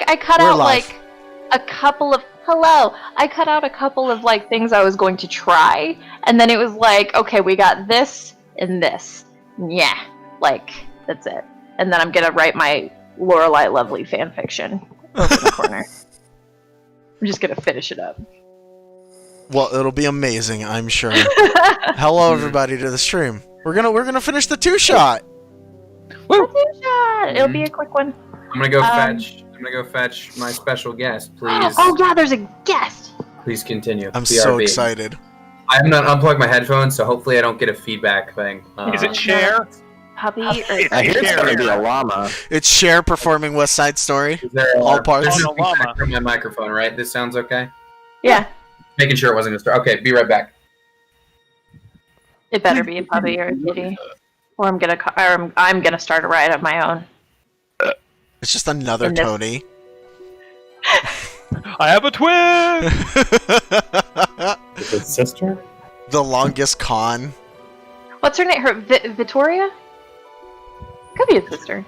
I cut We're out live. like a couple of I cut out a couple of like things I was going to try, and then it was like, okay, we got this and this. Yeah, like that's it. And then I'm gonna write my Lorelai Luhvly fan fiction over in the corner. I'm just gonna finish it up. Well, it'll be amazing, I'm sure. Hello, everybody, to the stream. We're gonna finish the two-shot. Woo! Two-shot. It'll be a quick one. I'm gonna go fetch my special guest, please. Oh yeah, there's a guest. Please continue. I'm BRB. so excited. I have not unplugged my headphones, so hopefully I don't get a feedback thing. Is it Cher? Puppy or I hear it's going to be a llama. It's Cher performing West Side Story. Is there All parts. There's Oh, no no, llama. feedback from my microphone, right? This sounds okay? yeah. Making sure it wasn't gonna start. Okay, be right back. It better be a puppy or a kitty, or I'm gonna start a riot of my own. It's just another In this- Tony. I have a twin! Is it sister? The longest con. What's her name? Her Vittoria? Could be his sister.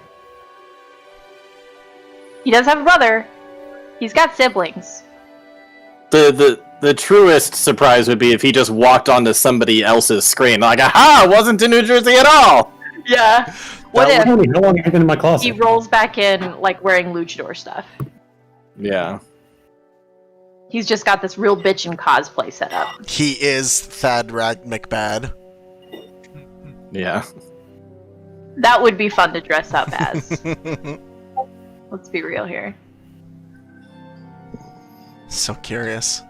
He does have a brother. He's got siblings. The truest surprise would be if he just walked onto somebody else's screen, like, aha, it wasn't in New Jersey at all! Yeah. What Tony, if how long have you been in my closet? he rolls back in like wearing luchador stuff? Yeah. He's just got this real bitchin' cosplay set up. He is Thad McBad. Yeah. That would be fun to dress up as. Let's be real here. So curious.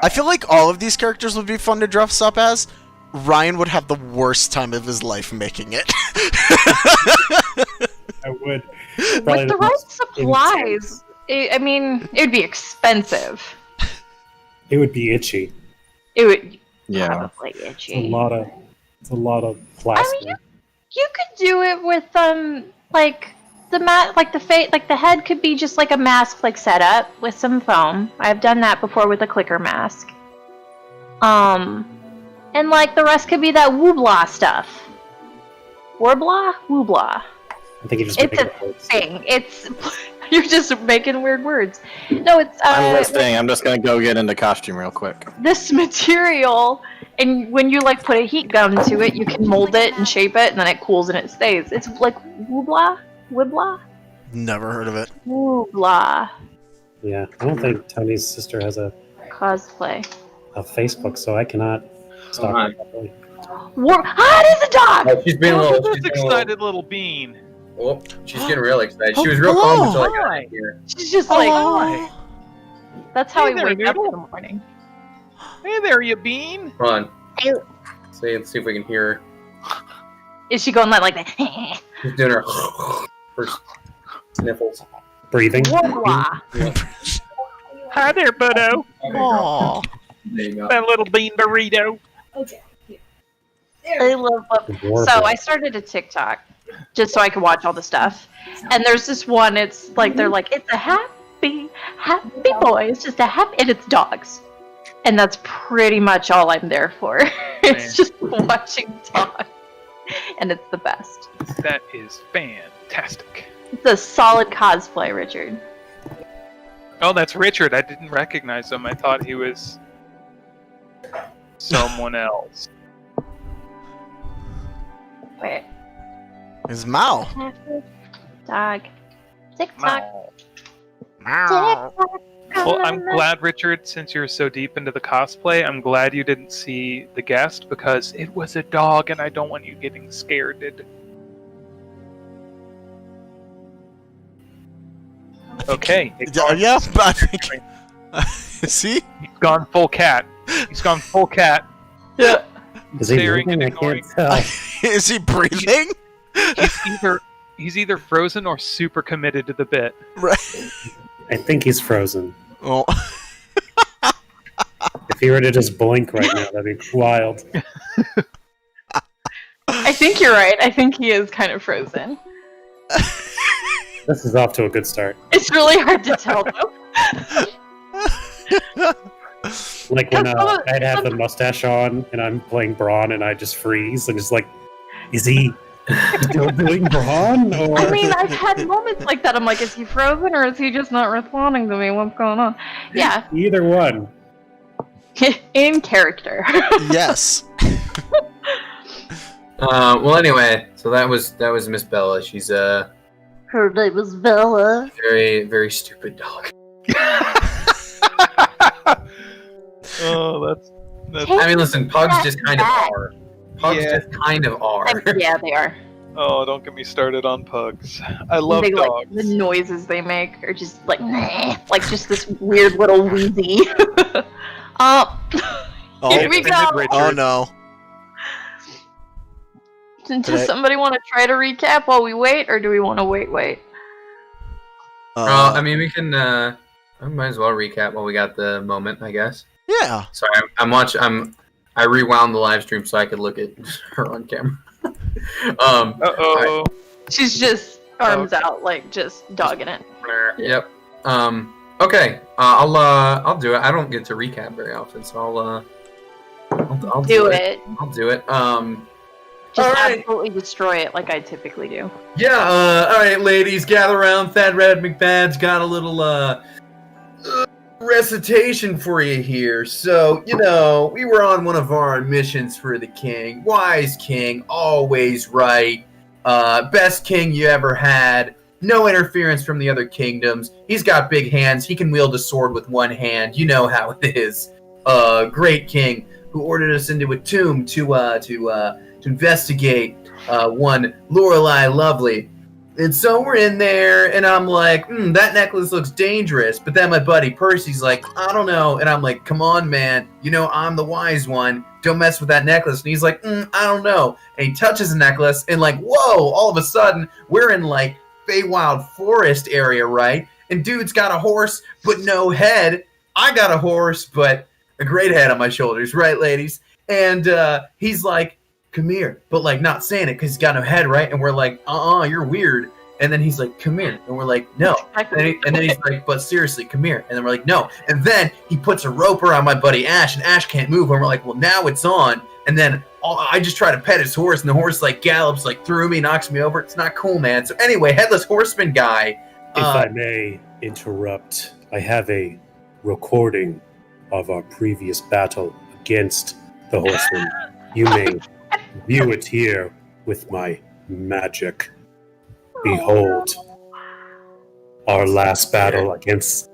I feel like all of these characters would be fun to dress up as. Ryan would have the worst time of his life making it. I would. With the right supplies, I mean, it would be expensive. It would be itchy. It would Yeah. probably It's a itchy. lot of. It's a lot of I plastic. mean, you could do it with like the the head could be just like a mask like set up with some foam. I've done that before with a clicker mask. And like the rest could be that wooblah stuff. Warblah? Wooblah. I think you just. It's making a words. thing. It's you're just making weird words. No, it's I'm listening. I'm just going to go get into costume real quick. this material, and when you like put a heat gun to it, you can mold it and shape it, and then it cools and it stays. It's like wooblah, wiblah, Never heard of it. wooblah Yeah, I don't think Tony's sister has a cosplay. Facebook, so I cannot stalk her properly. It is a dog. Oh, she's being a Oh, little. this She's being a little. excited little bean. Oh, she's getting real excited. She Oh, was real hello. calm until I got Hi. in here. She's just like, Oh. that's how Hey I there, wake up in Noodle. the morning. Hey there, you bean! Come on. Ew. Let's see if we can hear her. Is she going like that? She's doing her first sniffles. Breathing. Wooblah. Hi there, Buddo. Aw. There you go. That little bean burrito. I love Warble. So I started a TikTok just so I could watch all the stuff. And there's this one, it's like they're like, it's a happy boy. It's just a happy, and it's dogs. And that's pretty much all I'm there for. It's just watching dogs. And it's the best. That is fantastic. It's a solid cosplay, Richard. Oh, that's Richard. I didn't recognize him. I thought he was someone else. Wait. His Mao. Dog. TikTok. Meow. Well, I'm glad, Richard, since you're so deep into the cosplay, I'm glad you didn't see the guest because it was a dog and I don't want you getting scared. Okay. Yeah, but I think. See? He's gone full cat. He's gone full cat. Yeah. Is he staring moving? and I can't tell. Is he breathing? He's either frozen or super committed to the bit. Right. I think he's frozen. Oh. If he were to just blink right now, that'd be wild. I think you're right. I think he is kind of frozen. This is off to a good start. It's really hard to tell, though. Like when I'd have the mustache on and I'm playing Braun and I just freeze and it's like, is he Still doing Braun? Or... I mean, I've had moments like that. I'm like, is he frozen or is he just not responding to me? What's going on? Yeah, Either one. in character. Yes. Well, anyway, so that was Miss Bella. She's a Her name was Bella. very, very stupid dog. Oh, that's I mean, listen, pugs just kind of back. are. Pugs Yeah. just kind of are. Yeah, they are. oh, don't get me started on pugs. I love They, like, dogs. the noises they make are just like, like just this weird little wheezy. Oh, Here we go. oh no. Does somebody want to try to recap while we wait, or do we want to wait? I mean, we can. I might as well recap while we got the moment, I guess. Yeah. Sorry, I rewound the live stream so I could look at her on camera. Uh-oh. She's just arms out, like just dogging it. Yep. Okay. I'll do it. I don't get to recap very often, so I'll Do it. I'll do it. Just Alright. absolutely destroy it like I typically do. Yeah, alright, ladies, gather around. Thad Red McBad's got a little, recitation for you here. So, we were on one of our missions for the king. Wise king, always right. Best king you ever had. No interference from the other kingdoms. He's got big hands. He can wield a sword with one hand. You know how it is. Great king who ordered us into a tomb to investigate one Lorelai Luhvly. And so we're in there, and I'm like, that necklace looks dangerous. But then my buddy Percy's like, I don't know. And I'm like, come on, man. I'm the wise one. Don't mess with that necklace. And he's like, I don't know. And he touches the necklace, and like, whoa, all of a sudden, we're in like Feywild Forest area, right? And dude's got a horse, but no head. I got a horse, but a great head on my shoulders, right, ladies? And he's like, come here, but like not saying it because he's got no head, right? And we're like, you're weird. And then he's like, come here. And we're like, no. And then he's like, but seriously, come here. And then we're like, no. And then he puts a rope around my buddy Ash, and Ash can't move. And we're like, well, now it's on. And then I just try to pet his horse, and the horse like gallops like through me, knocks me over. It's not cool, man. So anyway, Headless Horseman guy. If I may interrupt, I have a recording of our previous battle against the horseman. You may view it here with my magic. Behold, our last battle against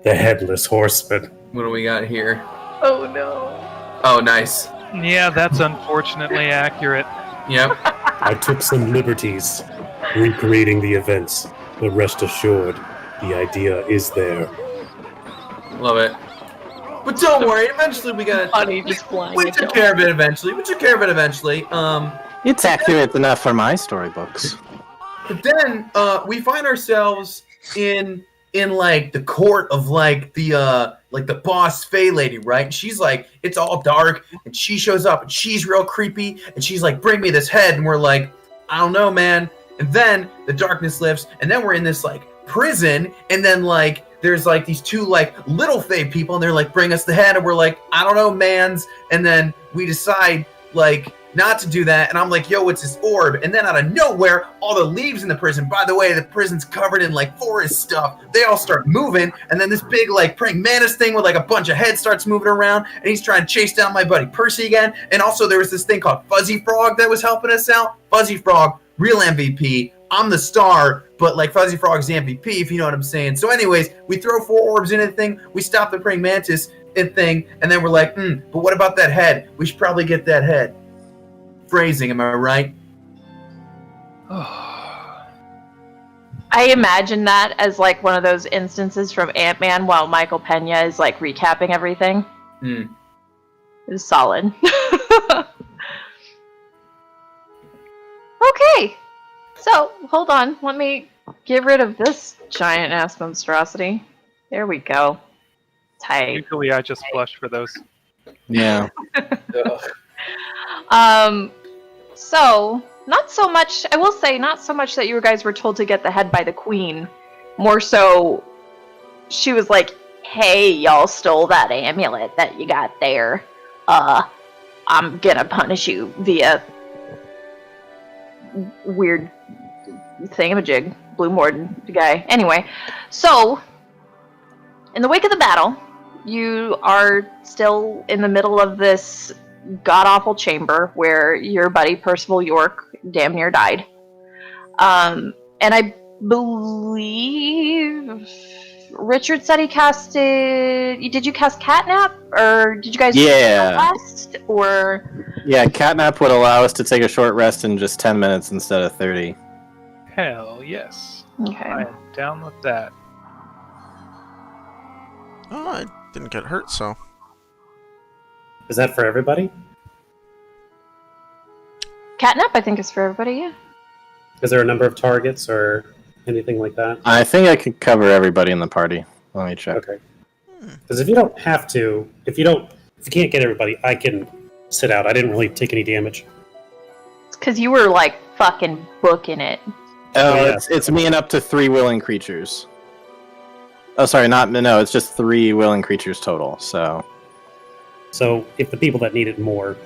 the Headless Horseman. What do we got here? Oh no. Oh, nice. Yeah, that's unfortunately accurate. Yep. I took some liberties recreating the events, but rest assured, the idea is there. Love it. But don't worry, eventually we got Funny, just flying. we took care of it eventually. It's accurate enough for my storybooks. But then we find ourselves in like the court of like the boss Fey lady, right? She's like, it's all dark, and she shows up, and she's real creepy, and she's like, bring me this head, and we're like, I don't know, man. And then the darkness lifts, and then we're in this like prison, and then like there's like these two like little Fey people, and they're like, bring us the head, and we're like, I don't know, mans. And then we decide like not to do that, and I'm like, yo, it's this orb. And then out of nowhere, all the leaves in the prison, by the way, the prison's covered in like forest stuff, they all start moving, and then this big like praying mantis thing with like a bunch of heads starts moving around, and he's trying to chase down my buddy Percy again. And also there was this thing called Fuzzy Frog that was helping us out. Fuzzy Frog, real MVP. I'm the star, but like Fuzzy Frog's the MVP, if you know what I'm saying. So anyways, we throw 4 orbs into the thing, we stop the praying mantis thing, and then we're like, but what about that head? We should probably get that head. Phrasing, am I right? I imagine that as like one of those instances from Ant-Man while Michael Pena is like recapping everything. It was solid. Okay. So, hold on. Let me get rid of this giant ass monstrosity. There we go. Tight. Usually I just blush for those. Yeah. So, not so much, I will say, not so much that you guys were told to get the head by the queen. More so, she was like, hey, y'all stole that amulet that you got there. I'm gonna punish you via weird thingamajig, Bloom Warden guy. Anyway, so in the wake of the battle, you are still in the middle of this god-awful chamber where your buddy Percival York damn near died. And I believe Richard said he casted... Did you cast Catnap? Or did you guys rest? Or... Yeah, Catnap would allow us to take a short rest in just 10 minutes instead of 30. Hell yes. Okay. I am down with that. Oh, I didn't get hurt, so... Is that for everybody? Catnap, I think, is for everybody, yeah. Is there a number of targets or anything like that? I think I could cover everybody in the party. Let me check. Okay. Because if you don't have to, if you can't get everybody, I can sit out. I didn't really take any damage. It's because you were, like, fucking booking it. Oh, yeah. it's me and up to 3 willing creatures. Oh, sorry, no, it's just 3 willing creatures total, so... So, if the people that need it more,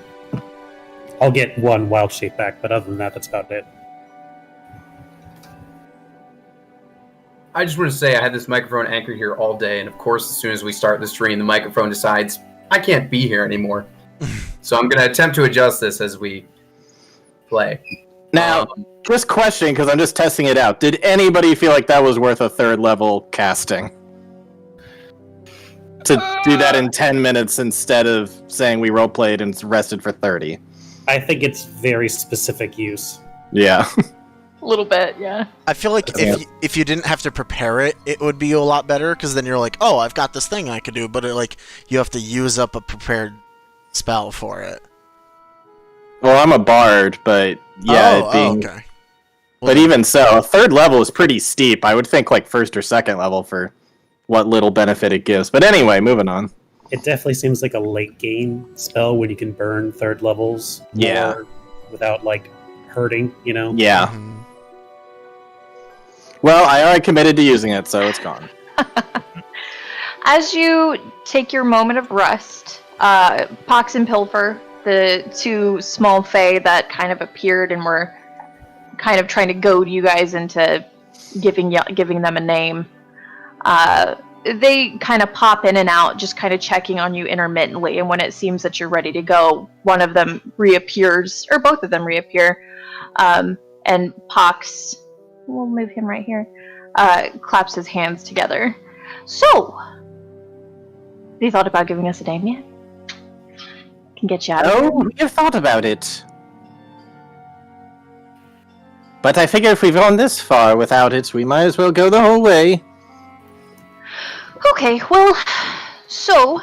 I'll get 1 wild shape back, but other than that, that's about it. I just want to say I had this microphone anchored here all day, and of course, as soon as we start the stream, the microphone decides I can't be here anymore. So I'm going to attempt to adjust this as we play. Now, just question, because I'm just testing it out. Did anybody feel like that was worth a 3rd level casting? To do that in 10 minutes instead of saying we roleplayed and rested for 30. I think it's very specific use. Yeah. A little bit, yeah. I feel like if you didn't have to prepare it, it would be a lot better, because then you're like, oh, I've got this thing I could do, but you have to use up a prepared spell for it. Well, I'm a bard, but yeah, okay. But even so, a 3rd level is pretty steep. I would think like 1st or 2nd level for what little benefit it gives. But anyway, moving on. It definitely seems like a late game spell when you can burn 3rd levels more without like hurting, you know? Yeah. Mm-hmm. Well, I already committed to using it, so it's gone. As you take your moment of rest, Pox and Pilfer, the 2 small fae that kind of appeared and were kind of trying to goad you guys into giving them a name, they kind of pop in and out, just kind of checking on you intermittently, and when it seems that you're ready to go, one of them reappears, or both of them reappear, and Pox, we'll move him right here, claps his hands together. So, have you thought about giving us a name yet? Can get you out of here. Oh, we have thought about it. But I figure if we've gone this far without it, we might as well go the whole way. Okay, well, so,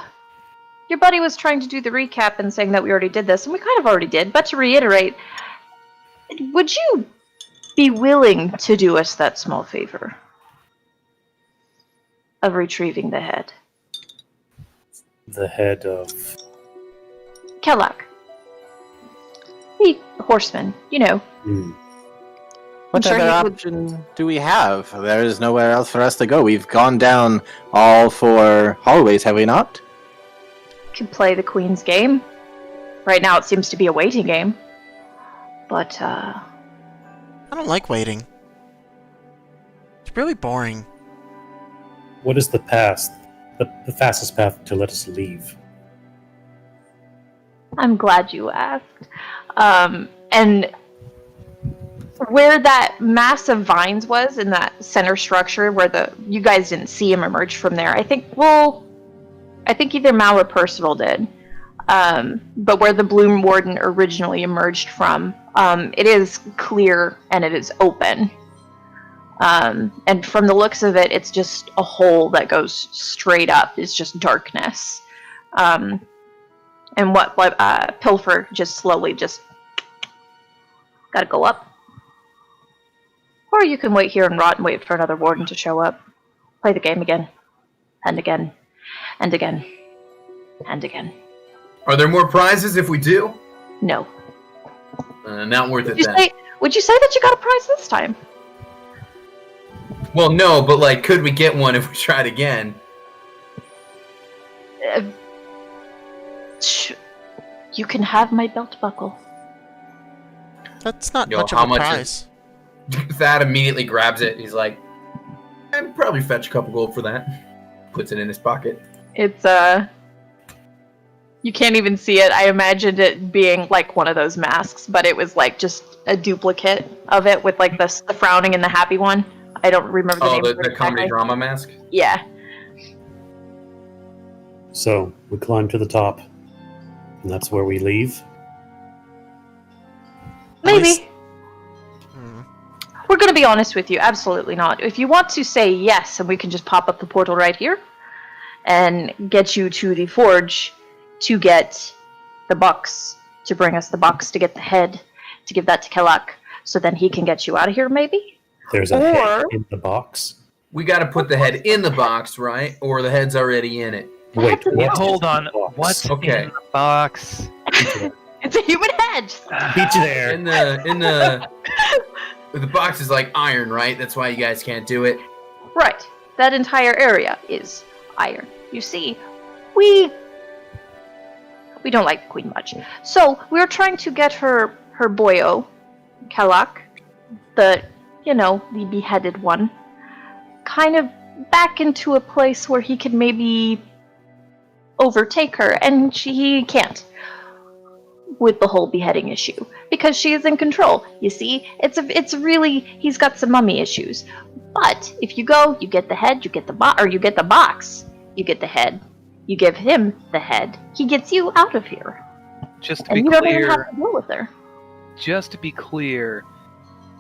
your buddy was trying to do the recap and saying that we already did this, and we kind of already did, but to reiterate, would you be willing to do us that small favor of retrieving the head? The head of... Kellogg. The horseman, you know. What sure other he would- option do we have? There is nowhere else for us to go. We've gone down all 4 hallways, have we not? Could play the Queen's game. Right now it seems to be a waiting game. But, I don't like waiting. It's really boring. What is the fastest path to let us leave? I'm glad you asked. And where that mass of vines was in that center structure where you guys didn't see him emerge from there, I think either Mal or Percival did. But where the Bloom Warden originally emerged from, it is clear and it is open. And from the looks of it, it's just a hole that goes straight up. It's just darkness. And what Pilfer just slowly gotta go up. Or you can wait here and rot and wait for another warden to show up. Play the game again. And again. And again. And again. Are there more prizes if we do? No. Not worth it then. Would you say that you got a prize this time? Well, no, but like, could we get one if we tried again? You can have my belt buckle. That's not Yo, much how of a much prize. Thad immediately grabs it. He's like, I'd probably fetch a couple gold for that. Puts it in his pocket. It's you can't even see it. I imagined it being like one of those masks, but it was like just a duplicate of it with like the frowning and the happy one. I don't remember the name. Oh, of it the comedy exactly. drama mask? Yeah. So we climb to the top, and that's where we leave. Maybe. least- Hmm. We're gonna be honest with you. Absolutely not. If you want to say yes, and we can just pop up the portal right here and get you to the forge to get the box, to bring us the box, to get the head, to give that to Kellak, so then he can get you out of here, maybe? There's a head in the box. We got to put the head in the box, right? Or the head's already in it. Wait, what? Hold is on. in the box? What's Okay. in the box? It's a human head! Beat you there. In the box is like iron, right? That's why you guys can't do it. Right. That entire area is iron. You see, we don't like the queen much. So, we're trying to get her boyo, Kellak, the beheaded one, kind of back into a place where he could maybe overtake her, and he can't with the whole beheading issue because she is in control. You see, it's really, he's got some mummy issues. But if you go, you get the head, you get the box, you get the head, you give him the head, he gets you out of here, Just to and be you don't even have clear, to deal with her.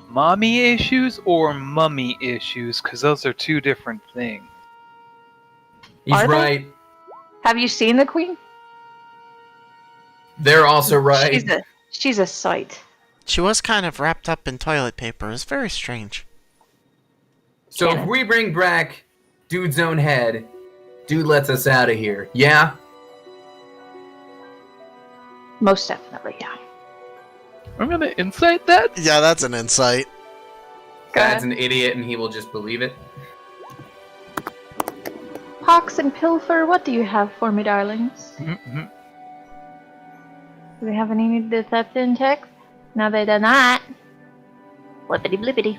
mommy issues or mummy issues? Because those are two different things. He's Are they? right. Have you seen the queen? They're also right. She's a sight. She was kind of wrapped up in toilet paper. It's very strange. So if we bring back dude's own head, dude lets us out of here. Yeah? Most definitely, yeah. I'm gonna insight that. Yeah, that's an insight. Thad's an idiot and he will just believe it. Pox and Pilfer, what do you have for me, darlings? Mhm. Do we have any deception checks? No, they do not. Flippity blippity.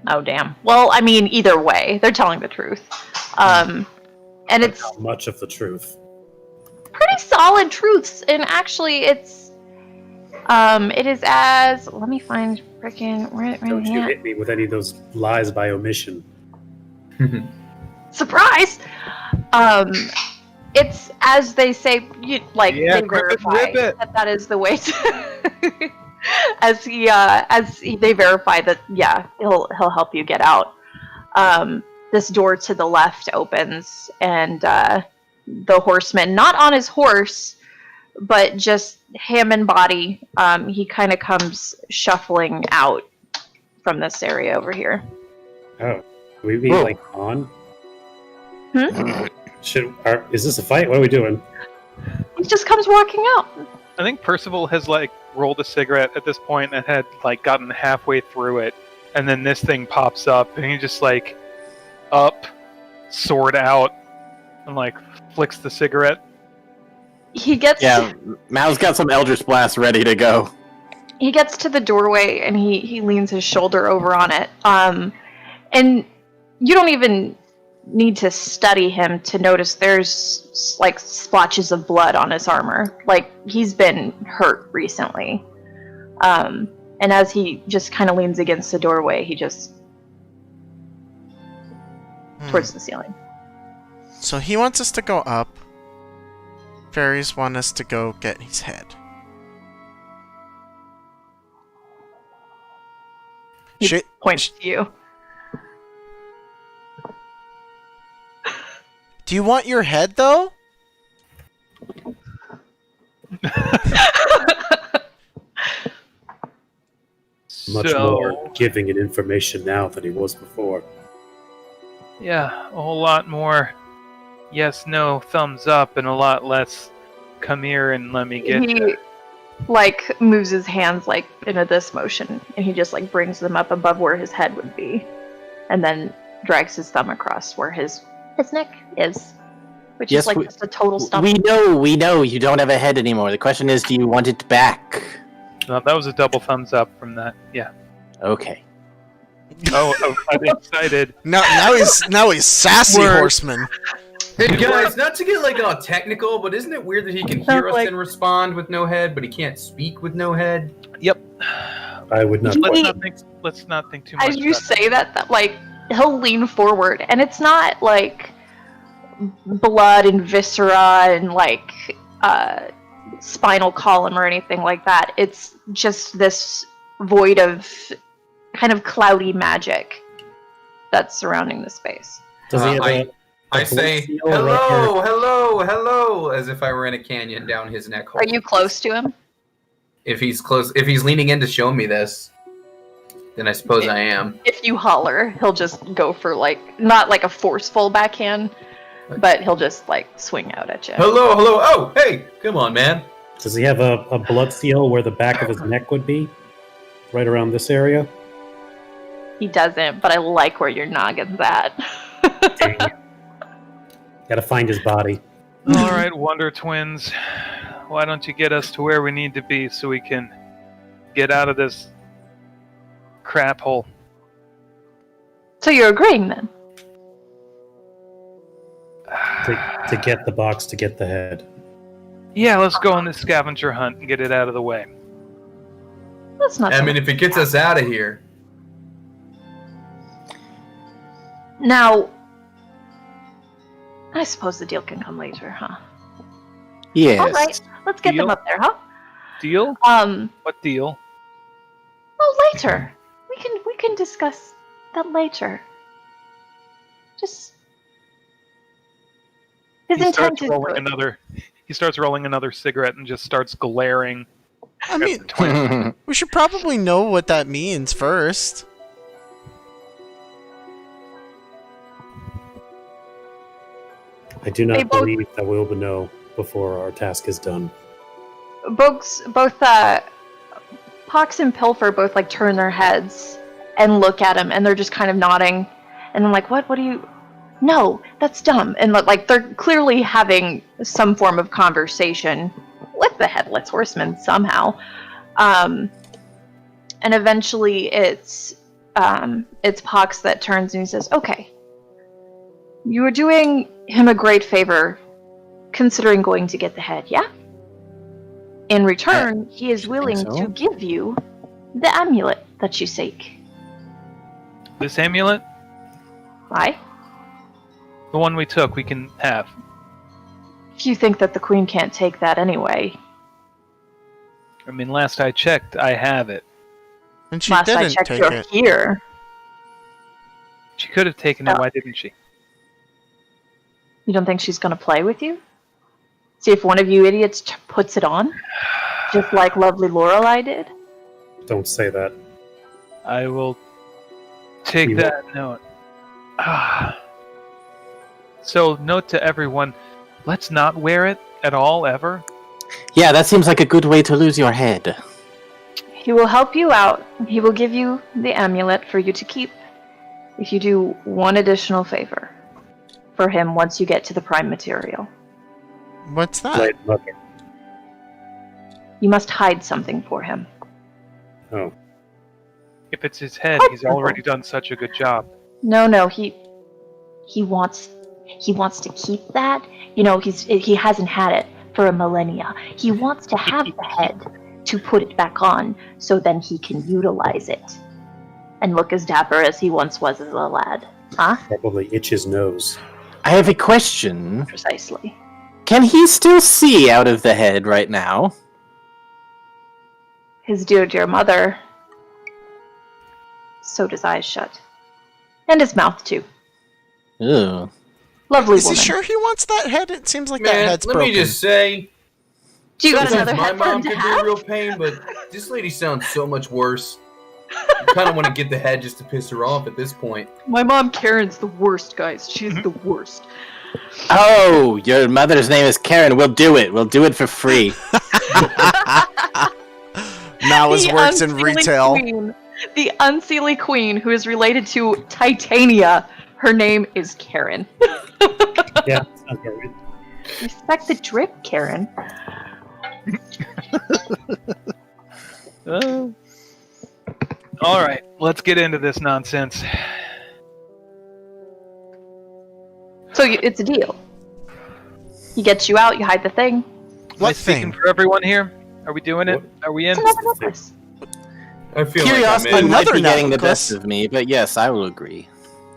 Oh, damn. Well, I mean, either way, they're telling the truth. And it's How much of the truth? pretty solid truths, and actually, it is as, let me find frickin' right Don't you here. hit me with any of those lies by omission. Surprise! It's as they say, they verify that is the way to. They verify that, yeah, he'll help you get out. This door to the left opens, and the horseman, not on his horse, but just him and body, he kind of comes shuffling out from this area over here. Oh, we be Whoa. like on? Hmm? Is this a fight? What are we doing? He just comes walking out. I think Percival has rolled a cigarette at this point and had gotten halfway through it, and then this thing pops up, and he just up, sword out, and flicks the cigarette. He gets Yeah, Mal's got some Eldritch Blast ready to go. he gets to the doorway and he leans his shoulder over on it. And you don't even need to study him to notice there's splotches of blood on his armor. He's been hurt recently. And as he just kind of leans against the doorway, he just towards the ceiling. So he wants us to go up. Fairies want us to go get his head. He points to you. Do you want your head, though? Much more giving it information now than he was before. Yeah, a whole lot more yes, no, thumbs up, and a lot less come here and let me get He you. moves his hands into this motion, and he just brings them up above where his head would be, and then drags his thumb across where his neck is. which Yes, is like just a total stump. We know you don't have a head anymore. The question is, do you want it back? No, that was a double thumbs up from that. Yeah. Okay. Oh, I'm excited. Now he's sassy Word. horseman. Hey guys, not to get like all technical, but isn't it weird that he can hear us Like- and respond with no head, but he can't speak with no head? Yep. I would not. Let's not think too much. As you about say that, like, he'll lean forward, and it's not like blood and viscera and like spinal column or anything like that. It's just this void of kind of cloudy magic that's surrounding the space. Does he have I a say, blood seal right hello, hello, hello, as if I were in a canyon down his neck hole. Are you close to him? If he's close, if he's leaning in to show me this, then I suppose I am. If you holler, he'll just go for like not like a forceful backhand, but he'll just like swing out at you. Hello, hello, oh, hey, come on, man. Does he have a blood seal where the back of his neck would be? Right around this area? He doesn't, but I like where your noggin's at. Dang it. Gotta find his body. All right, Wonder Twins. Why don't you get us to where we need to be so we can get out of this crap hole? So you're agreeing then? To get the box, to get the head. Yeah, let's go on this scavenger hunt and get it out of the way. That's not. I mean, if it gets us out of here. Now, I suppose the deal can come later, huh? Yes. All right, let's get them Deal? up there, huh? Deal? Well, What deal? later. We can discuss that later. Just his intent is good. He starts rolling another cigarette and just starts glaring. I mean, we should probably know what that means first. I do They not both- believe that we will know before our task is done. Both Pox and Pilfer both like turn their heads and look at him, and they're just kind of nodding, and I'm like, what do you? No, that's dumb. And like they're clearly having some form of conversation with the headless horseman somehow. And eventually it's Pox that turns and he says, okay, you are doing him a great favor considering going to get the head, yeah? In return, he is willing so. to give you the amulet that you seek. This amulet, Why? the one we took, we can have. If you think that the queen can't take that anyway. I mean, last I checked, I have it. And she Last I didn't checked, take you're it. here. She could have taken it. Oh. Why didn't she? You don't think she's going to play with you? See if one of you idiots puts it on? Just like lovely Lorelai did? Don't say that. I will take You that note. So, note to everyone, let's not wear it at all, ever. Yeah, that seems like a good way to lose your head. He will help you out. He will give you the amulet for you to keep if you do one additional favor for him once you get to the prime material. What's that? Right, mother. You must hide something for him. Oh. If it's his head, he's already done such a good job. No, he wants to keep that. You know, he hasn't had it for a millennia. He wants to have the head to put it back on so then he can utilize it and look as dapper as he once was as a lad. Huh? Probably itch his nose. I have a question. Precisely. Can he still see out of the head right now? His dear mother. Sewed his eyes shut. And his mouth too. Ew. Lovely Is he woman. sure he wants that head? It seems like that Man, head's let broken. me just say, Do you got sometimes another my head for mom him to could be a have? real pain, but this lady sounds so much worse. I kind of want to get the head just to piss her off at this point. My mom Karen's the worst, guys. She's the worst. Oh, your mother's name is Karen. We'll do it. We'll do it for free. Malice The works in unseelie retail. Queen, the unseelie queen who is related to Titania. Her name is Karen. Yeah, sounds right. Respect the drip, Karen. All right, let's get into this nonsense. So it's a deal. He gets you out, you hide the thing. Am I speaking for everyone here? Are we doing it? Are we in? It's another necklace. I feel Curiosity like I'm in. might be Another getting the necklace. best of me, but yes, I will agree.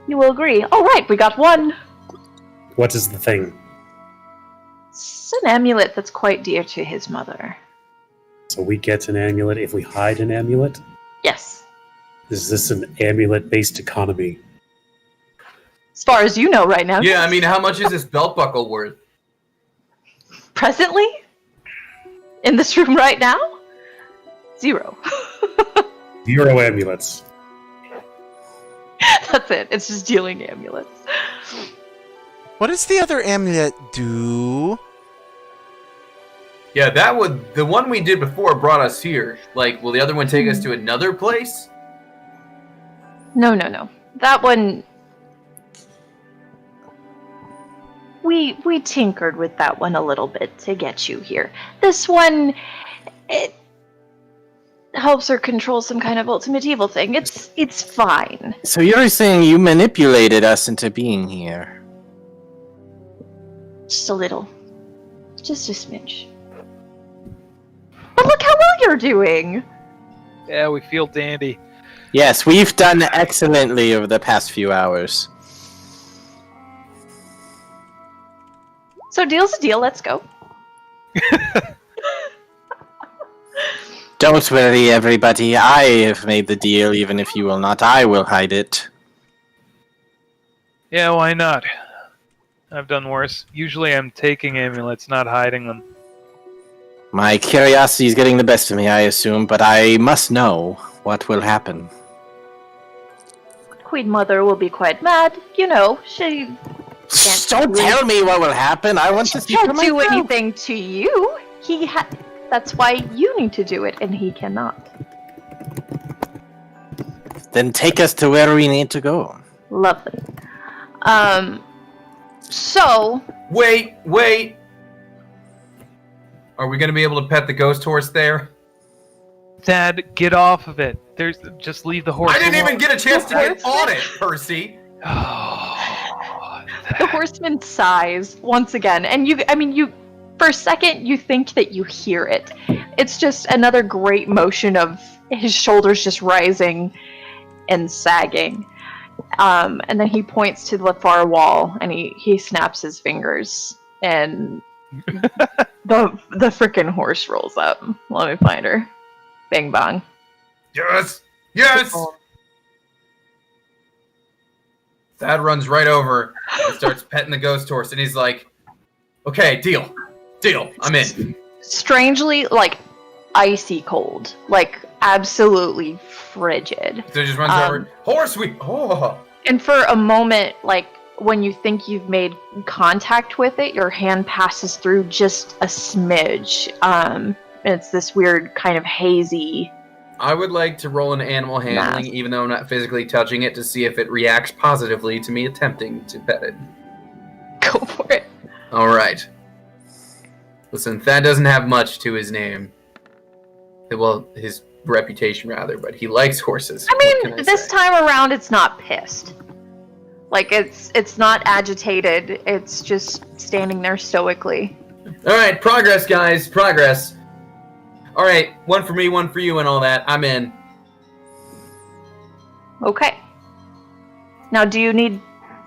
You will agree. All right, we got one. What is the thing? It's an amulet that's quite dear to his mother. So we get an amulet if we hide an amulet? Yes. Is this an amulet-based economy? As far as you know right now. Yeah, I mean, how much is this belt buckle worth? Presently? In this room right now? 0. 0 amulets. That's it. It's just dealing amulets. What does the other amulet do? Yeah, the one we did before brought us here. Like, will the other one take us to another place? No. That one... We tinkered with that one a little bit to get you here. This one... It helps her control some kind of ultimate evil thing. It's fine. So you're saying you manipulated us into being here? Just a little. Just a smidge. But look how well you're doing! Yeah, we feel dandy. Yes, we've done excellently over the past few hours. So deal's a deal, let's go. Don't worry, everybody. I have made the deal, even if you will not. I will hide it. Yeah, why not? I've done worse. Usually I'm taking amulets, not hiding them. My curiosity is getting the best of me, I assume, but I must know what will happen. Queen Mother will be quite mad. You know, she Don't tell me what will happen. I want to see for can't do myself. anything to you. That's why you need to do it, and he cannot. Then take us to where we need to go. Lovely. So... Wait! Are we gonna be able to pet the ghost horse there? Dad, get off of it. Just leave the horse I didn't alone. even get a chance to get on it, Percy! The horseman sighs once again, and you for a second you think that you hear it. It's just another great motion of his shoulders just rising and sagging. And then he points to the far wall and he snaps his fingers and the frickin' horse rolls up. Let me find her. Bang bang. Yes! Thad runs right over and starts petting the ghost horse, and he's like, okay, deal, I'm in. Strangely, like, icy cold. Like, absolutely frigid. So he just runs over, horse, And for a moment, like, when you think you've made contact with it, your hand passes through just a smidge. It's this weird kind of hazy... I would like to roll an animal handling, even though I'm not physically touching it, to see if it reacts positively to me attempting to pet it. Go for it. Alright. Listen, Thad doesn't have much to his name. Well, his reputation, rather, but he likes horses. I mean, this time around, it's not pissed. Like, it's not agitated. It's just standing there stoically. Alright, progress, guys, progress. Alright, one for me, one for you, and all that. I'm in. Okay. Now, do you need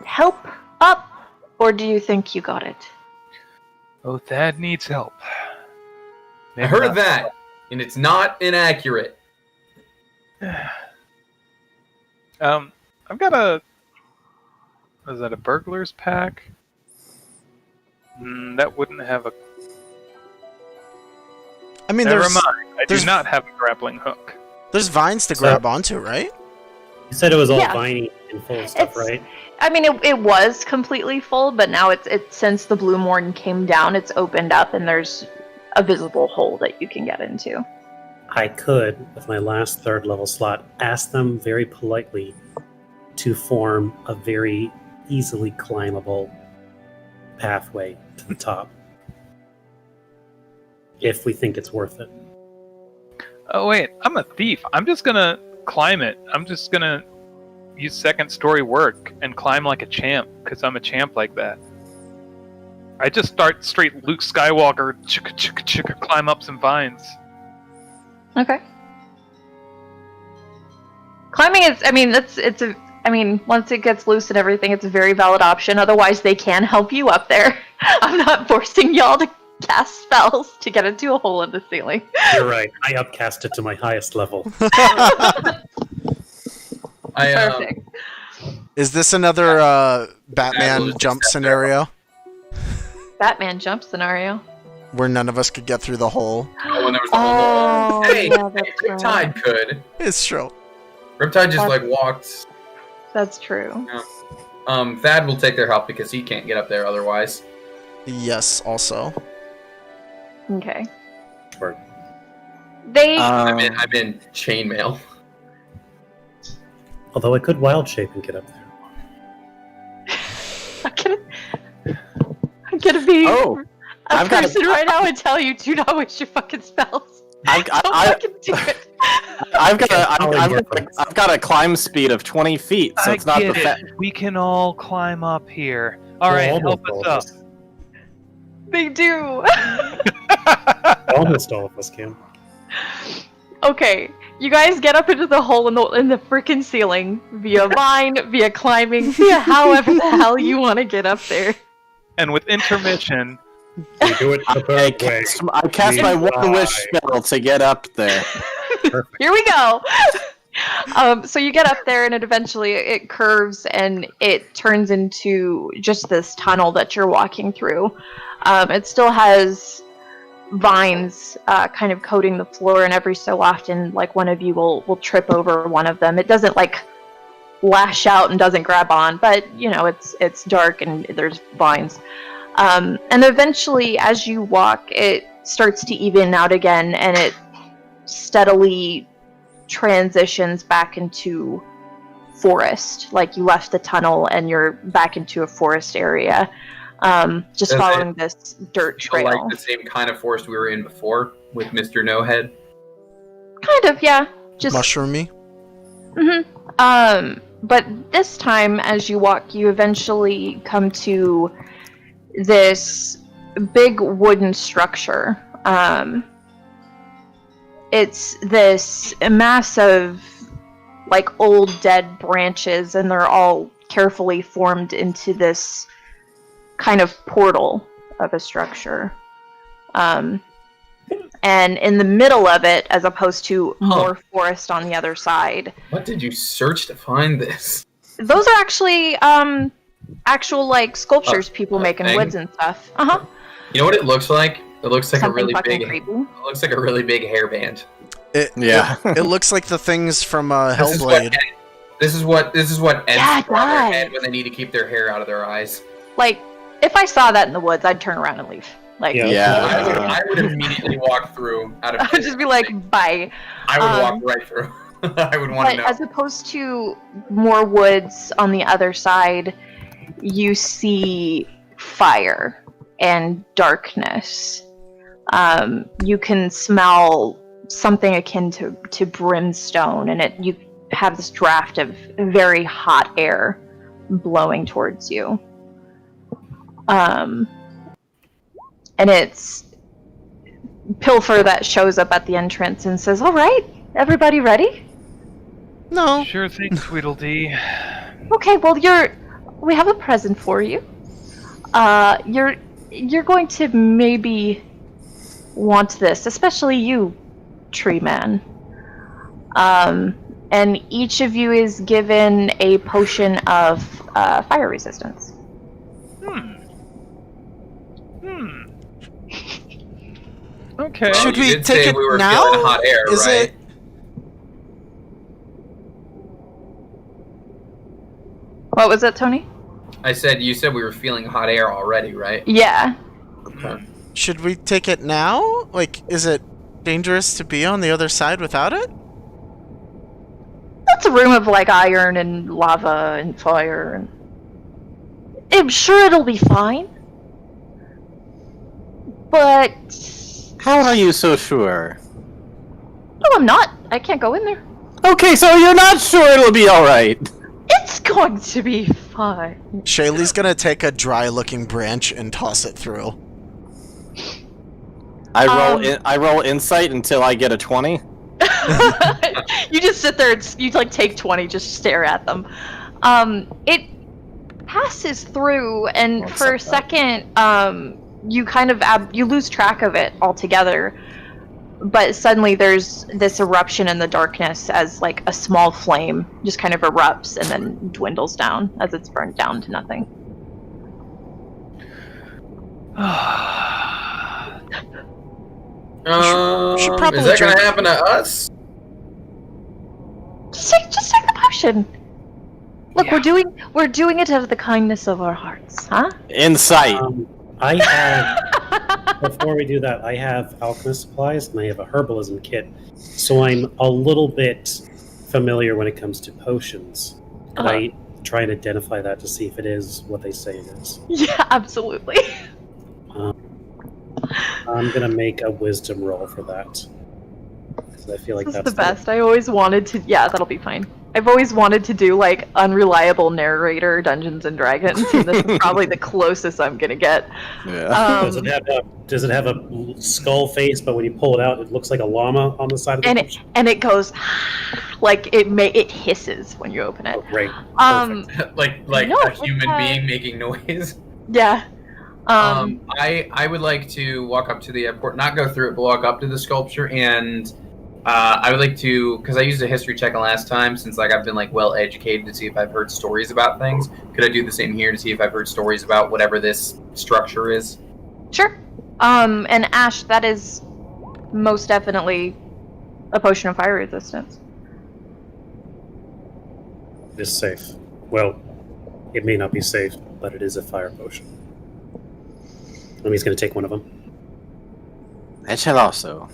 help up, or do you think you got it? Oh, Thad needs help. I heard of that, and it's not inaccurate. I've got a... Is that a burglar's pack? That wouldn't have a... I mean, Never mind. I do there's- not have a grappling hook. There's vines to grab onto, right? You said it was all Yeah. viney and full of stuff, right? I mean, it was completely full, but now it's since the blue morn came down, it's opened up, and there's a visible hole that you can get into. I could, with my last 3rd level slot, ask them very politely to form a very easily climbable pathway to the top. If we think it's worth it. Oh wait, I'm a thief. I'm just gonna climb it. I'm just gonna use second story work and climb like a champ, because I'm a champ like that. I just start straight Luke Skywalker, chicka chicka chicka, climb up some vines. Okay. Climbing is, once it gets loose and everything, it's a very valid option. Otherwise, they can help you up there. I'm not forcing y'all to cast spells to get into a hole in the ceiling. You're right. I upcast it to my highest level. Perfect. Is this another Batman jump scenario? Batman jump scenario. Where none of us could get through the hole? Oh, when there was the whole hey, yeah, that's right. Riptide could. It's true. Riptide just like walked. That's true. Thad will take their help because he can't get up there otherwise. Yes, also. Okay. Sure. They. I'm in chainmail. Although I could wild shape and get up there. I'm gonna be Oh, a I've got person right now and tell you, do not waste your fucking spells. Don't fucking do it. I've got a climb speed of 20 feet, so it's not the fact. We can all climb up here. All right, help us up. They do. Almost all of us can. Okay, you guys get up into the hole in the freaking ceiling via vine, via climbing, via however the hell you want to get up there. And with intermission, We do it the third way. I cast my one wish spell to get up there. Perfect. Here we go. So you get up there, and it curves, and it turns into just this tunnel that you're walking through. It still has vines kind of coating the floor, and every so often, like, one of you will trip over one of them. It doesn't like lash out and doesn't grab on, but it's dark and there's vines. And eventually, as you walk, it starts to even out again, and it steadily transitions back into forest. Like, you left the tunnel and you're back into a forest area, just following this dirt trail. Like the same kind of forest we were in before with Mr. No Head. Kind of, yeah. Just Mushroomy? but this time, as you walk, you eventually come to this big wooden structure. It's this massive, like, old dead branches, and they're all carefully formed into this kind of portal of a structure. And in the middle of it, as opposed to more forest on the other side. What did you search to find this? Those are actually actual, like, sculptures people make in woods and stuff. You know what it looks like? It looks like Something a really fucking big. creepy. It looks like a really big hairband. It looks like the things from Hellblade. This is what Ents Yeah, it put on their does. head when they need to keep their hair out of their eyes. Like, if I saw that in the woods, I'd turn around and leave. Like, Yeah. I would immediately walk through out of. I would just be like, bye. I would walk right through. I would want to But know. as opposed to more woods on the other side, you see fire and darkness. You can smell something akin to brimstone, and you have this draft of very hot air blowing towards you. And it's Pilfer that shows up at the entrance and says, "All right, everybody ready?" No. sure thing, Tweedledee. Okay, well, we have a present for you. You're going to maybe want this, especially you, Tree Man. And each of you is given a potion of fire resistance. Okay. Should You we did take say it we were now? feeling hot air, Is right? it? What was it, Tony? You said we were feeling hot air already, right? Yeah. Okay. Should we take it now? Like, is it dangerous to be on the other side without it? That's a room of, like, iron and lava and fire. And I'm sure it'll be fine. But How are you so sure? no, I'm not. I can't go in there. Okay, so you're not sure it'll be alright. It's going to be fine. Shaylee's gonna take a dry-looking branch and toss it through. I roll insight until I get a 20. You just sit there and you like take 20, just stare at them. It passes through, and for a second, you kind of you lose track of it altogether. But suddenly there's this eruption in the darkness as like a small flame just kind of erupts and then dwindles down as it's burnt down to nothing. Should probably Is that drink- gonna happen to us? Just take the potion. Look, we're doing it out of the kindness of our hearts, huh? Insight. I have, before we do that, I have alchemist supplies and I have a herbalism kit, so I'm a little bit familiar when it comes to potions. Can I try and identify that to see if it is what they say it is? Yeah, absolutely. I'm gonna make a wisdom roll for that. 'Cause I feel like This is that's the best. I always wanted to. Yeah, that'll be fine. I've always wanted to do like unreliable narrator Dungeons and Dragons, and this is probably the closest I'm gonna get. Yeah. Does it have a skull face, but when you pull it out, it looks like a llama on the side of the potion? And it goes like it hisses when you open it. Oh, great. like No, a it's, human being making noise. Yeah. I would like to walk up to the airport, not go through it, but walk up to the sculpture, and I would like to, because I used a history check last time, since like I've been like well educated to see if I've heard stories about things. Could I do the same here to see if I've heard stories about whatever this structure is? Sure. And Ash, that is most definitely a potion of fire resistance. It is safe. Well, it may not be safe, but it is a fire potion. He's going to take one of them. I shall also.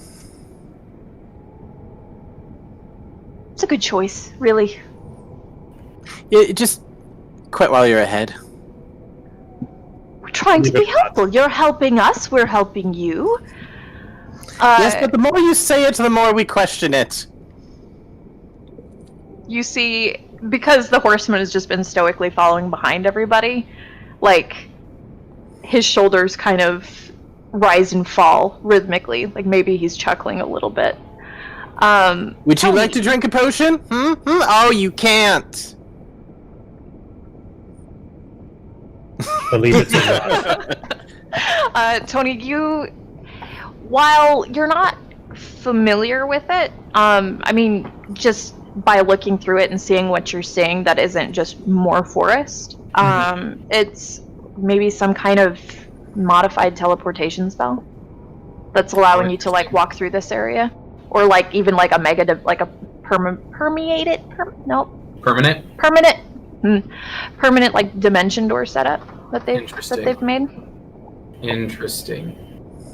It's a good choice, really. Yeah, just quit while you're ahead. We're trying to be helpful. You're helping us. We're helping you. Yes, but the more you say it, the more we question it. You see, because the horseman has just been stoically following behind everybody, like, his shoulders kind of rise and fall rhythmically. Like, maybe he's chuckling a little bit. Would you like to drink a potion? Oh, you can't. Believe it's a Tony, while you're not familiar with it, I mean, just by looking through it and seeing what you're seeing, that isn't just more forest. It's maybe some kind of modified teleportation spell that's allowing you to like walk through this area, or like even like a permanent like dimension door setup that they've made. Interesting.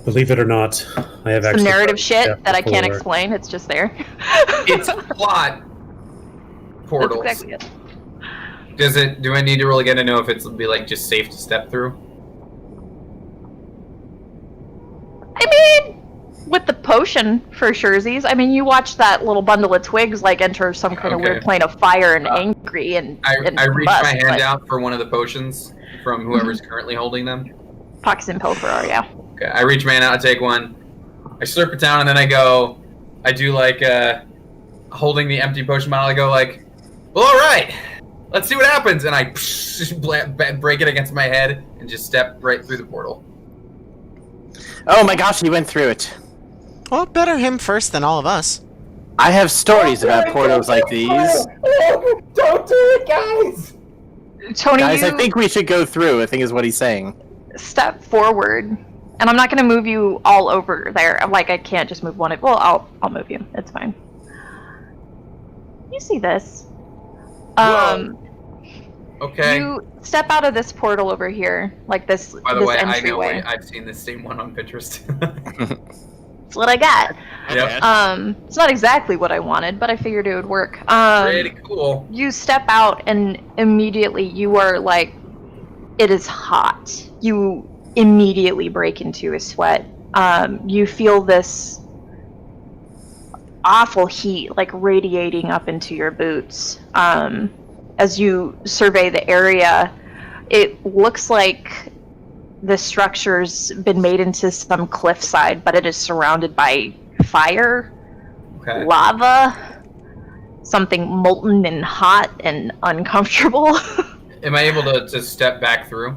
Believe it or not, I have Some actually narrative shit that I can't before. explain. It's just there. It's plot portals. That's exactly it. Do I need to really get to know if it's be like just safe to step through? I mean, with the potion for surezies. I mean, you watch that little bundle of twigs like enter some kind of weird plane of fire and angry and I reach combust, my hand but out for one of the potions from whoever's currently holding them. Pox and Pilferer, yeah. Okay, I reach my hand out, I take one, I slurp it down, and then I do like holding the empty potion bottle. I go like, well, all right, let's see what happens, and I break it against my head and just step right through the portal. Oh my gosh, he went through it. Well, better him first than all of us. I have stories about portals like these. Don't do it, guys! Tony, Guys, you I think we should go through, I think is what he's saying. step forward, and I'm not going to move you all over there. Like, I can't just move one. Well, I'll move you. It's fine. You see this? Okay. You step out of this portal over here, like this. By the this way, I know entryway. I've seen this same one on Pinterest. That's what I got. Yep. It's not exactly what I wanted, but I figured it would work. Pretty cool. You step out, and immediately you are like, it is hot. You immediately break into a sweat. you feel this awful heat like radiating up into your boots. As you survey the area, it looks like the structure's been made into some cliffside, but it is surrounded by fire, lava, something molten and hot and uncomfortable. Am I able to step back through?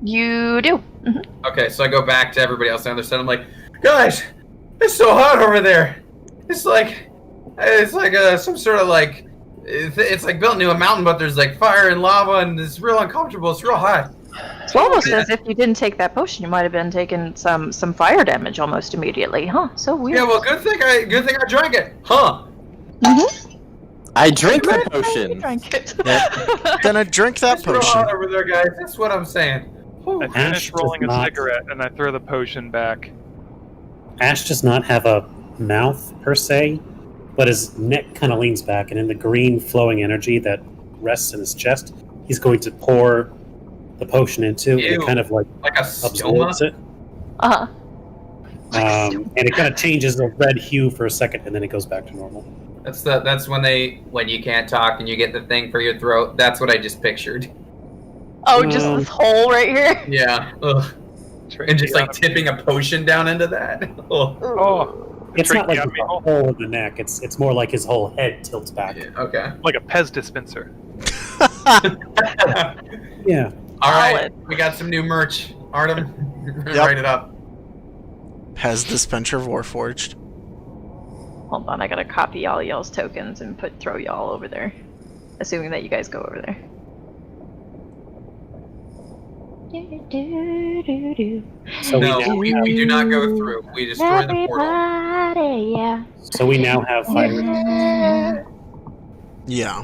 You do. Okay, so I go back to everybody else on the other side. I'm like, guys, it's so hot over there. It's like some sort of like, it's like built into a mountain, but there's like fire and lava, and it's real uncomfortable. It's real hot. It's almost as if you didn't take that potion, you might have been taking some fire damage almost immediately, huh? So weird. Yeah, well, good thing I drank it, huh? I drink the potion. Drank it. Then I drink that It's real potion. hot over there, guys. That's what I'm saying. I Ash finish does rolling a not- cigarette and I throw the potion back. Ash does not have a mouth per se, but his neck kind of leans back, and in the green flowing energy that rests in his chest, he's going to pour the potion into, and Ew. it kind of like Like a stoma? absorbs it. Uh-huh. And it kind of changes a red hue for a second, and then it goes back to normal. That's when you can't talk and you get the thing for your throat. That's what I just pictured. Oh, just this hole right here? Yeah. Ugh. And just like tipping a potion down into that. Ugh. Oh, It's not like got a me all- hole in the neck. It's more like his whole head tilts back. Yeah, okay. like a Pez dispenser. Yeah. All right. Solid. We got some new merch. Artem, Yep. write it up. Has dispenser of Warforged. Hold on, I gotta copy all y'all's tokens and throw y'all over there. Assuming that you guys go over there. So No, we do not go through. We destroy the portal. Everybody, yeah. So we now have fire. Yeah.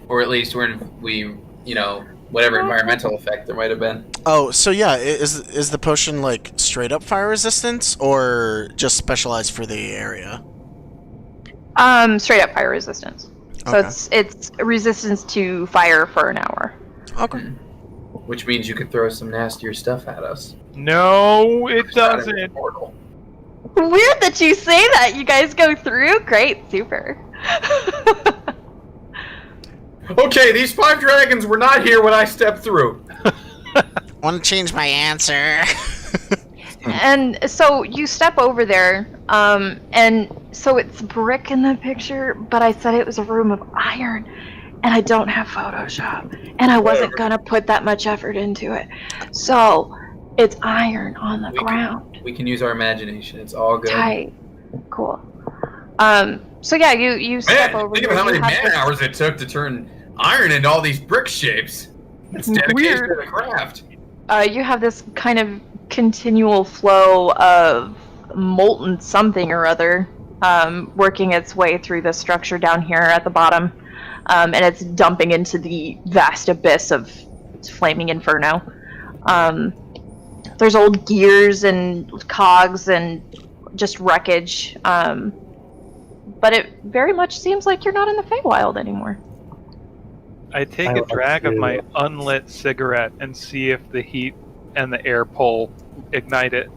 Or at least whatever environmental effect there might have been. Oh, so yeah, is the potion like straight up fire resistance or just specialized for the area? Straight up fire resistance. So Okay. it's resistance to fire for an hour. Okay. Which means you could throw some nastier stuff at us. No, it Out of the doesn't. portal. Weird that you say that. You guys go through? Great, super. Okay, these 5 dragons were not here when I stepped through. Want to change my answer? And so you step over there, and so it's brick in the picture, but I said it was a room of iron, and I don't have Photoshop, and I wasn't gonna put that much effort into it. So it's iron on the ground. We can use our imagination. It's all good. Tight. Cool. So yeah, you step Man, over think there. of how you many have man this- hours it took to turn iron into all these brick shapes. It's dedication Weird. to the craft. You have this kind of continual flow of molten something or other working its way through the structure down here at the bottom, and it's dumping into the vast abyss of flaming inferno. There's old gears and cogs and just wreckage, but it very much seems like you're not in the Feywild anymore. I take I a like drag of to- my unlit cigarette and see if the heat and the air pull ignite it.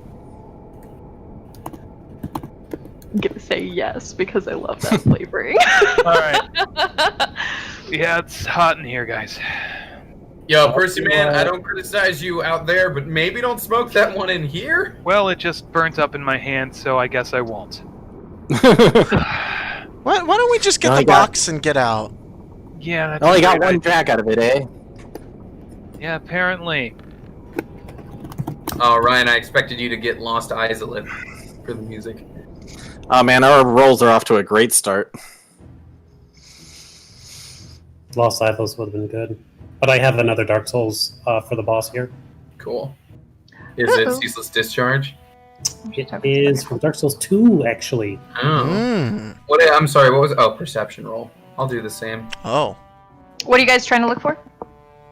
I'm gonna say yes because I love that flavoring. Alright. Yeah, it's hot in here, guys. Yo, Percy man, I don't criticize you out there, but maybe don't smoke that one in here. Well, it just burns up in my hand, so I guess I won't. Why don't we just get No, the I got- box and get out? Yeah, that's Only a got great one idea. drag out of it, eh? Yeah, apparently. Oh, Ryan, I expected you to get Lost Isolate for the music. Oh man, our rolls are off to a great start. Lost Idols would have been good. But I have another Dark Souls for the boss here. Cool. Is it Uh-oh. Ceaseless Discharge? It is from Dark Souls 2, actually. Oh. Mm. I'm sorry, what was it? Oh, perception roll. I'll do the same. Oh. What are you guys trying to look for?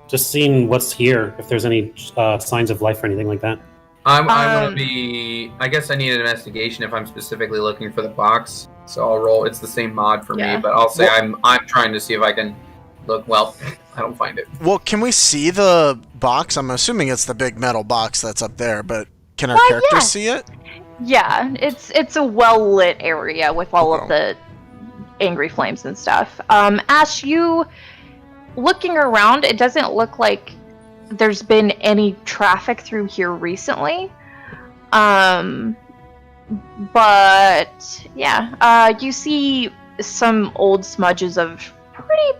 Just seeing what's here, if there's any signs of life or anything like that. I want Um, to be... I guess I need an investigation if I'm specifically looking for the box. So I'll roll. It's the same mod for Yeah. me, but I'll say I'm trying to see if I can look... Well, I don't find it. Well, can we see the box? I'm assuming it's the big metal box that's up there, but can our characters yeah. see it? Yeah, it's a well lit area with all of the angry flames and stuff. Ash, you looking around, it doesn't look like there's been any traffic through here recently. But yeah, you see some old smudges of pretty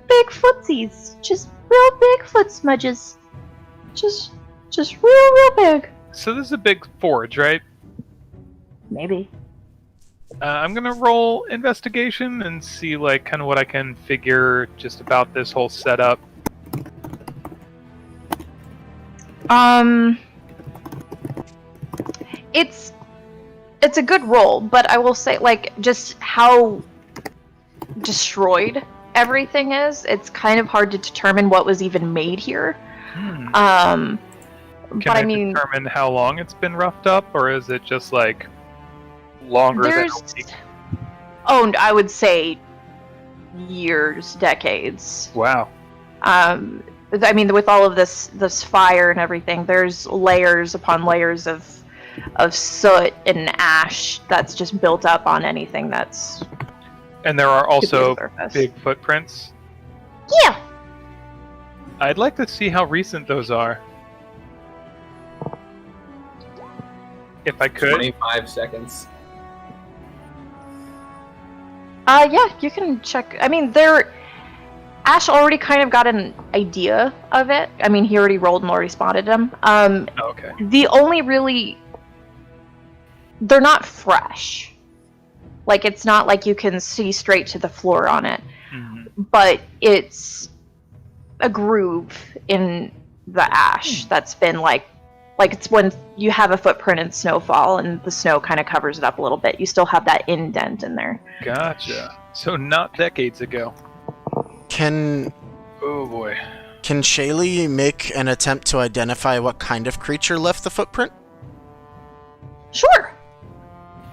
big footsies. Just real big foot smudges. Just real big. So this is a big forge, right? Maybe. I'm gonna roll investigation and see like kind of what I can figure just about this whole setup. It's a good roll, but I will say like just how destroyed everything is. It's kind of hard to determine what was even made here. Can But I I mean, determine how long it's been roughed up, or is it just like longer than a week? Oh, I would say years, decades. Wow. I mean, with all of this fire and everything, there's layers upon layers of soot and ash that's just built up on anything that's. And there are also surface. big footprints. Yeah. I'd like to see how recent those are. If I could. 25 seconds. Yeah, you can check. I mean, Ash already kind of got an idea of it. I mean, he already rolled and already spotted them. Okay. The only really... They're not fresh. Like, it's not like you can see straight to the floor on it. Mm-hmm. But it's a groove in the ash that's been like it's when you have a footprint in snowfall and the snow kind of covers it up a little bit. You still have that indent in there. Gotcha. So not decades ago. Can Oh boy. Shaylee make an attempt to identify what kind of creature left the footprint? Sure.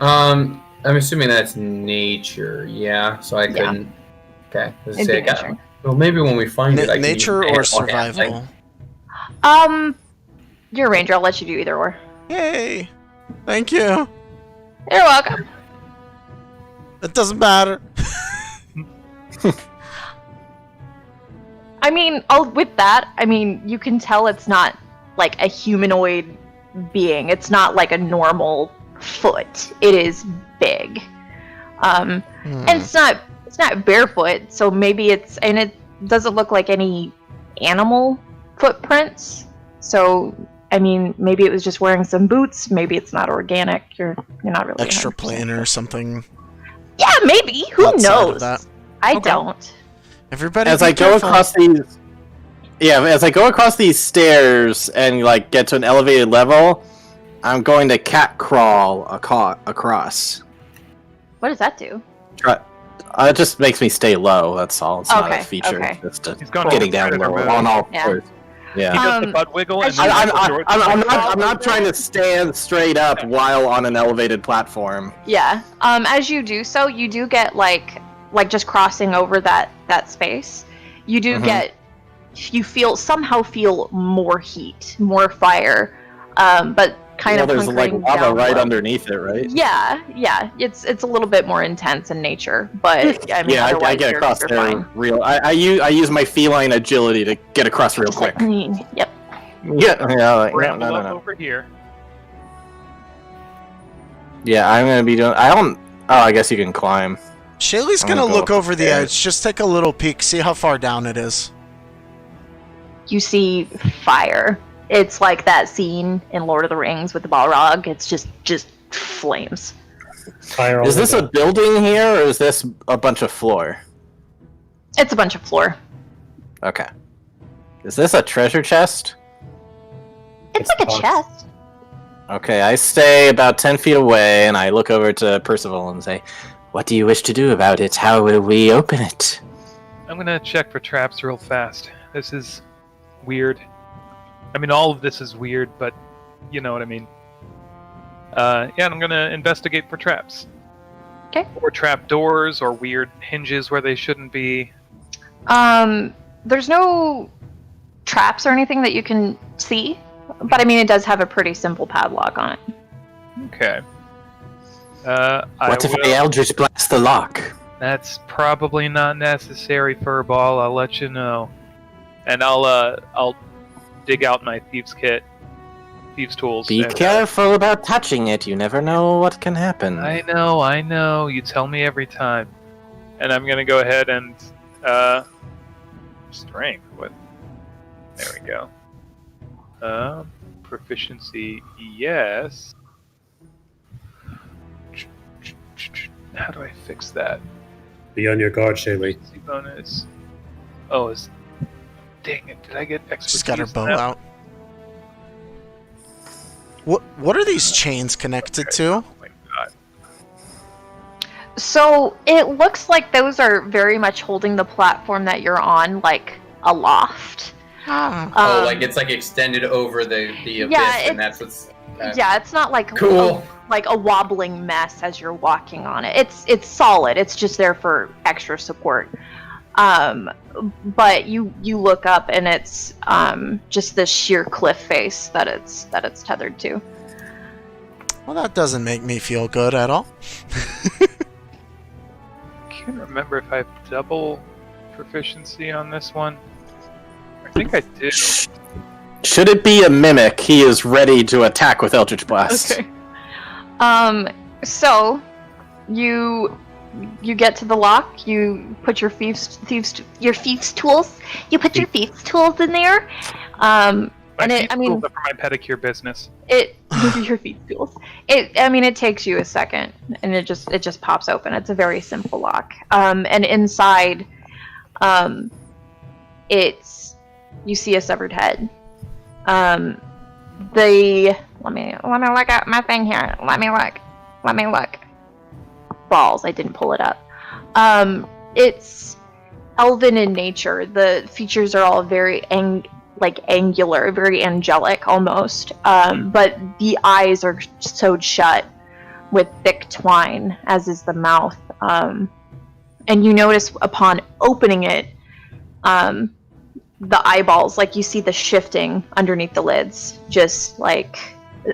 I'm assuming that's nature, yeah. So I couldn't. Okay, let's It'd say be nature. well, maybe when we find it, I can Nature use my or hand survival? You're a ranger. I'll let you do either or. Yay! Thank you. You're welcome. It doesn't matter. I mean, with that, I mean, you can tell it's not like a humanoid being. It's not like a normal foot. It is big. And it's not barefoot, so maybe and it doesn't look like any animal footprints. So, I mean, maybe it was just wearing some boots. Maybe it's not organic. You're not really Extra 100% plane or something. Yeah, maybe. Who Outside of knows? that. I Okay. don't. Everybody, As be I go careful. across these, as I go across these stairs and like get to an elevated level, I'm going to cat crawl across. What does that do? It just makes me stay low. That's all. It's not Okay, a feature. okay. It's just He's gone getting all down predator low mode. on all Yeah. fours. He Yeah. does the butt wiggle and as then you- I'm not trying to stand straight up while on an elevated platform. Yeah. As you do so, you do get like just crossing over that space. You do get. You somehow feel more heat, more fire, but kind of there's like hunkering lava down right low. underneath it, right? Yeah. It's a little bit more intense in nature, but I mean, Yeah, I otherwise get you're across there fine. real. I use my feline agility to get across real quick. Yep. Yeah, Ramble no. up over here. Yeah, I'm gonna be doing. I don't. Oh, I guess you can climb. Shaylee's I'm gonna gonna go look over the upstairs. edge. Just take a little peek, see how far down it is. You see fire. It's like that scene in Lord of the Rings with the Balrog. It's just flames. Fire Is all this a the- building here, or is this a bunch of floor? It's a bunch of floor. Okay. Is this a treasure chest? It's like a box. chest. Okay, I stay about 10 feet away, and I look over to Percival and say, "What do you wish to do about it? How will we open it?" I'm gonna check for traps real fast. This is weird. I mean, all of this is weird, but you know what I mean. Yeah, and I'm gonna investigate for traps. Okay. Or trap doors, or weird hinges where they shouldn't be. there's no traps or anything that you can see, but I mean it does have a pretty simple padlock on it. Okay. What if I Eldritch Blast the lock? That's probably not necessary, Furball. I'll let you know. And I'll dig out my thieves' tools. Be careful about touching it. You never know what can happen. I know. You tell me every time. And I'm gonna go ahead and strength. What? There we go. Proficiency, yes. How do I fix that? Be on your guard, Shaylee. Proficiency bonus. Oh, dang it! Did I get expertise? She's got her bow now? out. What are these chains connected to? Oh my god. So it looks like those are very much holding the platform that you're on, like aloft. Like it's like extended over the abyss, and that's what's. Yeah, it's not like Cool. like a wobbling mess as you're walking on it. It's solid. It's just there for extra support. But you look up and it's just this sheer cliff face that it's tethered to. Well, that doesn't make me feel good at all. I can't remember if I have double proficiency on this one. I think I do. Should it be a mimic, he is ready to attack with Eldritch Blast. Okay. So you get to the lock. You put your thieves tools. You put your thieves tools in there. My And thieves tools are for my pedicure business. Your thieves tools. It takes you a second, and it just pops open. It's a very simple lock. And inside, you see a severed head. Let me look at my thing here. Let me look. Balls, I didn't pull it up. It's elven in nature. The features are all very angular, very angelic almost. But the eyes are sewed shut with thick twine, as is the mouth. And you notice upon opening it, the eyeballs, like you see the shifting underneath the lids, just like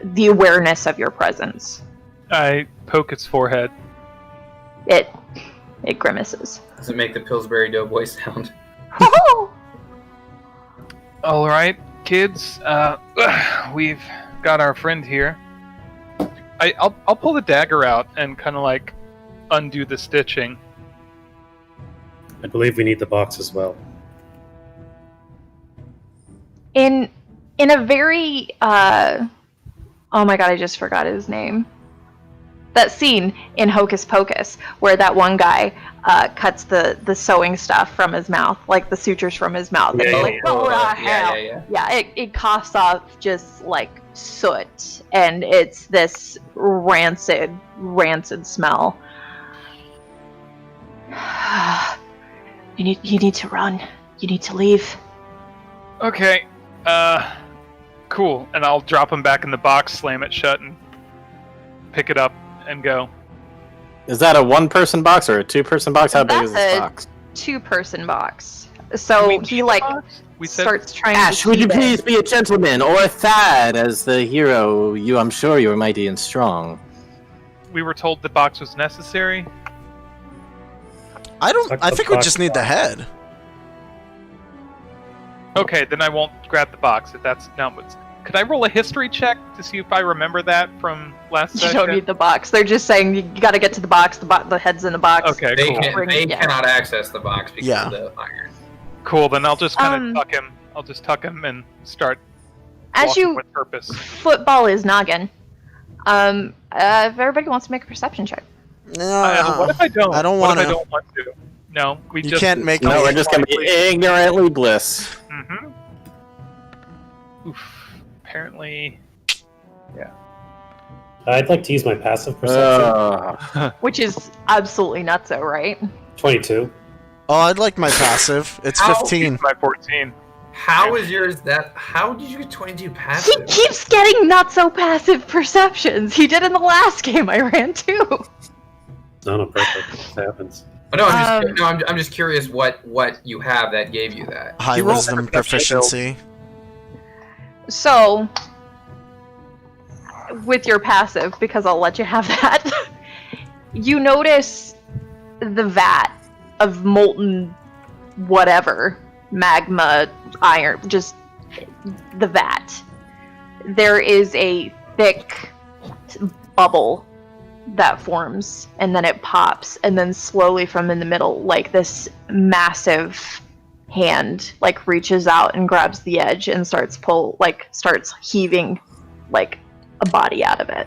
the awareness of your presence. I poke its forehead. It grimaces. Does it make the Pillsbury Doughboy sound? All right, kids. We've got our friend here. I'll pull the dagger out and kind of like undo the stitching. I believe we need the box as well. In a very oh my god, I just forgot his name. That scene in Hocus Pocus where that one guy cuts the sewing stuff from his mouth, like the sutures from his mouth. Yeah, and yeah, like, yeah. oh, Yeah. yeah, it coughs off just like soot, and it's this rancid smell. You need to run. You need to leave. Okay. Cool. And I'll drop him back in the box, slam it shut, and pick it up and go. Is that a one-person box or a two-person box? How big is That's this a box? 2-person box. So he like starts trying Ash, to would you keep it. please be a gentleman? Or Thad, as the hero, I'm sure you are mighty and strong. We were told the box was necessary. I think we just need the head. Okay, then I won't grab the box if that's not what's... Could I roll a history check to see if I remember that from last You session? don't need the box. They're just saying you got to get to the box. The head's in the box. Okay, They, cool. they Yeah. cannot access the box because Yeah. of the iron. Cool, then I'll just kind of Um, tuck him. I'll just tuck him and start As walking you with purpose. football is noggin. If everybody wants to make a perception check. No, What if I don't? I don't What if wanna. I don't want to? No, we You just... can't make No, me. we're just gonna be ignorantly bliss. Mm-hmm. Oof. Apparently... I'd like to use my passive perception. Which is absolutely nutso, right? 22. Oh, I'd like my passive. It's Ow. 15. My 14. How is yours that? How did you get 22 He passive? keeps getting not so passive perceptions. He did in the last game I ran too. Not on purpose. It happens. Oh, no, I'm just curious what you have that gave you that. High rolled wisdom a perception proficiency. So, with your passive, because I'll let you have that, you notice the vat of molten whatever, magma, iron, just the vat. There is a thick bubble that forms, and then it pops, and then slowly from in the middle, like this massive hand like reaches out and grabs the edge and starts heaving like a body out of it.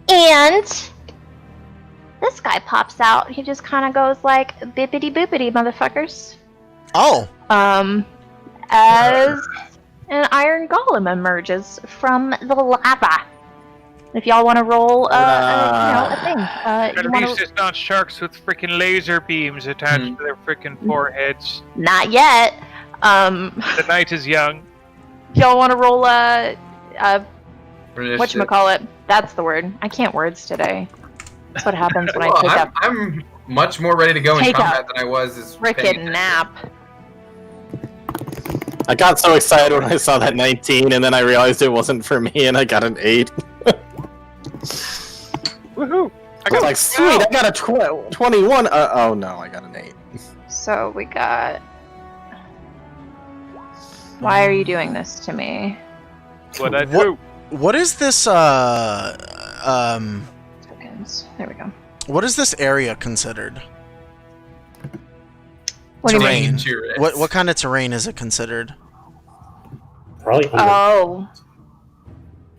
And this guy pops out. He just kind of goes like, bippity boopity, motherfuckers. Oh, As an iron golem emerges from the lava. If y'all want to roll, a thing. At least it's not sharks with freaking laser beams attached to their freaking foreheads. Not yet. The night is young. If y'all want to roll whatchamacallit? That's the word. I can't words today. That's what happens when I take up. I'm much more ready to go in Take combat than I was. Frickin' nap. I got so excited when I saw that 19, and then I realized it wasn't for me, and I got an 8. Woohoo! I was like, sweet, I got a 21. Oh no, I got an 8. So we got. Why are you doing this to me? What I do? what is this? Tokens. There we go. What is this area considered? What do you Terrain. mean? Dangerous. What kind of terrain is it considered? Probably under. Oh.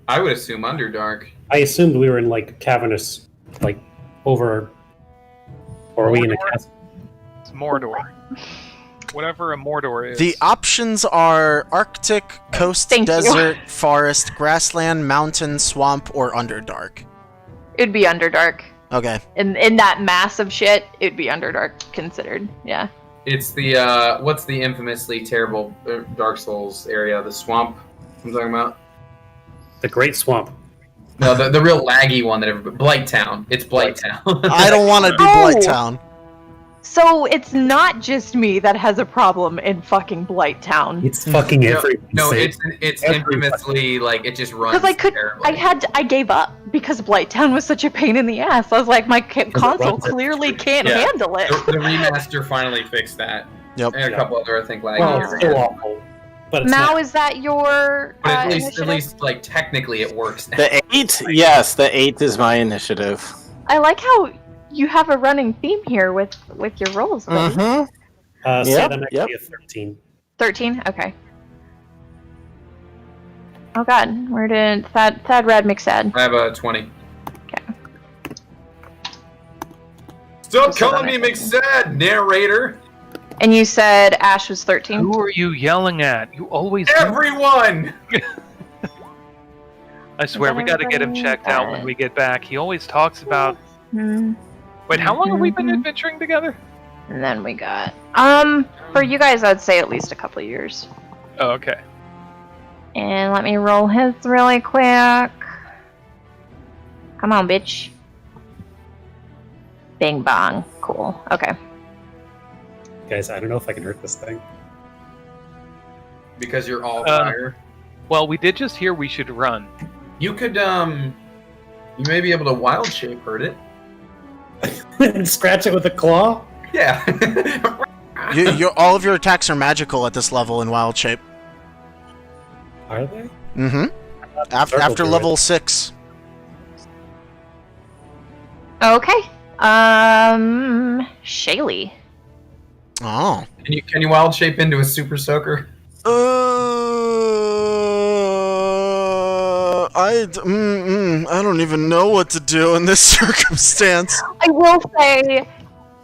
I would assume Underdark. I assumed we were in like cavernous, like over. Or are we in a Mordor? castle? It's Mordor. Whatever a Mordor is. The options are Arctic, coast, Thank you. desert, forest, grassland, mountain, swamp, or Underdark. It'd be Underdark. Okay. In that massive shit, it'd be Underdark considered. Yeah. It's the what's the infamously terrible Dark Souls area? The swamp. I'm talking about. The Great Swamp. No, the real laggy one that everybody. Blighttown. It's Blighttown. I don't want to do Oh! Blighttown. So it's not just me that has a problem in fucking Blighttown. It's fucking everyone. No, Say it's Everybody. infamously like it just runs Because terribly. I gave up because Blighttown was such a pain in the ass. I was like, my console runs it. clearly can't Yeah. handle it. The remaster finally fixed that. Yep. And a couple other, I think, laggy Well, it's areas. still awful. But it's Mao, not. is that your But at initiative? least, like technically, it works. Now. The 8? Yes, the 8 is my initiative. I like how you have a running theme here with your rolls. Buddy. Mm-hmm. So Yep, I'm actually yep. a 13. 13? Okay. Oh god, where did Thad Red McSad? I have a 20. Okay. Stop So calling me then McSad, narrator. And you said Ash was 13? Who are you yelling at? You always. Everyone. I swear, we gotta get him checked out when we get back. He always talks about. Hmm. Wait, how long have we been Mhm. adventuring together? And then we got for you guys I'd say at least a couple of years. Oh, okay. And let me roll his really quick. Come on, bitch. Bing bong. Cool. Okay. Guys, I don't know if I can hurt this thing. Because you're all Um, fire. Well, we did just hear we should run. You could you may be able to wild shape hurt it. And scratch it with a claw? Yeah. All of your attacks are magical at this level in wild shape. Are they? Mm-hmm. After Circle level 6. Okay. Shaylee. Oh. Can you wild shape into a super soaker? I don't even know what to do in this circumstance. I will say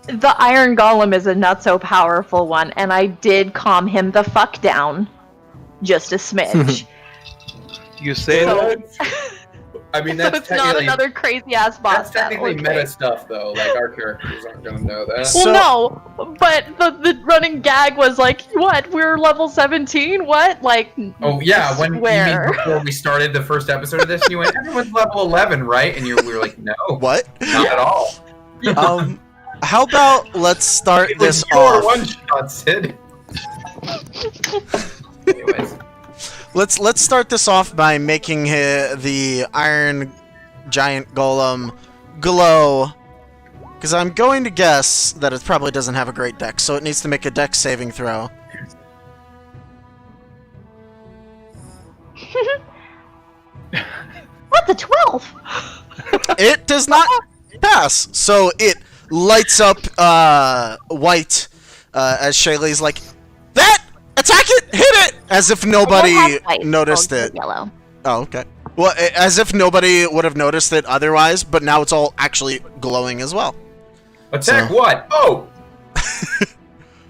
the Iron Golem is a not so powerful one, and I did calm him the fuck down. Just a smidge. You say So- that? I mean, So that's it's not technically another crazy ass boss that's technically battle, okay? meta stuff, though. Like our characters aren't gonna know that. Well, no, but the running gag was like, what? We're level 17? What? Like, Oh yeah, when you where? mean before we started the first episode of this, you went, everyone's level 11, right? And we were like, no, What? not at all. How about let's start It was this your off. one shot, Sid. Anyways. Let's start this off by making the iron giant golem glow. Because I'm going to guess that it probably doesn't have a great dex, so it needs to make a dex saving throw. What, the 12? It does not pass, so it lights up white as Shaylee's like, that! Attack it! Hit it! As if nobody noticed it. Yellow. Oh, okay. Well, as if nobody would have noticed it otherwise, but now it's all actually glowing as well. Attack So- what? Oh!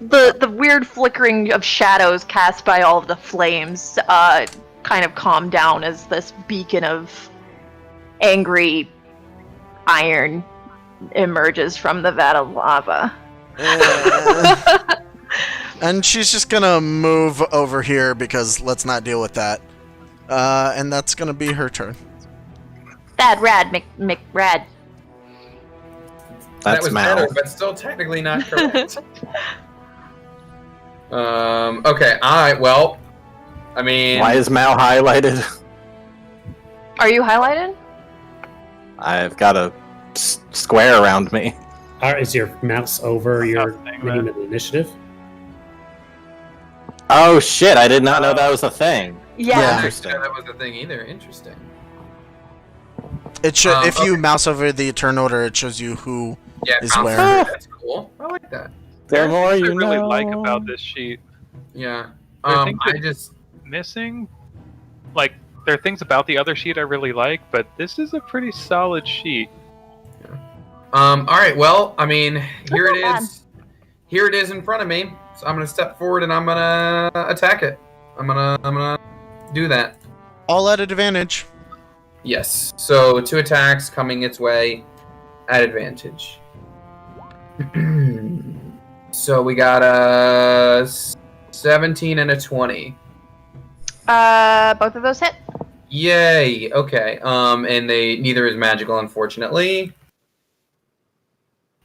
The weird flickering of shadows cast by all of the flames kind of calm down as this beacon of angry iron emerges from the vat of lava. And she's just gonna move over here because let's not deal with that. And that's gonna be her turn. Bad rad, McRad. That That's was Mal. better, but still technically not correct. Okay, well, I mean... Why is Mal highlighted? Are you highlighted? I've got a square around me. Is your mouse over your Something, name and initiative? Oh shit! I did not know that was a thing. Yeah. Yeah. Interesting. That was a thing either. Interesting. It should, if you Okay. mouse over the turn order, it shows you who Yeah, is Pound where. Surfer, that's cool. I like that. The more What I you really know. like about this sheet Yeah. I think I that- just... missing, like, there are things about the other sheet I really like, but this is a pretty solid sheet. Alright, well, I mean, here That's it not is. Here it is in front of me. So I'm gonna step forward and I'm gonna attack it. I'm gonna do that. All at advantage. Yes. So 2 attacks coming its way at advantage. So we got a 17 and a 20. Both of those hit. Yay. Okay. And they neither is magical, unfortunately.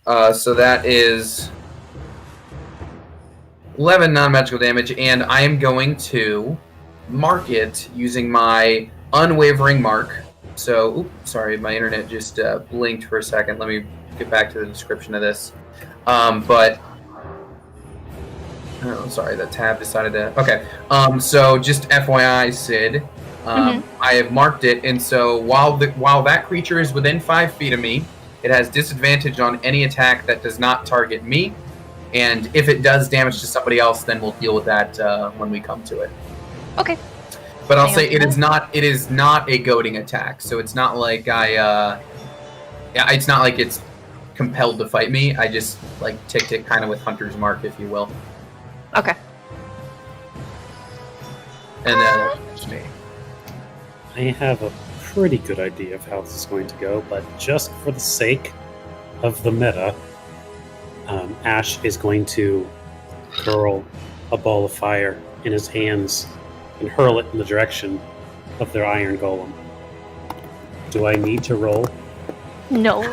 So that is 11 non-magical damage, and I am going to mark it using my unwavering mark. So, oops, sorry, my internet just blinked for a second. Let me get back to the description of this. Oh, sorry, the tab decided to... Okay, so just FYI, Sid, I have marked it, and so while that creature is within 5 feet of me, it has disadvantage on any attack that does not target me, and if it does damage to somebody else, then we'll deal with that when we come to it. Okay. But I'll Hang say on. it is not a goading attack, so it's not like it's not like it's compelled to fight me. I just like ticked it kind of with Hunter's Mark, if you will. Okay. And then it's me. I have a pretty good idea of how this is going to go, but just for the sake of the meta, Ash is going to curl a ball of fire in his hands and hurl it in the direction of their iron golem. Do I need to roll? No.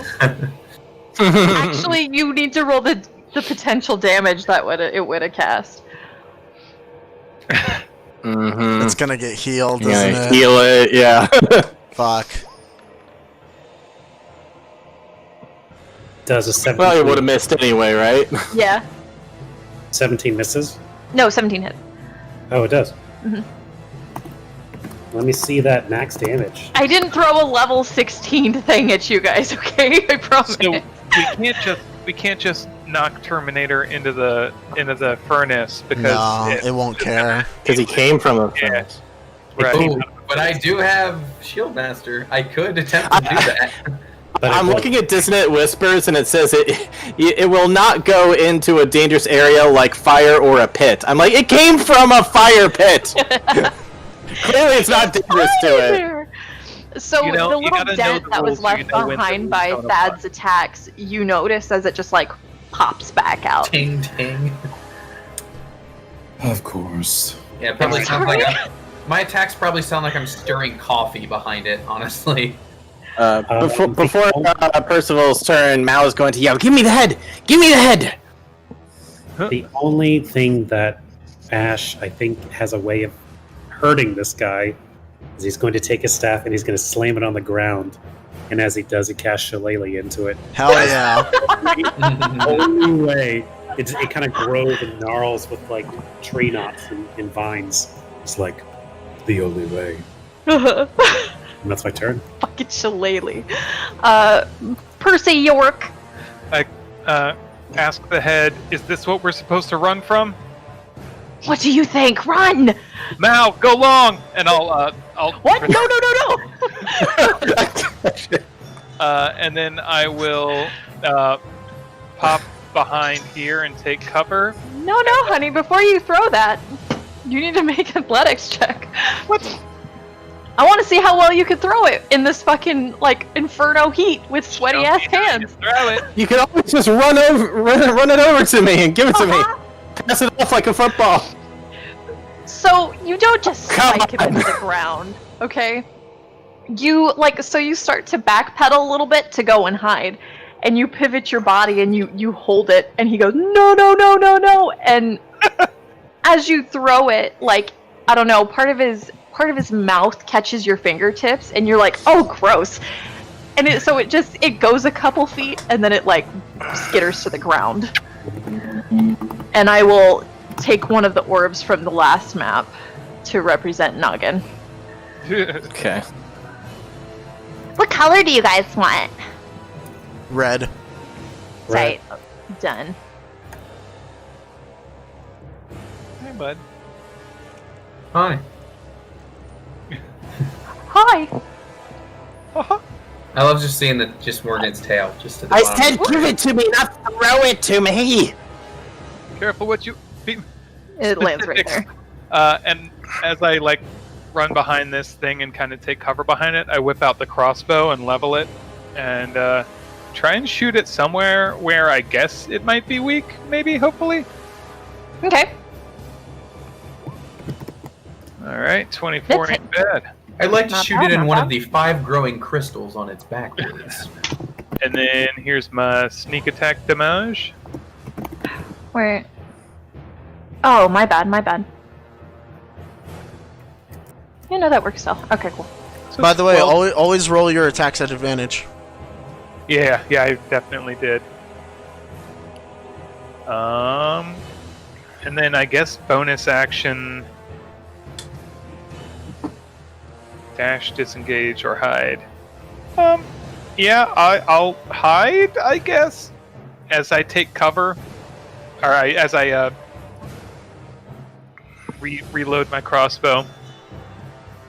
Actually, you need to roll the potential damage that it would have cast. Mm-hmm. It's gonna get healed, Yeah, isn't it? heal it, yeah. Fuck. Does a 17, Well, you would have missed anyway, right? Yeah. 17 misses? No, 17 hit. Oh, it does. Mhm. Let me see that max damage. I didn't throw a level 16 thing at you guys, okay? I promise. So we can't just knock Terminator into the furnace because No, it won't care. Because he came from a Yeah. furnace. right. Ooh, but I do have Shield Master. I could attempt to do that. But I'm it looking at Dissonant Whispers, and it says it will not go into a dangerous area like fire or a pit. I'm like, it came from a fire pit! Clearly it's not dangerous to it. Fire! So You know, the you little gotta know dent the that was rules so you left know when to behind lose by on a Thad's attacks, you notice as it just like pops back out. Ting ting. Of course. Yeah, it probably Sorry. sounds like my attacks probably sound like I'm stirring coffee behind it. Honestly. Before Percival's turn, Mal is going to yell, "Give me the head! Give me the head!" The only thing that Ash, I think, has a way of hurting this guy is he's going to take his staff and he's going to slam it on the ground. And as he does, he casts Shillelagh into it. Hell yeah. The only way. It kind of grows and gnarls with like tree knots and vines. It's like the only way. And that's my turn. Fucking shillelagh. Percy York. Ask the head, is this what we're supposed to run from? What do you think? Run! Mal, go long! And I'll What? No! and then I will pop behind here and take cover. No, honey. Before you throw that, you need to make an athletics check. What? I want to see how well you can throw it in this fucking like inferno heat with sweaty ass hands. Throw it. You can always just run it over to me and give it to me. Pass it off like a football. So you don't just Come spike him on. into the ground, okay? You you start to backpedal a little bit to go and hide, and you pivot your body and you hold it, and he goes no, and as you throw it, like I don't know, part of his mouth catches your fingertips, and you're like, oh gross, and it goes a couple feet, and then it like skitters to the ground. And I will take one of the orbs from the last map to represent Noggin. Okay. What color do you guys want? Red. Right. Done. Hey, bud. Hi. Hi. I love just seeing Morgan's tail just to the I bottom. said give it to me, not throw it to me. Careful what you... It lands right there. And as I run behind this thing and kind of take cover behind it, I whip out the crossbow and level it and try and shoot it somewhere where I guess it might be weak, maybe, hopefully. Okay. Alright, 24 ain't bad. I'd like to Not shoot bad, it in not one bad. of the 5 growing crystals on its backwards. And then here's my sneak attack damage. Where? Oh, my bad. You know that works still. Okay, cool. So By the way, 12. always roll your attacks at advantage. Yeah, I definitely did. And then I guess bonus action... dash, disengage, or hide. Yeah, I'll hide, I guess, as I take cover, or as I reload my crossbow,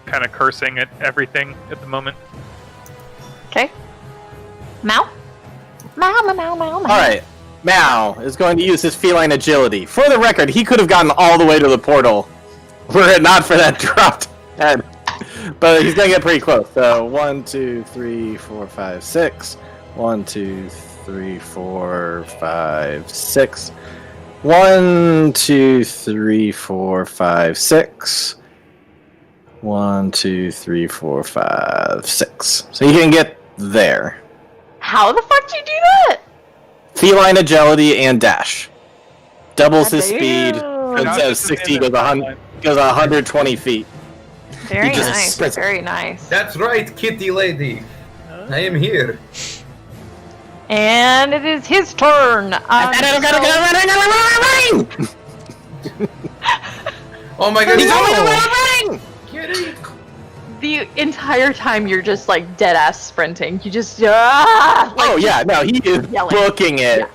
kind of cursing at everything at the moment. Okay. Meow. Meow. All right. Mao is going to use his feline agility. For the record, he could have gotten all the way to the portal were it not for that dropped head. But he's going to get pretty close. So 1, 2, 3, 4, 5, 6. 1, 2, 3, 4, 5, 6. 1, 2, 3, 4, 5, 6. 1, 2, 3, 4, 5, 6. So you can get there. How the fuck did you do that? Feline agility and dash. Doubles his speed. Damn. Instead of 60, goes 120 feet. Very He just nice. sprints. Very nice. That's right, kitty lady. I am here. And it is his turn. Oh my god, He's no! only Kitty! The entire time you're just like dead ass sprinting. You just like, Oh yeah, no, he is Yelling. booking it.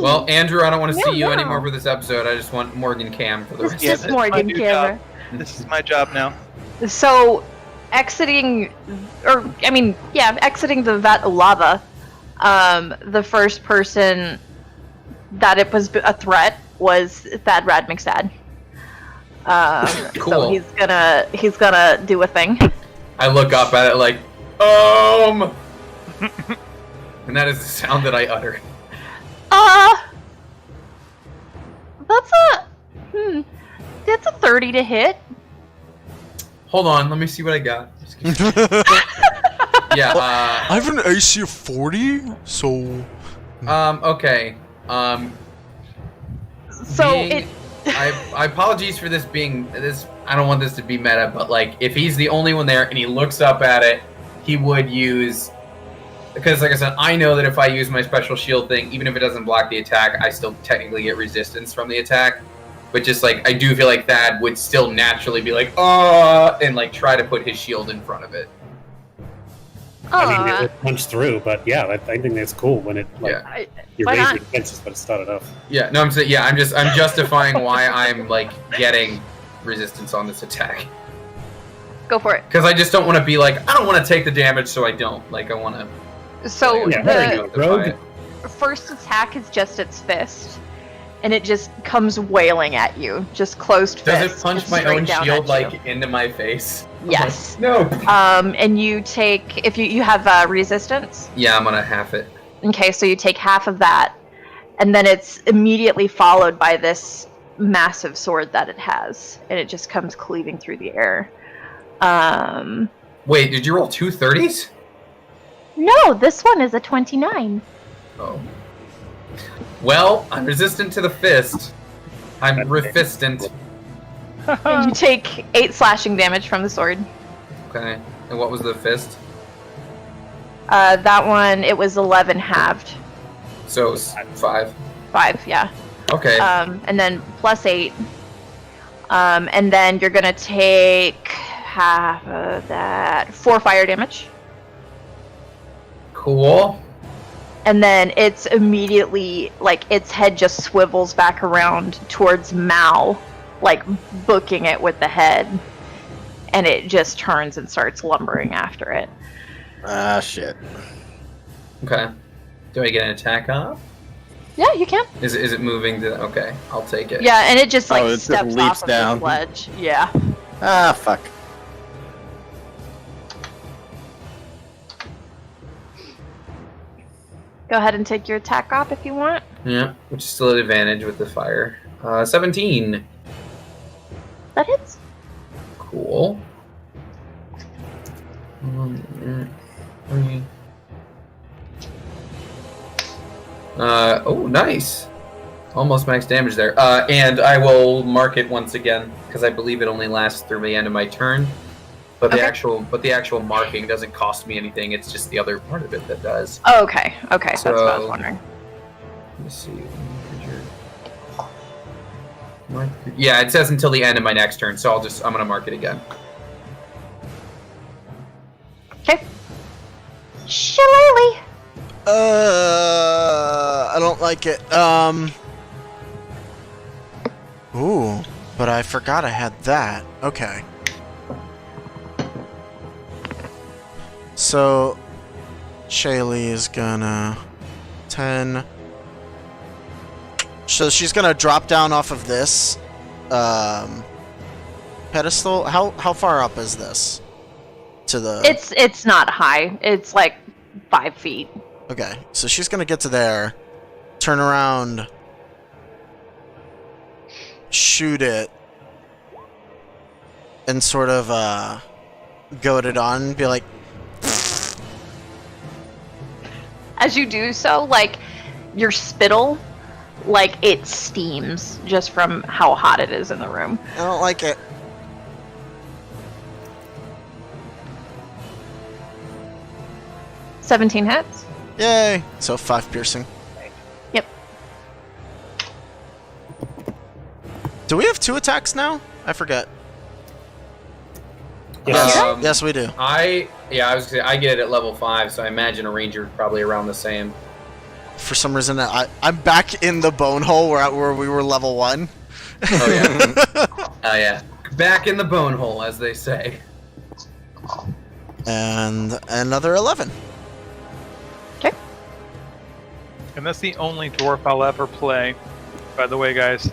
Well, Andrew, I don't want to No, see you no. anymore for this episode. I just want Morgan Cam for the rest It's Yeah, just of it. that's my Morgan new Camera. This is my job now. So, exiting the vat of lava, the first person that it was a threat was Thad Radmixad. So Cool. he's gonna do a thing. I look up at it like, and that is the sound that I utter. That's a 30 to hit. Hold on, let me see what I got. Yeah. I have an AC of 40, so... Okay. So being- I apologies for this being this. I don't want this to be meta, but like, if he's the only one there and he looks up at it, he would use. Because, like I said, I know that if I use my special shield thing, even if it doesn't block the attack, I still technically get resistance from the attack. But just like, I do feel like Thad would still naturally be like, and like try to put his shield in front of it. I mean, it would punch through, but yeah, I think that's cool when it like Yeah. you Why raise not? your defenses, but it's not enough. Yeah, no, I'm saying, yeah, I'm justifying why I'm like getting resistance on this attack. Go for it. Because I just don't want to be like, I don't want to take the damage, so I don't. Like, I want to. So Yeah, there you the go, Rogue. first attack is just its fist, and it just comes wailing at you, just closed Does fist. it punch just my straight own down shield at you. like into my face? Yes. No. And you take, if you have resistance. Yeah, I'm gonna half it. Okay, so you take half of that, and then it's immediately followed by this massive sword that it has, and it just comes cleaving through the air. Wait, did you roll 2 30s? No, this one is a 29. Oh. Well, I'm resistant to the fist. I'm refistant. And you take 8 slashing damage from the sword. Okay. And what was the fist? That one, it was 11 halved. So it's 5. 5, yeah. Okay. And then plus 8. And then you're gonna take half of that, 4 fire damage. Cool. And then it's immediately, like, its head just swivels back around towards Mal, like, booking it with the head. And it just turns and starts lumbering after it. Ah, shit. Okay. Do I get an attack off? Yeah, you can. Is it moving to? Okay, I'll take it. Yeah, and it just, like, Oh, it just steps leaps off down. of the ledge. Yeah. Ah, fuck. Go ahead and take your attack off if you want. Yeah, which is still an advantage with the fire. 17. That hits. Cool. Oh, nice. Almost max damage there. And I will mark it once again because I believe it only lasts through the end of my turn. But the actual marking doesn't cost me anything. It's just the other part of it that does. Oh, okay. Okay, that's what I was So- wondering. Let me see. Yeah, it says until the end of my next turn, so I'm gonna mark it again. Okay. Shillelagh. I don't like it. Ooh, but I forgot I had that. Okay. So, Shaylee is gonna 10. So she's gonna drop down off of this pedestal. How far up is this? To the. It's not high. It's like 5 feet. Okay, so she's gonna get to there, turn around, shoot it, and sort of goad it on, be like, As you do so, like, your spittle, like, it steams just from how hot it is in the room. I don't like it. $17 hits. Yay! So 5 piercing. Yep. Do we have 2 attacks now? I forget. Yes. Yes, we do. I was gonna say, I get it at level 5, so I imagine a ranger probably around the same. For some reason, I'm back in the bone hole where we were level 1. Oh yeah. Oh yeah. Back in the bone hole, as they say. And another 11. Okay. And that's the only dwarf I'll ever play. By the way, guys.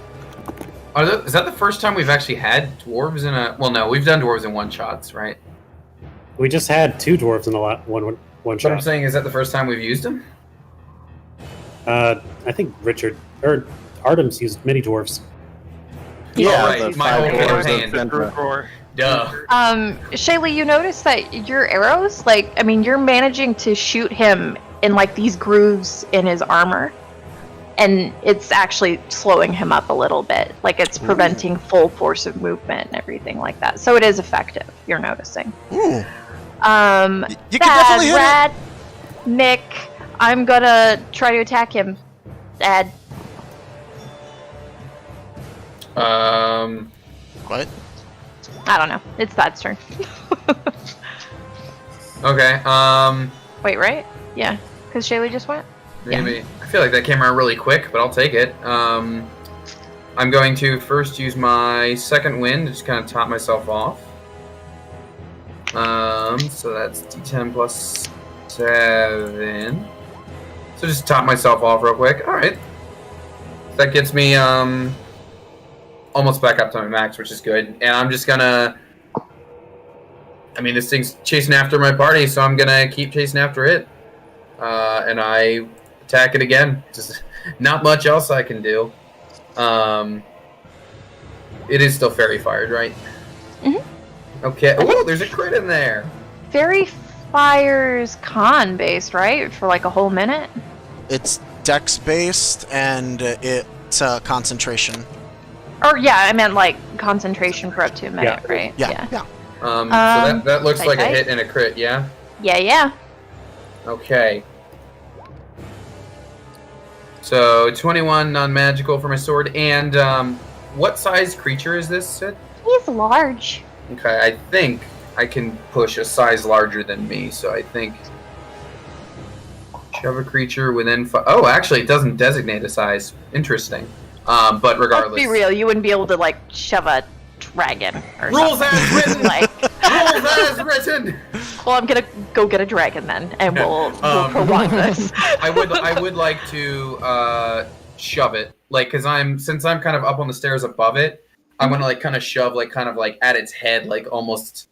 Is that the first time we've actually had dwarves in a? Well, no, we've done dwarves in one-shots, right? We just had 2 dwarves in the one But I'm shot. saying, is that the first time we've used them? I think Richard or Artemis used mini dwarves. Yeah, right, the my five whole dwarves campaign. of Centra. Grugor. Duh. Shaylee, you notice that your arrows, like, I mean, you're managing to shoot him in, like, these grooves in his armor. And it's actually slowing him up a little bit. Like, it's preventing full force of movement and everything like that. So it is effective, you're noticing. Ooh. You can Thad, definitely hit Rad, Nick, I'm gonna try to attack him. Thad. What? I don't know. It's Thad's turn. Okay. Wait, right? Yeah. Because Shaylee just went? Maybe. I feel like that came around really quick, but I'll take it. I'm going to first use my second wind to just kind of top myself off. So that's D10 plus 7. So just top myself off real quick. All right. That gets me almost back up to my max, which is good. And I'm just gonna. I mean, this thing's chasing after my party, so I'm gonna keep chasing after it. And I attack it again. Just not much else I can do. It is still fairy fired, right? Mm-hmm. Okay. Oh, there's a crit in there. Fairy Fire's con based, right? For like a whole minute? It's dex based and it's concentration. Or yeah, I meant like concentration for up to a minute, right? Yeah. So that looks like a hit and a crit, yeah? Yeah. Okay. So 21 non-magical for my sword, and what size creature is this, Sid? He's large. Okay, I think I can push a size larger than me, so I think shove a creature within oh, actually, it doesn't designate a size. Interesting. But regardless. Let's be real, you wouldn't be able to like shove a dragon or Rules something. as written! Like, Rules as written! well, I'm gonna go get a dragon then, and we'll prolong this. I would like to shove it, like, since I'm kind of up on the stairs above it, I want to like kind of shove, like kind of like at its head, like almost.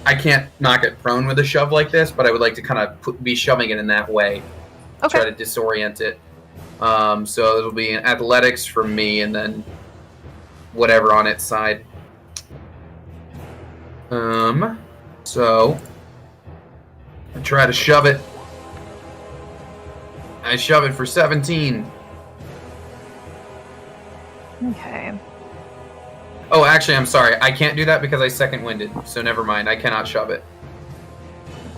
I can't knock it prone with a shove like this, but I would like to kind of be shoving it in that way, Okay. try to disorient it. So it'll be an athletics for me, and then whatever on its side. So I try to shove it. I shove it for 17. Okay. Oh, actually, I'm sorry. I can't do that because I second winded. So never mind. I cannot shove it.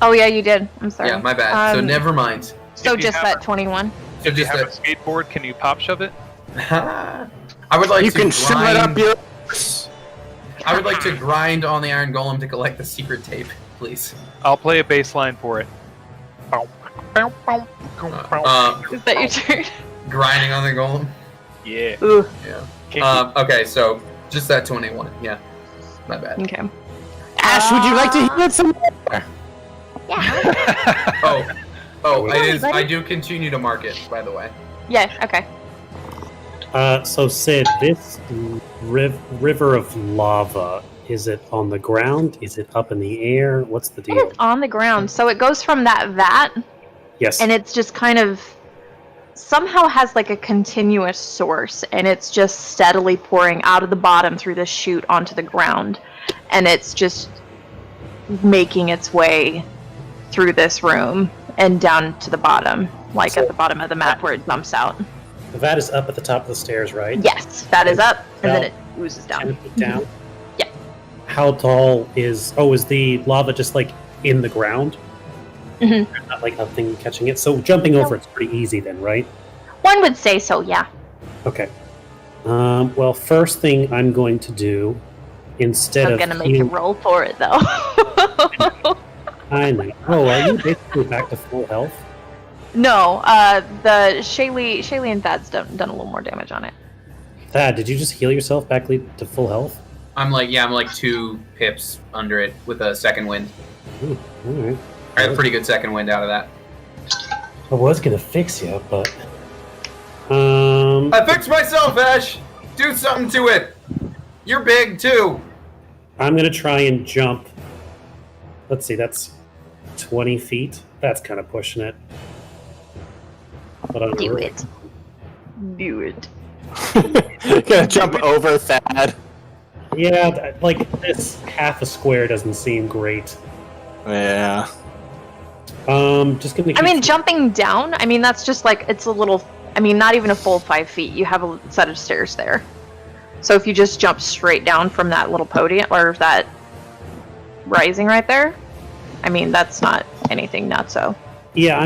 Oh yeah, you did. I'm sorry. Yeah, my bad. So never mind. So If you just have that a- 21. So If you just have a skateboard, can you pop shove it? I would like You to can shove it up grind. your. I would like to grind on the iron golem to collect the secret tape, please. I'll play a bass line for it. Is that your turn? Grinding on the golem. Yeah. Ooh. Yeah. Okay, so just that 21. Yeah. My bad. Okay. Ash, would you like to hear it some more? Yeah. Oh, Sorry, it is. buddy. I do continue to mark it, by the way. Yeah. Okay. So Sid, this river of lava, is it on the ground? Is it up in the air? What's the It deal? is on the ground, so it goes from that vat, Yes. and it's just kind of somehow has like a continuous source, and it's just steadily pouring out of the bottom through this chute onto the ground, and it's just making its way through this room and down to the bottom, like So- at the bottom of the map where it dumps out. The vat is up at the top of the stairs, right? Yes, that is up, and then Down. it oozes 10 down. feet down? Yeah. How tall is... Oh, is the lava just, like, in the ground? Mhm. Not like a thing catching it? So jumping over it's pretty easy then, right? One would say so, yeah. Okay. Well, first thing I'm going to do, instead I'm of... gonna make you roll for it, though. I know. Oh, are you basically back to full health? No, the Shaylee and Thad's done a little more damage on it. Thad, did you just heal yourself back to full health? I'm like 2 pips under it with a second wind. Ooh, alright. I had a pretty good second wind out of that. I was gonna fix you, but... I fixed myself, Ash! Do something to it! You're big, too! I'm gonna try and jump. Let's see, that's 20 feet. That's kind of pushing it. But I'm Do it. Do it. Gonna jump over Thad. Yeah, like this half a square doesn't seem great. Yeah. Just gonna. I mean, jumping down, I mean, that's just like, it's a little, I mean, not even a full 5 feet. You have a set of stairs there. So if you just jump straight down from that little podium, or that rising right there, I mean, that's not anything nutso. Yeah,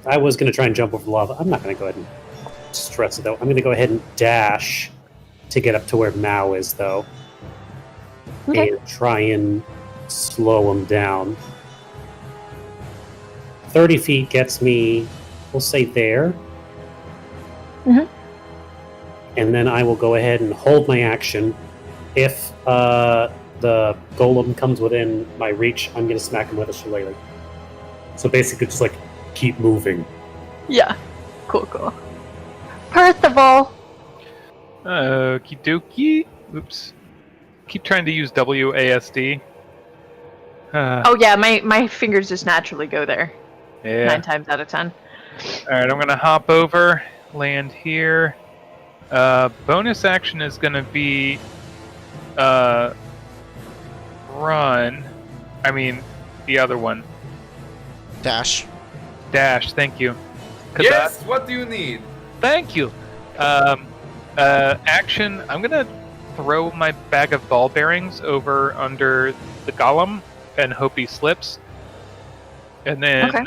I was gonna try and jump over the lava. I'm not gonna go ahead and stress it though. I'm gonna go ahead and dash to get up to where Mao is though. Okay. And try and slow him down. 30 feet gets me, we'll say there. Mhm. And then I will go ahead and hold my action. If the golem comes within my reach, I'm going to smack him with a shillelagh. So basically just like keep moving. Yeah. Cool. Percival! Okie dokie. Oops. Keep trying to use WASD. Oh yeah, my fingers just naturally go there. Yeah. 9 times out of 10. Alright, I'm gonna hop over, land here. Bonus action is gonna be run. I mean, the other one. Dash. Dash, thank you. 'Cause Yes, what do you need? thank you. Action, I'm gonna throw my bag of ball bearings over under the golem and hope he slips. And then Okay.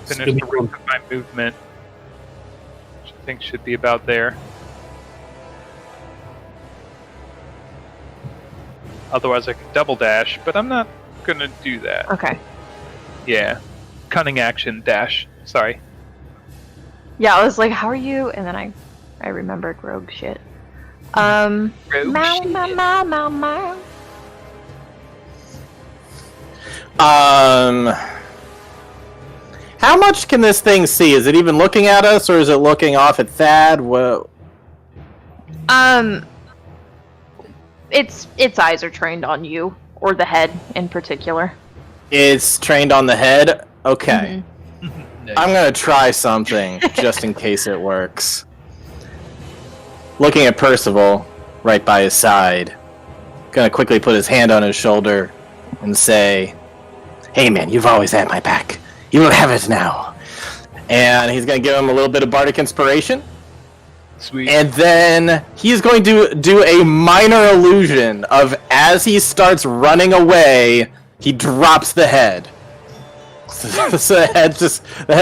finish the rest of my movement, which I think should be about there. Otherwise I could double dash, but I'm not gonna do that. Okay. Yeah. Cunning action dash. Sorry. Yeah, I was like, how are you? And then I remembered rogue shit. Rogue Meow, shit. meow, meow, meow, meow. How much can this thing see? Is it even looking at us, or is it looking off at Thad? Whoa. Its eyes are trained on you, or the head in particular. It's trained on the head? Okay. Mm-hmm. I'm gonna try something, just in case it works. Looking at Percival, right by his side, gonna quickly put his hand on his shoulder and say, "Hey man, you've always had my back. You will have it now." And he's gonna give him a little bit of bardic inspiration. Sweet. And then he's going to do a minor illusion of, as he starts running away, he drops the head. So the head's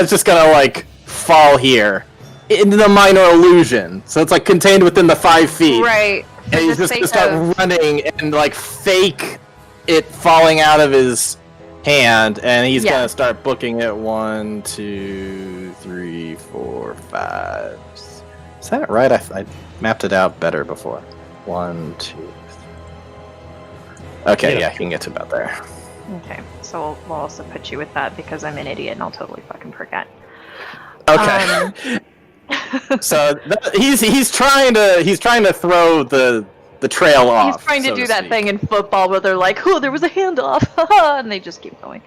just gonna like fall here in the minor illusion. So it's like contained within the 5 feet. Right. And he's just gonna start running and like fake it falling out of his hand, and he's gonna start booking it. 1, 2, 3, 4, 5. Is that right? I mapped it out better before. 1, 2, 3. Okay, yeah, you can get to about there. Okay, so we'll also put you with that because I'm an idiot and I'll totally fucking forget. Okay. So he's trying to throw the trail off. He's trying to so do that speak. thing in football where they're like, "Oh, there was a handoff," and they just keep going.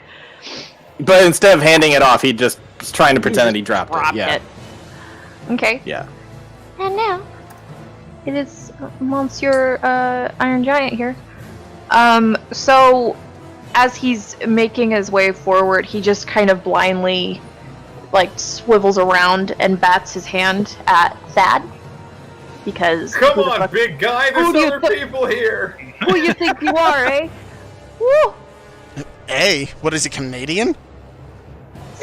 But instead of handing it off, he just was trying to pretend that he dropped it. Yeah. Okay. Yeah. And now it is Monsieur Iron Giant here. So as he's making his way forward, he just kind of blindly like swivels around and bats his hand at Thad. Because Come who the on, fuck- big guy. Who There's do you other people here. Who you think you are, eh? Woo! Hey, what is he, Canadian? So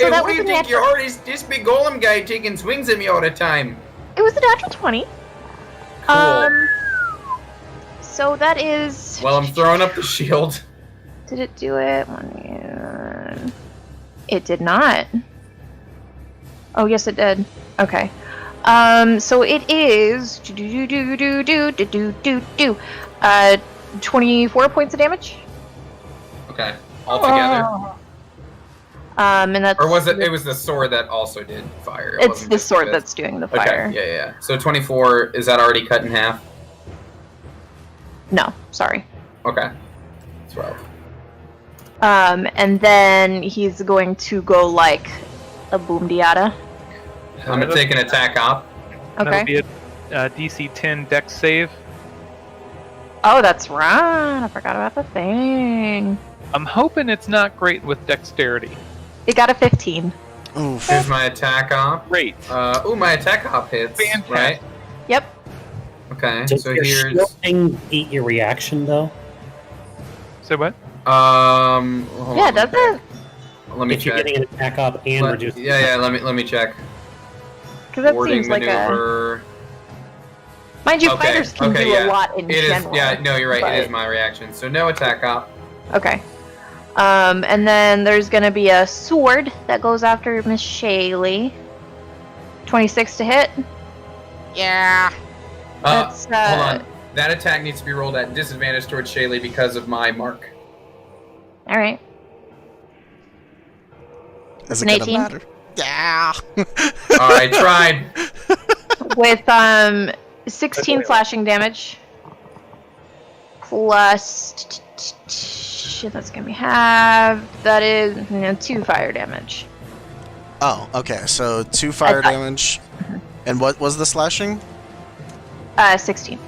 Hey, that what do was you a think you natural- are? This big golem guy taking swings at me all the time. It was a natural 20. Cool. So that is. Well, I'm throwing up the shield. Did it do it? 1 year. It did not. Oh yes, it did. Okay. So it is 24 points of damage. Okay, altogether. And that's. Or was it? It was the sword that also did fire. It It's wasn't the just sword fist. that's doing the fire. Okay, yeah. So 24, is that already cut in half? No, sorry. Okay. 12. And then he's going to go like a boom diata. I'm gonna take an attack op. That'll Okay. be a DC 10 dex save. Oh, that's right. I forgot about the thing. I'm hoping it's not great with dexterity. It got a 15. Oof. Here's my attack op. Great. My attack op hits. Fantastic. Right? Yep. Okay, Does so your here's shield thing eat your reaction though? So what? hold Yeah, on, does it? Let me If you're check. getting an attack up and reduce. Yeah, let me check. Because that Warding seems like a. maneuver. Mind you, Okay, fighters can okay, do yeah. a lot in It is. general. Yeah, no, you're right. but- It is my reaction. So no attack op. Okay. And then there's gonna be a sword that goes after Miss Shaylee. 26 to hit. Yeah. That's, Hold on. That attack needs to be rolled at disadvantage towards Shaylee because of my mark. All right. Is an it gonna 18? matter? Yeah. I tried. With 16 slashing damage. Plus that's gonna be half. That is 2 fire damage. Oh, okay. So 2 fire thought- damage. And what was the slashing? 16.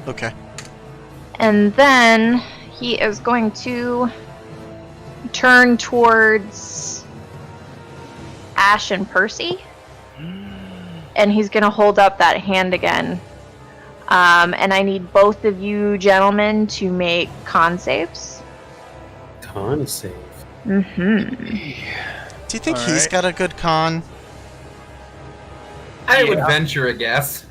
Okay. And then he is going to turn towards Ash and Percy. And he's going to hold up that hand again. And I need both of you gentlemen to make con saves. Con save. Mm-hmm. Do you think All he's right. got a good con? I would venture a guess.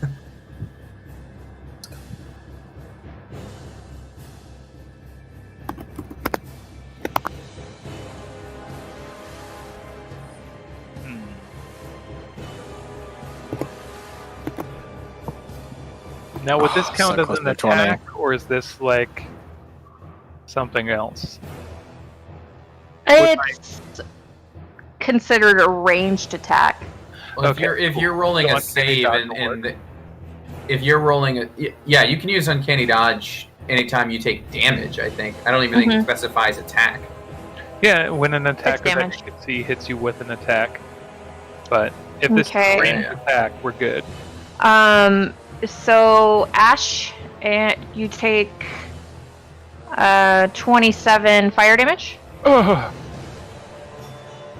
Now, would this Oh, count so as close an to 20. attack, or is this like something else? It's considered a ranged attack. Well, Okay, if you're rolling So a uncanny save dodge and, will and if you're rolling a yeah, you can use uncanny dodge anytime you take damage. I think I don't even think it specifies attack. Yeah, when an attacker that damage. you can see hits you with an attack. But if this Okay. is a ranged Yeah. attack, we're good. So Ash, you take 27 fire damage. Ugh.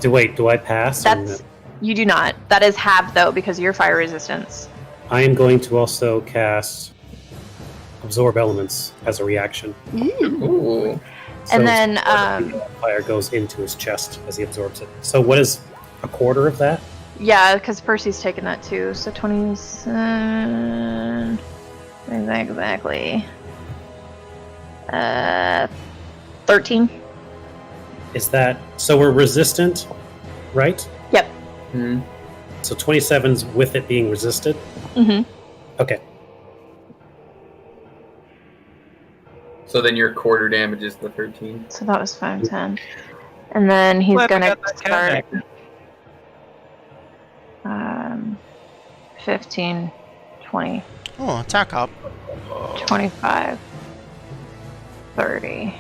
Do I pass? or That's no? you do not. That is half though because of your fire resistance. I am going to also cast Absorb Elements as a reaction. Ooh. So And then, fire goes into his chest as he absorbs it. So what is a quarter of that? Yeah, because Percy's taken that too. So 27. Exactly. 13. Is that so? We're resistant, right? Yep. Hmm. So 27's with it being resisted. Mm-hmm. Okay. So then your quarter damage is the 13. So that was 5, 10. And then he's Glad we gonna got that start. count. 15, 20, Oh, attack up. 25, 30.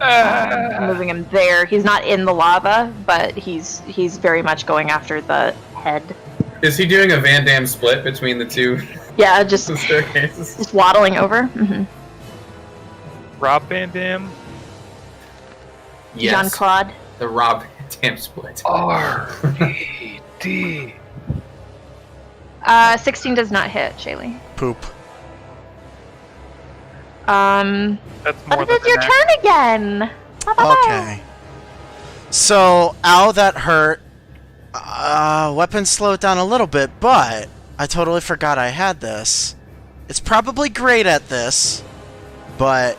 Ah. I'm moving him there. He's not in the lava, but he's very much going after the head. Is he doing a Van Damme split between the two Yeah, just staircases? waddling over. Mm-hmm. Rob Van Dam. Jean Claude. The Rob Van Damme split. R-E-D. 16 does not hit, Shaylee. Poop. That's more But than it's your an turn again. Bye-bye. Okay. So, ow, that hurt. Weapon slowed down a little bit, but I totally forgot I had this. It's probably great at this, but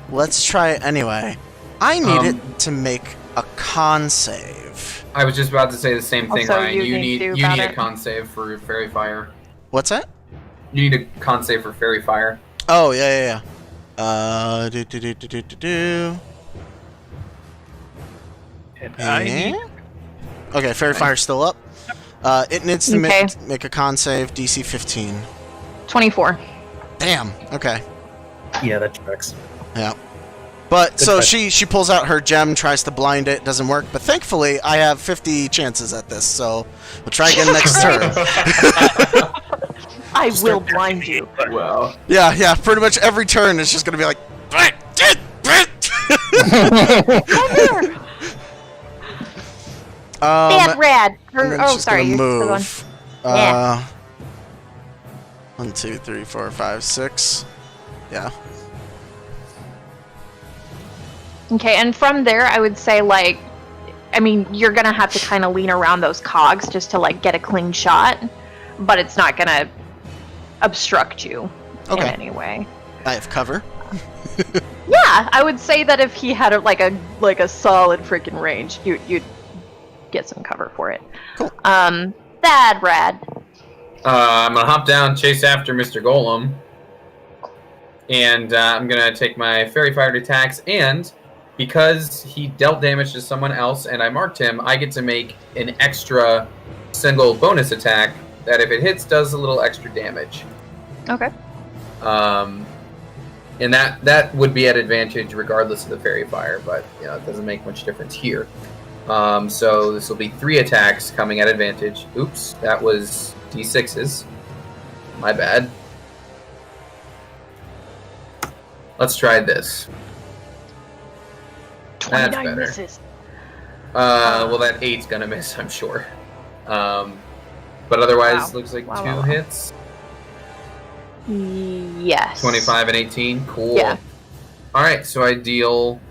let's try it anyway. I need it to make a con save. I was just about to say the same thing, Also, Ryan. you You need need to you about need a it. con save for Fairy Fire. What's that? You need a con save for Fairy Fire. Oh, yeah. Do. And I need Okay, Fairy Fire's still up. It needs to Okay. make a con save, DC 15. 24. Damn. Okay. Yeah, that tracks. Yeah. But Good so try. she pulls out her gem, tries to blind it, doesn't work. But thankfully, I have 50 chances at this, so we'll try again next turn. I I will blind you. Well, Yeah, pretty much every turn is just gonna be like. Bad rad. And then Oh, she's sorry. gonna You're the one. move. Yeah. 1, 2, 3, 4, 5, 6. Yeah. Okay, and from there, I would say, like, I mean, you're gonna have to kind of lean around those cogs just to, like, get a clean shot, but it's not gonna obstruct you in any way. I have cover. Yeah, I would say that if he had a solid freaking range, you'd get some cover for it. Cool. Bad rad. I'm gonna hop down, chase after Mr. Golem, and I'm gonna take my fairy fired attacks. And because he dealt damage to someone else, and I marked him, I get to make an extra single bonus attack that, if it hits, does a little extra damage. Okay. And that would be at advantage regardless of the fairy fire, but it doesn't make much difference here. So this will be 3 attacks coming at advantage. Oops, that was D6s. My bad. Let's try this. 29 That's better. misses. Well, that 8's gonna miss, I'm sure. But otherwise, Wow. looks like Wow, 2 wow, wow. hits. Yes. 25 and 18. Cool. Yeah. All right, so I deal.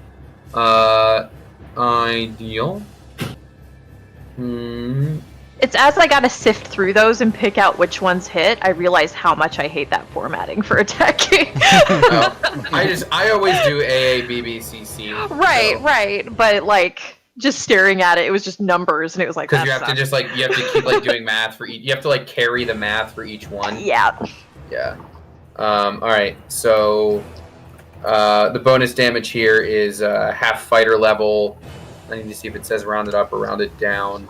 It's as I gotta sift through those and pick out which ones hit, I realize how much I hate that formatting for attacking. I always do AA, BB, CC. Right, right. But, like, just staring at it, it was just numbers, and it was like, Because that you have to sucks. just you have to keep doing math for each. You have to carry the math for each one. Yeah. Yeah. All right. So the bonus damage here is half fighter level. I need to see if it says rounded up or rounded down.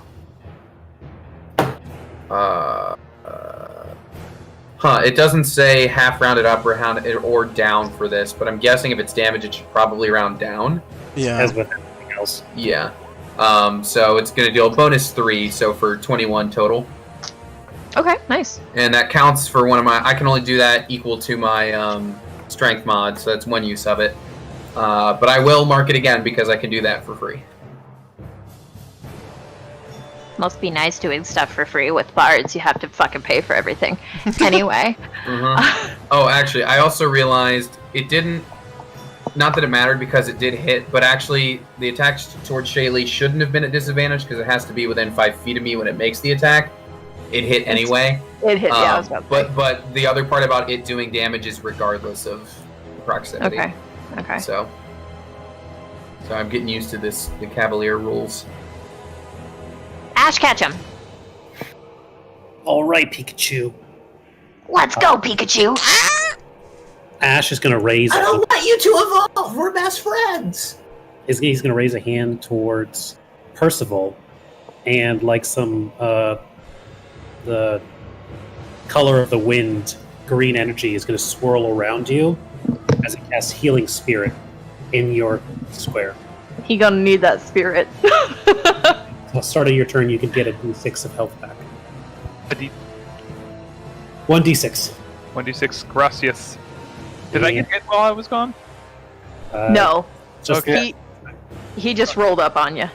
It doesn't say half rounded up or down for this, but I'm guessing if it's damage, it should probably round down. Yeah. As with everything else. Yeah. So it's going to deal a bonus 3, so for 21 total. Okay, nice. And that counts for one of my... I can only do that equal to my strength mod, so that's one use of it. But I will mark it again because I can do that for free. Must be nice doing stuff for free. With bards, you have to fucking pay for everything. Anyway. Oh, actually, I also realized it didn't... Not that it mattered because it did hit, but actually the attack towards Shaylee shouldn't have been at disadvantage because it has to be within 5 feet of me when it makes the attack. It hit anyway. It hit, yeah, I was about to say. But the other part about it doing damage is regardless of proximity. Okay. So I'm getting used to the Cavalier rules. Ash, catch him. All right, Pikachu. Let's go, Pikachu. Ash is going to raise. I don't want you to evolve. We're best friends. He's going to raise a hand towards Percival, and like some the color of the wind, green energy is going to swirl around you as it casts Healing Spirit in your square. He gonna need that spirit. At the start of your turn, you can get a d6 of health back. A D- 1d6. 1d6, gracias. Did I get hit while I was gone? No. Just Okay. He just rolled up on you.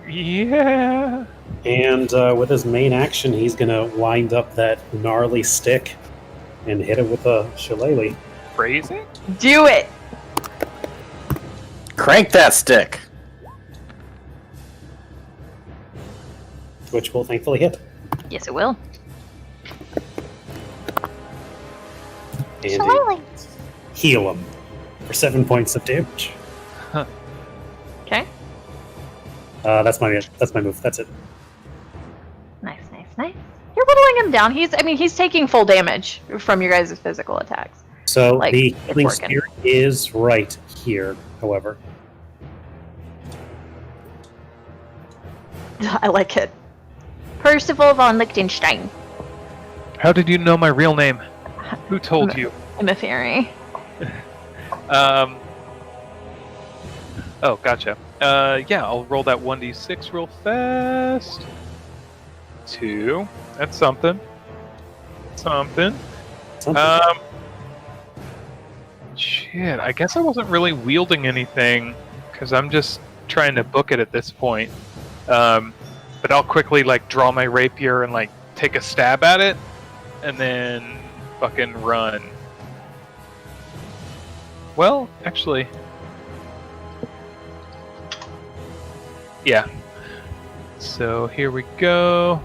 Yeah. And with his main action, he's going to wind up that gnarly stick and hit it with a shillelagh. Crazy? Do it. Crank that stick. Which will thankfully hit. Yes, it will. And heal him for 7 points of damage. Okay. That's my move. That's it. Nice. You're whittling him down. He's taking full damage from your guys' physical attacks. So Like, the it's Healing working. Spirit is right here, however. I like it. Percival von Liechtenstein. How did you know my real name? Who told you? I'm a fairy. Oh, gotcha. Yeah, I'll roll that 1d6 real fast. 2. That's something. something. Shit, I guess I wasn't really wielding anything because I'm just trying to book it at this point. But I'll quickly like draw my rapier and like take a stab at it, and then fucking run. Well, actually, yeah. So here we go.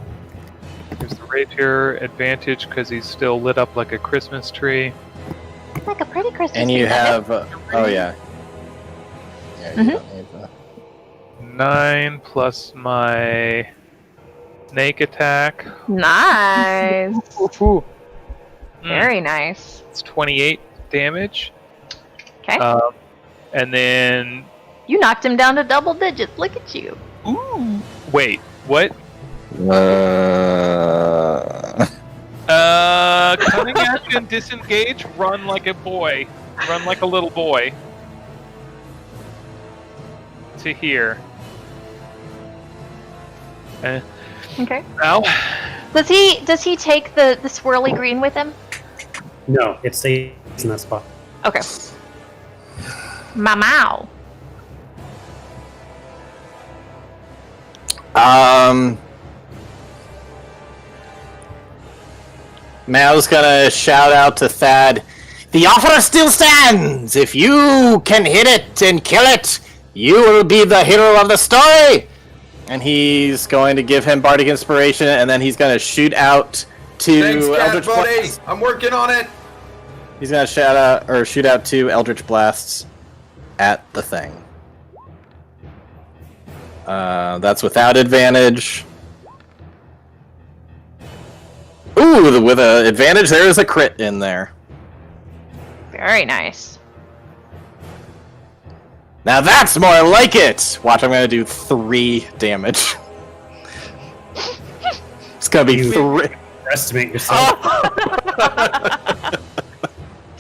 Here's the rapier advantage because he's still lit up like a Christmas tree. Like a pretty Christmas And you tree, have... oh, yeah. Yeah, you Mhm. don't need that. 9 plus my snake attack. Nice. Ooh. Very nice. It's 28 damage. Okay. And then... You knocked him down to double digits. Look at you. Ooh. Wait, what? Cunning action, disengage, run like a boy. Run like a little boy. To here. Okay. Now, Does he take the swirly green with him? No, it stays in that spot. Okay. Mamau. Mal's gonna shout out to Thad, "The offer still stands! If you can hit it and kill it, you will be the hero of the story!" And he's going to give him Bardic Inspiration, and then he's gonna shoot out to Thanks, Cat Eldritch Buddy. Blasts. I'm working on it. He's gonna shoot out 2 Eldritch Blasts at the thing. That's without advantage. Ooh, with an advantage, there is a crit in there. Very nice. Now that's more like it! Watch, I'm gonna do 3 damage. It's gonna be You- 3. Estimate yourself.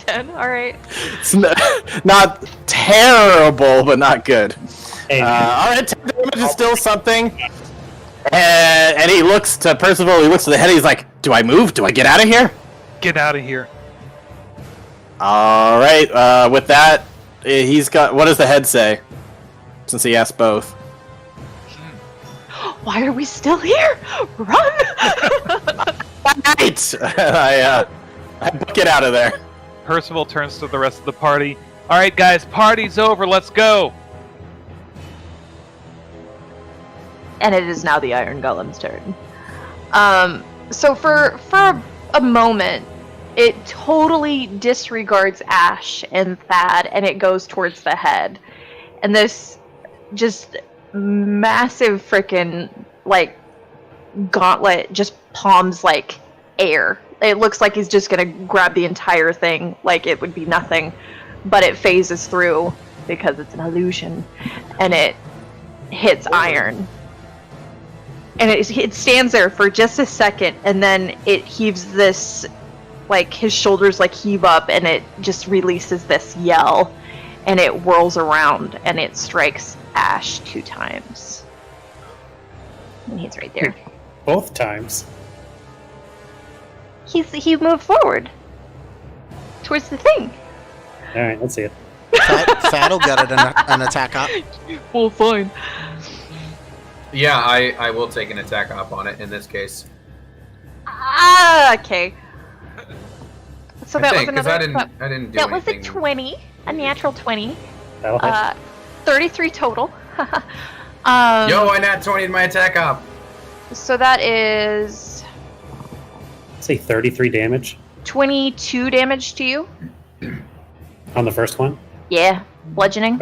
10. All right. It's not terrible, but not good. Hey, Alright, 10 damage is still something. And he looks to Percival, he looks to the head, he's like, "Do I move? Do I get out of here?" get out of here. Alright, with that, he's got... What does the head say? Since he asked both. Why are we still here? Run! Right! I book it out of there. Percival turns to the rest of the party. All right, guys, party's over. Let's go. And it is now the Iron Golem's turn. So for a moment, it totally disregards Ash and Thad, and it goes towards the head. And this just massive frickin' like gauntlet just palms like air. It looks like he's just gonna grab the entire thing like it would be nothing, but it phases through because it's an illusion, and it hits Iron. And it stands there for just a second, and then it heaves this, like, his shoulders, like, heave up, and it just releases this yell, and it whirls around, and it strikes Ash 2 times. And he's right there. both times. He moved forward towards the thing. All right, let's see it. Thad'll get it an attack up. Well, fine. Yeah, I will take an attack up on it in this case. Ah, okay. So I that think, was 'cause another. I didn't do that was a anything. 20, a natural 20. That'll hit. 33 total. Yo, I nat 20'd my attack up. So that is Say 33 damage 22 damage to you. on the first one. Yeah, bludgeoning.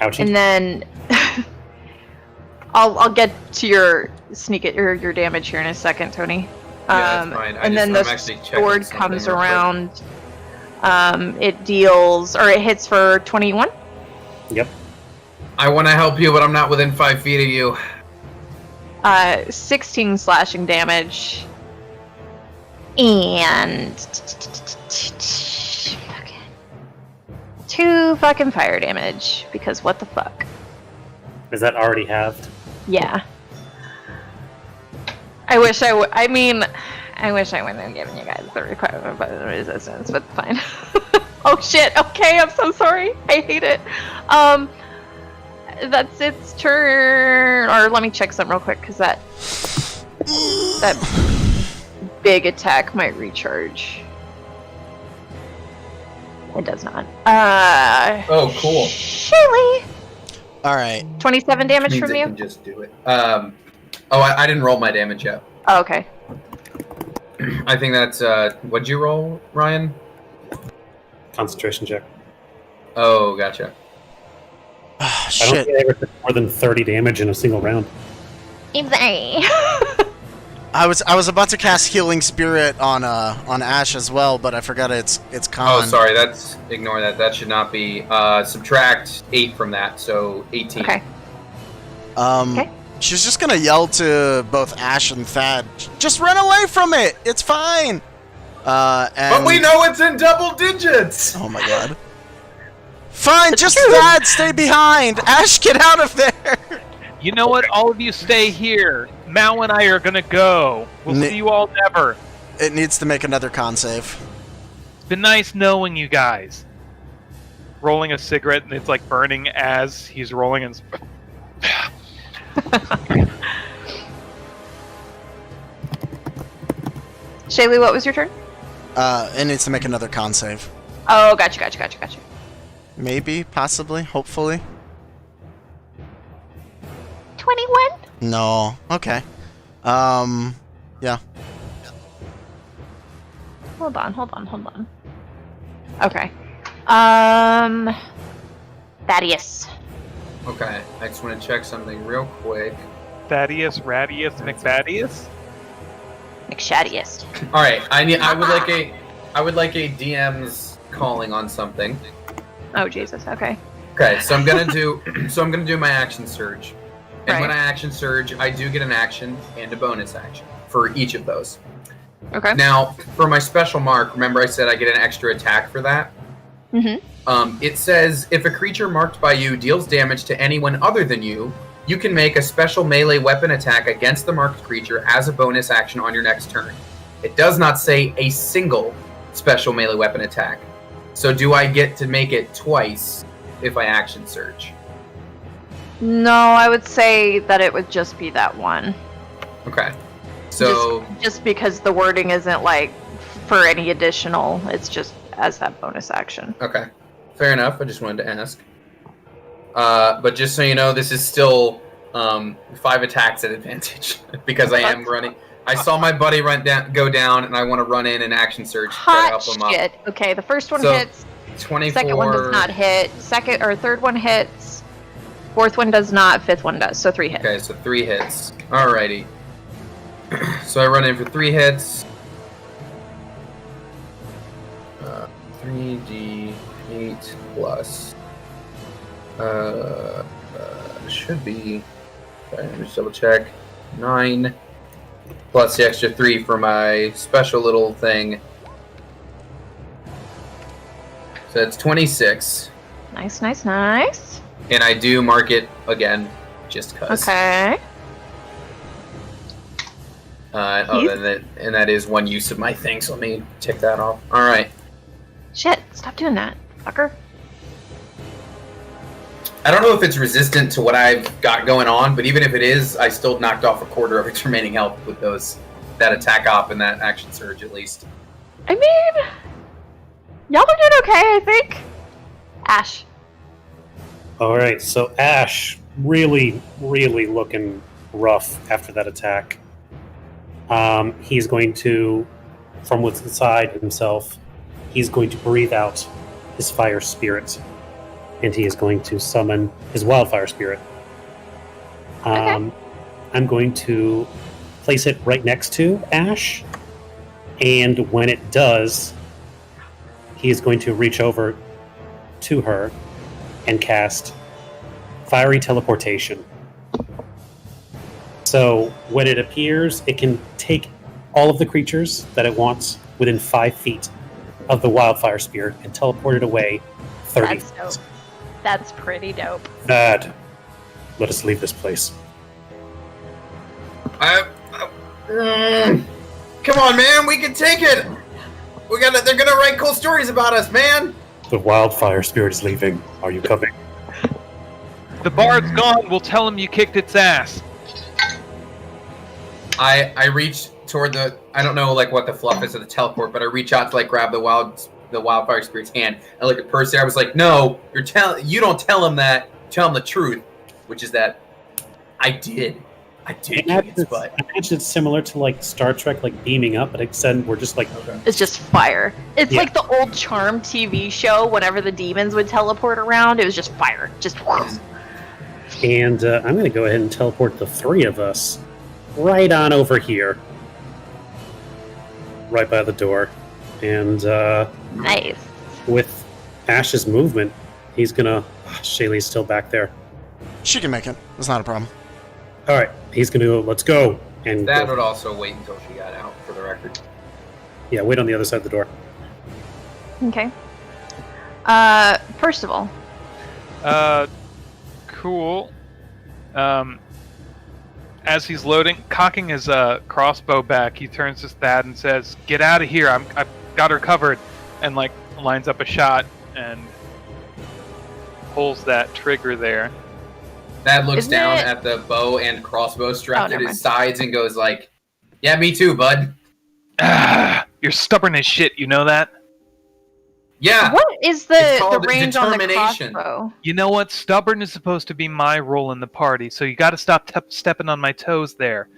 Ouchie. And then I'll get to your sneak it or your damage here in a second, Tony. Yeah, that's fine. And then I'm the actually checking sword something comes real quick. around. It deals, or it hits for 21. Yep. I want to help you, but I'm not within 5 feet of you. 16 slashing damage. And 2 fucking fire damage, because what the fuck? Is that already halved? Yeah. I wish I wouldn't have given you guys the requirement of resistance, but fine. Oh shit, okay, I'm so sorry. I hate it. That's its turn. Or let me check something real quick, because that big attack might recharge. It does not. Oh, cool. Shaylee! All right. 27 damage Means from I you? can just do it. I didn't roll my damage yet. Oh, okay. I think that's, what'd you roll, Ryan? Concentration check. Oh, gotcha. Ah, I don't shit. think I ever took more than 30 damage in a single round. I'm sorry. I was about to cast Healing Spirit on Ash as well, but I forgot it's con. Oh, sorry, ignore that. That should not be, subtract 8 from that, so 18. Okay. Okay. She's just gonna yell to both Ash and Thad, just run away from it! It's fine! But we know it's in double digits! Oh my god. Fine, just Thad, stay behind! Ash, get out of there! You know what? All of you stay here. Mao and I are gonna go. We'll see you all never. It needs to make another con save. It's been nice knowing you guys. Rolling a cigarette and it's like burning as he's rolling and... Shaylee, what was your turn? It needs to make another con save. Oh, gotcha. Maybe, possibly, hopefully. 21? No. Okay. Yeah. Hold on. Okay. Thaddeus. Okay, I just want to check something real quick. Thaddeus, Radius, McFaddeus? McShaddiest. All right, I would like a DM's calling on something. Oh, Jesus, okay. Okay, so I'm gonna do my action surge, and when Right. I action surge, I do get an action and a bonus action for each of those. Okay. Now, for my special mark, remember I said I get an extra attack for that. Mm-hmm. It says if a creature marked by you deals damage to anyone other than you, you can make a special melee weapon attack against the marked creature as a bonus action on your next turn. It does not say a single special melee weapon attack. So do I get to make it twice if I action surge? No, I would say that it would just be that one. Okay. So Just because the wording isn't like for any additional, it's just as that bonus action. okay. Fair enough. I just wanted to ask. But just so you know, this is still 5 attacks at advantage because I am running. I saw my buddy go down, and I want to run in and action surge to try to help him up. Shit. Okay, the first one So, hits. 24. Second one does not hit. Second or third one hits. Fourth one does not. Fifth one does. So 3 hits. Okay, so 3 hits. Alrighty. So I run in for 3 hits. 3d8 plus. Should be. Okay, let me just double check. 9 plus the extra 3 for my special little thing. So that's 26. Nice, nice, nice. And I do mark it again, just cause. Okay. And that is 1 use of my thing, so let me tick that off. Alright. Shit, stop doing that, fucker. I don't know if it's resistant to what I've got going on, but even if it is, I still knocked off a quarter of its remaining health with that attack op and that action surge at least. I mean, y'all are doing okay, I think. Ash. Alright, so Ash, really, really looking rough after that attack. He's going to, from within inside himself, he's going to breathe out his fire spirit. And he is going to summon his wildfire spirit. Okay. I'm going to place it right next to Ash. And when it does, he is going to reach over to her and cast Fiery Teleportation. So when it appears, it can take all of the creatures that it wants within 5 feet of the wildfire spirit and teleport it away 30 That's dope. That's pretty dope. Bad. Let us leave this place. Come on, man. We can take it. They're gonna write cool stories about us, man. The wildfire spirit is leaving. Are you coming? The bard's gone. We'll tell him you kicked its ass. I reach toward the. I don't know like what the fluff is of the teleport, but I reach out to like grab the wildfire spirit's hand and look at Percy. I was like, "No, you don't tell him that. Tell him the truth, which is that I did kick its butt." I imagine it's similar to like Star Trek, like beaming up, but except we're just like It's just fire. It's Yeah. like the old Charm TV show. Whenever the demons would teleport around, it was just fire. Just. And I'm going to go ahead and teleport the three of us right on over here, right by the door. And Nice. with Ash's movement, he's going to. Shaylee's still back there. She can make it. It's not a problem. All right, he's going to let's go. And That go. would also wait until she got out, for the record. Yeah, wait on the other side of the door. Okay. First of all, Cool. As he's loading, cocking his crossbow back, he turns to Thad and says, "Get out of here! I've got her covered," and like lines up a shot and pulls that trigger there. Thad looks Isn't down it- at the bow and crossbow strapped Oh, at never his sides and goes like, "Yeah, me too, bud. Ah, you're stubborn as shit. You know that? Yeah." what is It's the called range on the determination. crossbow? You know what? Stubborn is supposed to be my role in the party, so you got to stop stepping on my toes there.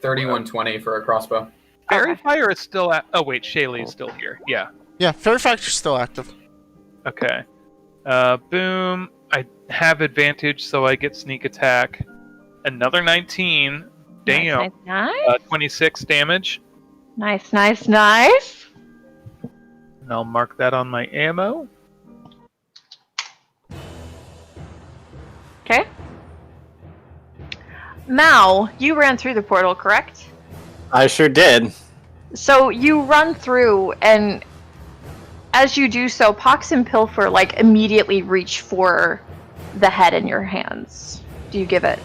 3120 for a crossbow. Fairy Okay. Fire is still at. Oh wait, Shaylee is still here. Yeah. Yeah, Fairy Factor's still active. Okay. Boom. I have advantage, so I get sneak attack. Another 19. Damn. Nice. 26 damage. Nice. Nice. Nice. And I'll mark that on my ammo. Okay. Mal, you ran through the portal, correct? I sure did. So you run through, and as you do so, Pox and Pilfer like immediately reach for the head in your hands. Do you give it?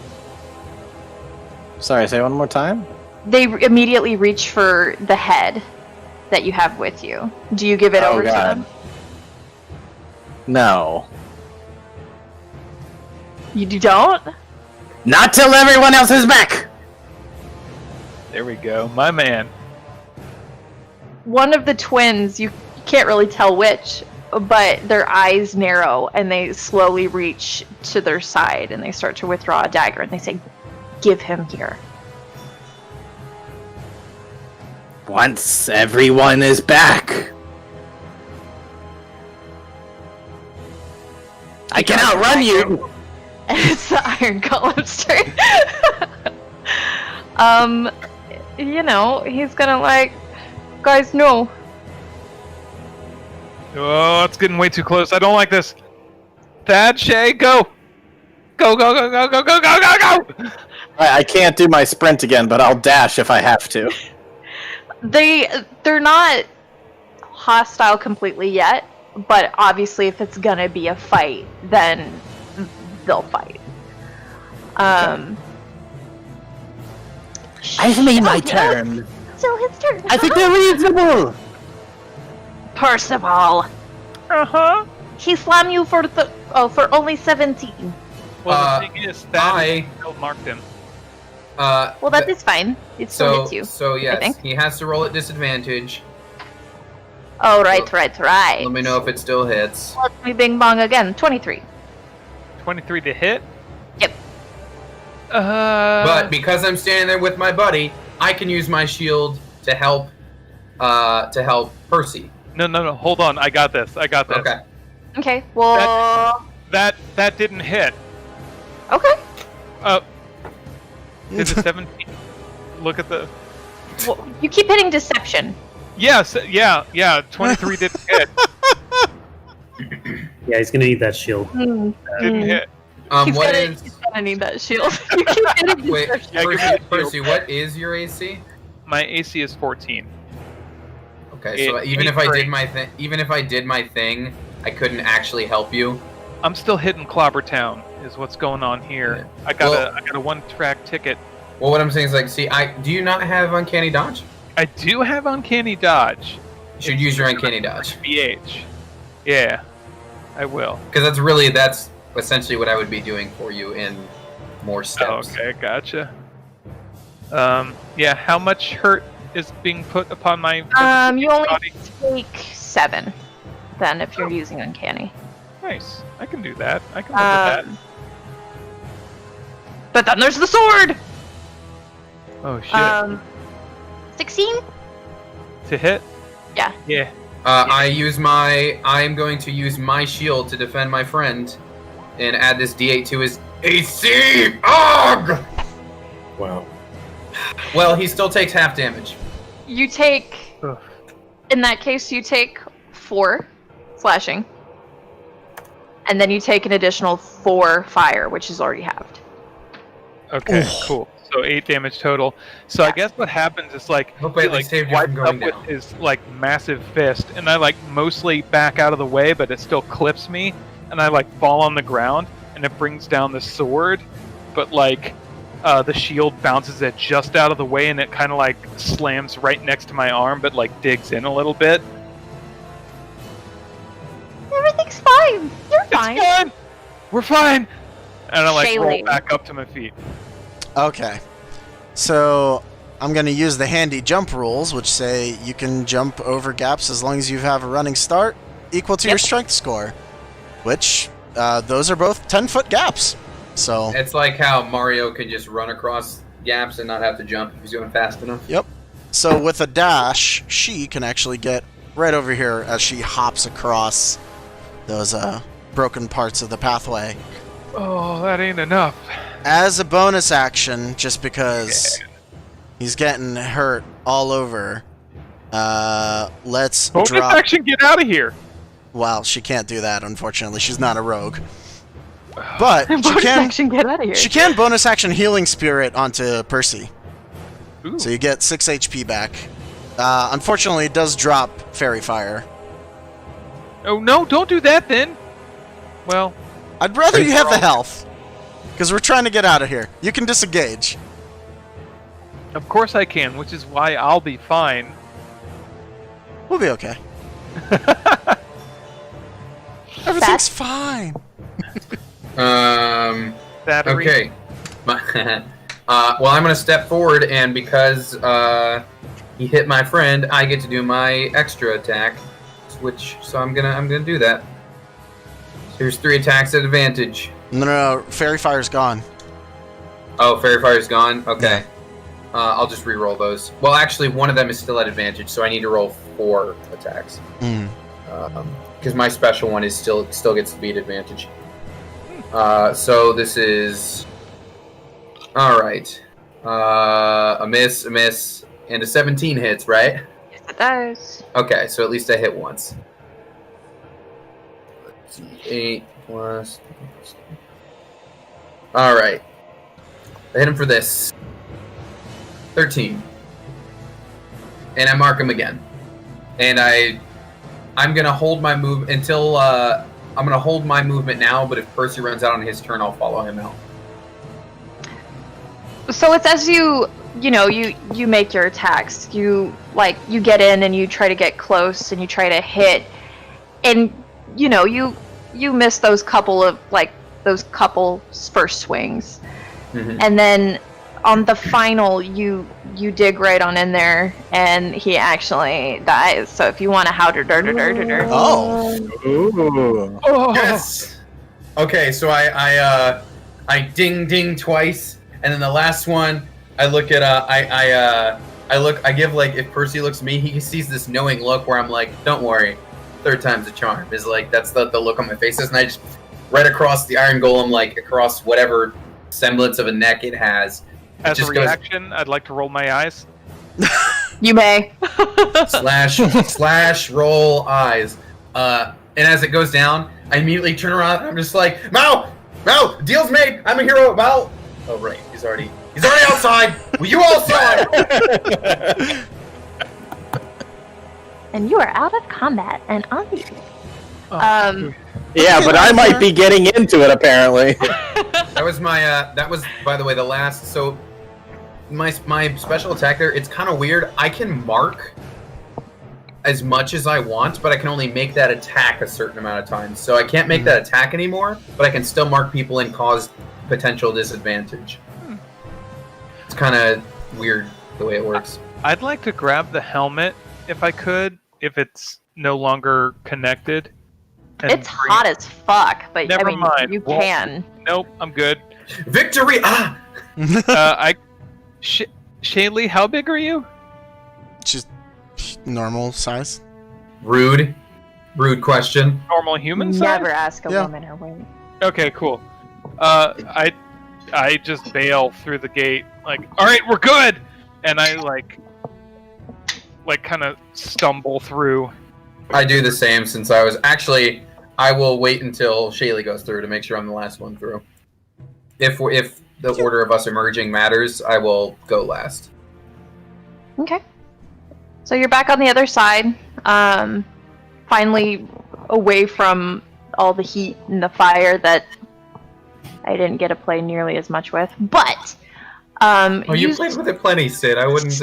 Sorry, say one more time. They immediately reach for the head that you have with you. Do you give it Oh, over to God. them? No. You don't? Not till everyone else is back! There we go. My man. One of the twins, you can't really tell which, but their eyes narrow and they slowly reach to their side and they start to withdraw a dagger and they say, "Give him here." Once everyone is back. I can outrun you! And it's the Iron Golem's turn. You know, he's gonna like, "Guys, no." Oh, it's getting way too close. I don't like this. Thad, Shay, go! Go, go, go, go, go, go, go, go, go! I can't do my sprint again, but I'll dash if I have to. They're not hostile completely yet, but obviously if it's gonna be a fight, then they'll fight. I've made my Oh, yeah. turn. So his turn. I think they're reasonable. Percival, Uh-huh. he slammed you for for only 17. Well, the thing is, Thad marked him. Well, that is fine. It still hits you. So I yes, think. he has to roll at disadvantage. Oh, right. Let me know if it still hits. Let me bing bong again. 23. 23 to hit? Yep. But because I'm standing there with my buddy, I can use my shield to help Percy. No. Hold on. I got this. Okay. Okay. Well. That didn't hit. Okay. Did the 17? Look at the. Well, you keep hitting deception. Yes. Yeah. 23 didn't hit. Yeah, he's gonna need that shield. Didn't hit. He's What gonna, is? he's gonna need that shield. You keep hitting Wait, deception. Yeah, give me the Percy, what is your AC? My AC is 14. Okay, so It- even if it's I great. did my thing, I couldn't actually help you. I'm still hitting Clobber Town. Is what's going on here. Yeah. I got a one-track ticket. Well, what I'm saying is like, see, do you not have uncanny dodge? I do have uncanny dodge. You should use your uncanny dodge. BH. Yeah, I will. Because that's essentially what I would be doing for you in more steps. Okay, gotcha. Yeah, how much hurt is being put upon my You only body? take 7 then if you're using uncanny. Nice. I can do that. I can live with But then there's the sword! that. Oh shit. 16? To hit? Yeah. Yeah. I'm going to use my shield to defend my friend and add this D8 to his AC. Ugh! Wow. Well, he still takes half damage. You take, Ugh. in that case, you take 4 slashing. And then you take an additional 4 fire, which is already halved. Okay, cool. So 8 damage total. So I guess what happens is like Hope I he at least saved you wipes from up going with down. his like massive fist, and I like mostly back out of the way, but it still clips me, and I like fall on the ground, and it brings down the sword, but like the shield bounces it just out of the way, and it kind of like slams right next to my arm, but like digs in a little bit. Everything's fine. You're It's fine. fine. We're fine. And I like roll Shaylee. back up to my feet. Okay. So I'm going to use the handy jump rules, which say you can jump over gaps as long as you have a running start equal to your strength score, which those are both 10-foot gaps. So It's like how Mario can just run across gaps and not have to jump if he's going fast enough. Yep. So with a dash, she can actually get right over here as she hops across those broken parts of the pathway. Oh, that ain't enough. As a bonus action, just because he's getting hurt all over, let's Bonus drop... action, get out of here. Well, she can't do that, unfortunately. She's not a rogue. But she Bonus can, action, get out of here. she can bonus action Healing Spirit onto Percy. Ooh. So you get 6 HP back. Unfortunately, it does drop Fairy Fire. Oh no, don't do that then. Well, I'd rather you have the Free-for-all. health. Because we're trying to get out of here. You can disengage. of course I can, which is why I'll be fine. We'll be okay. Everything's fine. Battery. Okay. Well, I'm going to step forward, and because he hit my friend, I get to do my extra attack. So I'm gonna do that. So here's 3 attacks at advantage. No, Fairy Fire's gone. Oh, Fairy Fire's gone? Okay. I'll just re-roll those. Well, actually, one of them is still at advantage, so I need to roll 4 attacks. Because my special one is still gets to be at advantage. So this is... Alright. A miss, and a 17 hits, right? Yes, it does. Okay, so at least I hit once. Let's see, 8 plus... Alright. I hit him for this. 13. And I mark him again. And I'm gonna hold my move until I'm gonna hold my movement now, but if Percy runs out on his turn, I'll follow him out. So it's as you make your attacks. You get in and you try to get close and you try to hit, and you miss those couple first swings, and then on the final you dig right on in there and he actually dies. So if you want to Oh. Ooh. Oh. Yes. Okay, so I ding twice, and then the last one I look at I give, like, if Percy looks at me, he sees this knowing look where I'm like, don't worry, 3rd time's a charm. Is like that's the look on my face is, and I just right across the Iron Golem, like across whatever semblance of a neck it has. As a just goes- reaction, I'd like to roll my eyes. You may. slash roll eyes. And as it goes down, I immediately turn around and I'm just like, Mao, deal's made. I'm a hero, Mao. Oh right, he's already outside. Well, you all saw it. And you are out of combat and on the Yeah, but I might be getting into it apparently. That was my. That was, by the way, the last. So my special attack there, it's kind of weird. I can mark as much as I want, but I can only make that attack a certain amount of times. So I can't make that attack anymore, but I can still mark people and cause potential disadvantage. It's kind of weird the way it works. I'd like to grab the helmet if I could, if it's no longer connected. and It's hot as fuck, but Never I mean, mind. you Well- can. Nope, I'm good. Victory! Ah! Shaylee, how big are you? Just normal size. Rude question. Normal human size? Never ask a Yeah. woman her weight. Okay, cool. I just bail through the gate, like, all right, we're good, and I like kind of stumble through. I do the same since I was actually. I will wait until Shaylee goes through to make sure I'm the last one through. If the order of us emerging matters, I will go last. Okay. So you're back on the other side, finally away from all the heat and the fire that I didn't get to play nearly as much with. But You played with it plenty, Sid. I wouldn't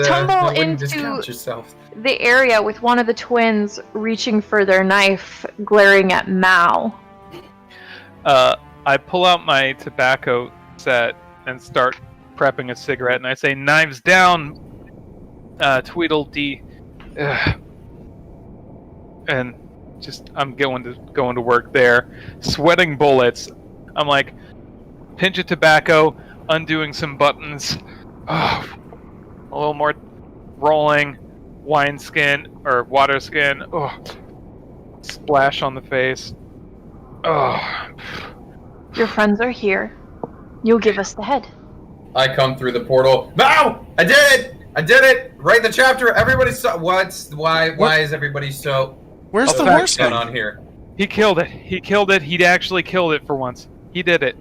into- discount yourself. the area with one of the twins reaching for their knife, glaring at Mao. I pull out my tobacco set and start prepping a cigarette, and I say, "Knives down, Tweedledee," and just I'm going to work there, sweating bullets. I'm like, pinch of tobacco, undoing some buttons, a little more rolling, wine skin or water skin, splash on the face. Your friends are here. You'll give us the head. I come through the portal. No! I did it! I did it! Write the chapter. Everybody's so. Why is everybody so? Where's the going horseman? on here? He killed it. He killed it. He'd actually killed it for once. He did it.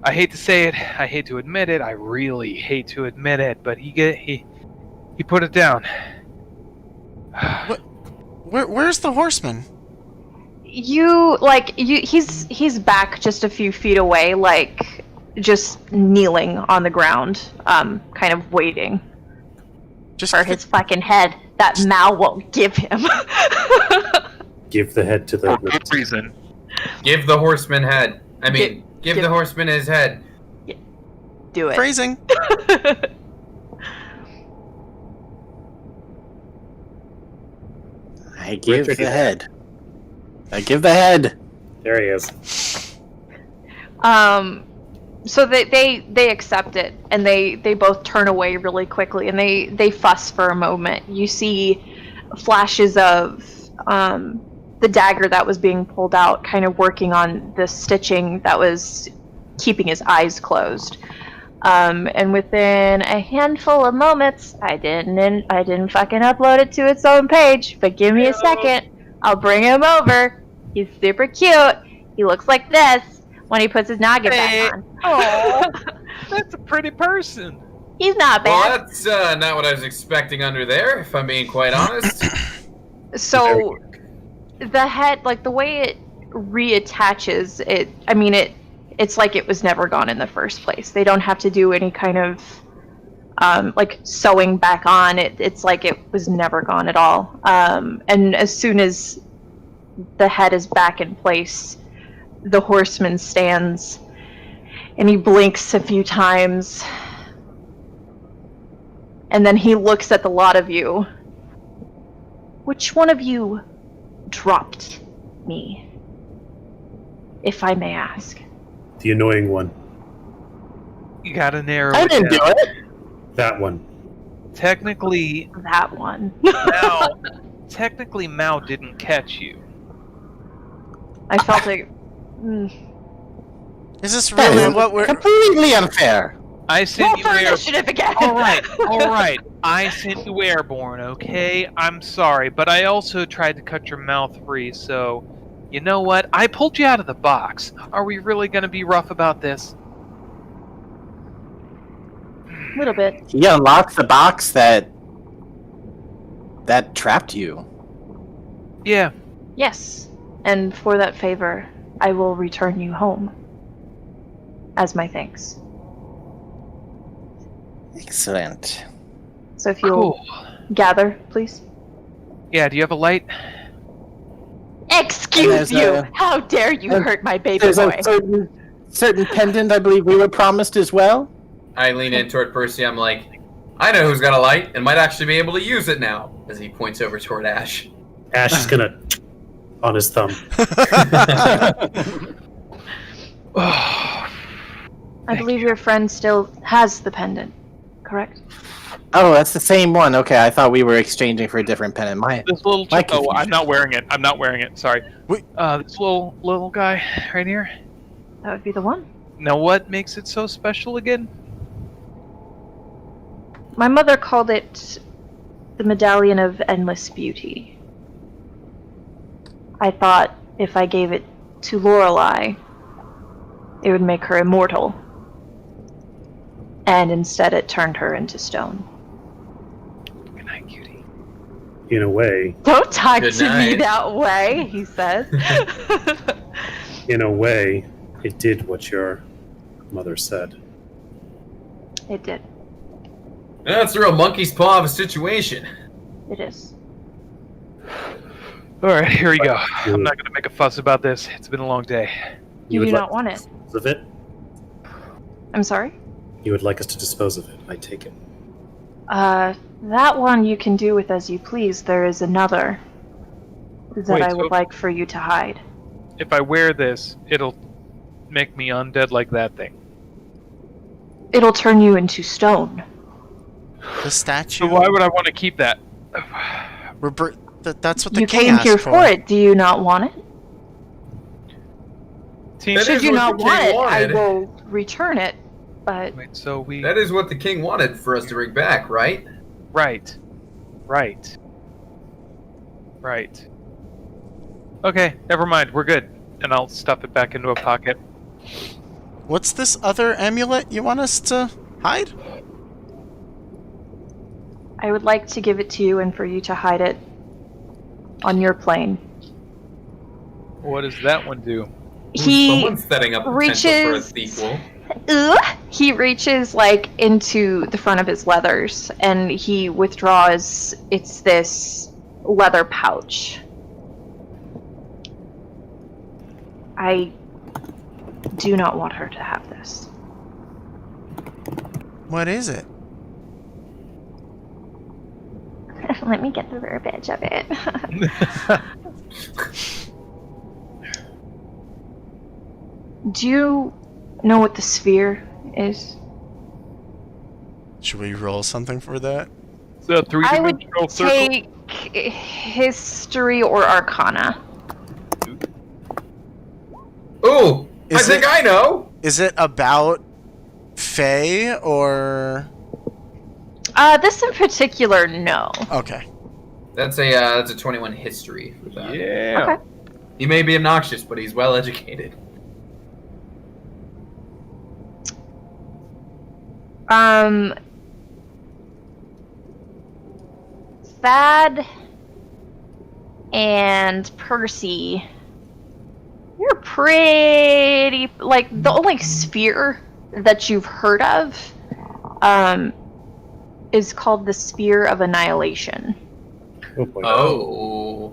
I hate to say it. I hate to admit it. I really hate to admit it. But he put it down. Where's the horseman? He's back just a few feet away, like just kneeling on the ground, kind of waiting Just for his fucking head that Mao won't give him. Give the head to the. For good reason. Give the horseman head. I mean, give the horseman his head. Do it. phrasing. I give the head. I give the head. There he is. So they accept it, and they both turn away really quickly, and they fuss for a moment. You see flashes of the dagger that was being pulled out, kind of working on the stitching that was keeping his eyes closed. And within a handful of moments, I didn't fucking upload it to its own page, but give me a second. I'll bring him over. He's super cute. He looks like this when he puts his noggin back on. Oh, that's a pretty person. He's not Well, bad. that's not what I was expecting under there, if I'm being quite honest. So the head, like the way it reattaches, it's like it was never gone in the first place. They don't have to do any kind of like sewing back on. It's like it was never gone at all. And as soon as the head is back in place, the horseman stands and he blinks a few times, and then he looks at the lot of you. Which one of you dropped me, if I may ask? The annoying one. You gotta narrow I it didn't do down. it. That one. Technically, That one. Mao didn't catch you. I felt it. Is this really what we're? Completely unfair. I Roll sent you for airborne. initiative again. All right. I sent you airborne, okay? I'm sorry, but I also tried to cut your mouth free, so you know what? I pulled you out of the box. Are we really going to be rough about this? A little bit. He unlocked the box that trapped you. Yeah. Yes. And for that favor, I will return you home as my thanks. Excellent. So if you'll gather, please. Yeah, do you have a light? Excuse there's you! a- How dare you hurt my baby There's boy? a certain pendant I believe we were promised as well. I lean in toward Percy. I'm like, I know who's got a light and might actually be able to use it now. As he points over toward Ash. Ash is gonna on his thumb. I believe your friend still has the pendant, correct? Oh, that's the same one. Okay, I thought we were exchanging for a different pendant. This little My oh, I'm confusion. not wearing it. I'm not wearing it. Sorry. Wait. This little guy right here. That would be the one. Now, what makes it so special again? My mother called it the Medallion of Endless Beauty. I thought if I gave it to Lorelai, it would make her immortal. And instead it turned her into stone. Good night, cutie. In a way, Don't talk Good to me night. that way, he says. it did what your mother said. It did. That's a real monkey's paw of a situation. It is. All right, here we go. I'm not going to make a fuss about this. It's been a long day. You would do like not want it. to dispose of it? I'm sorry? You would like us to dispose of it, I take it. That one you can do with as you please. There is another that Wait, I would so- like for you to hide. If I wear this, it'll make me undead like that thing. It'll turn you into stone. The statue. So why would I want to keep that? That's what the You king came asked here for it. Do you not want it? Team, That Should is you what not the want king it, I wanted. will return it. But wait, so we... That is what the king wanted for us to bring back, right? Right. Okay, never mind. We're good. And I'll stuff it back into a pocket. What's this other amulet you want us to hide? I would like to give it to you and for you to hide it on your plane. What does that one do? He Someone's setting up potential for a reaches. sequel. He reaches like into the front of his leathers and he withdraws. It's this leather pouch. I do not want her to have this. What is it? Let me get the verbiage of it. Do you know what the sphere is? Should we roll something for that? So I would three-dimensional circle. take history or arcana. Ooh! I Is think it- I know! Is it about Fae or? This in particular, no. Okay. That's a 21 history for that. Yeah. Okay. He may be obnoxious, but he's well educated. Thad and Percy, you're pretty, like, the only sphere that you've heard of, is called the Spear of Annihilation. Oh boy. Oh.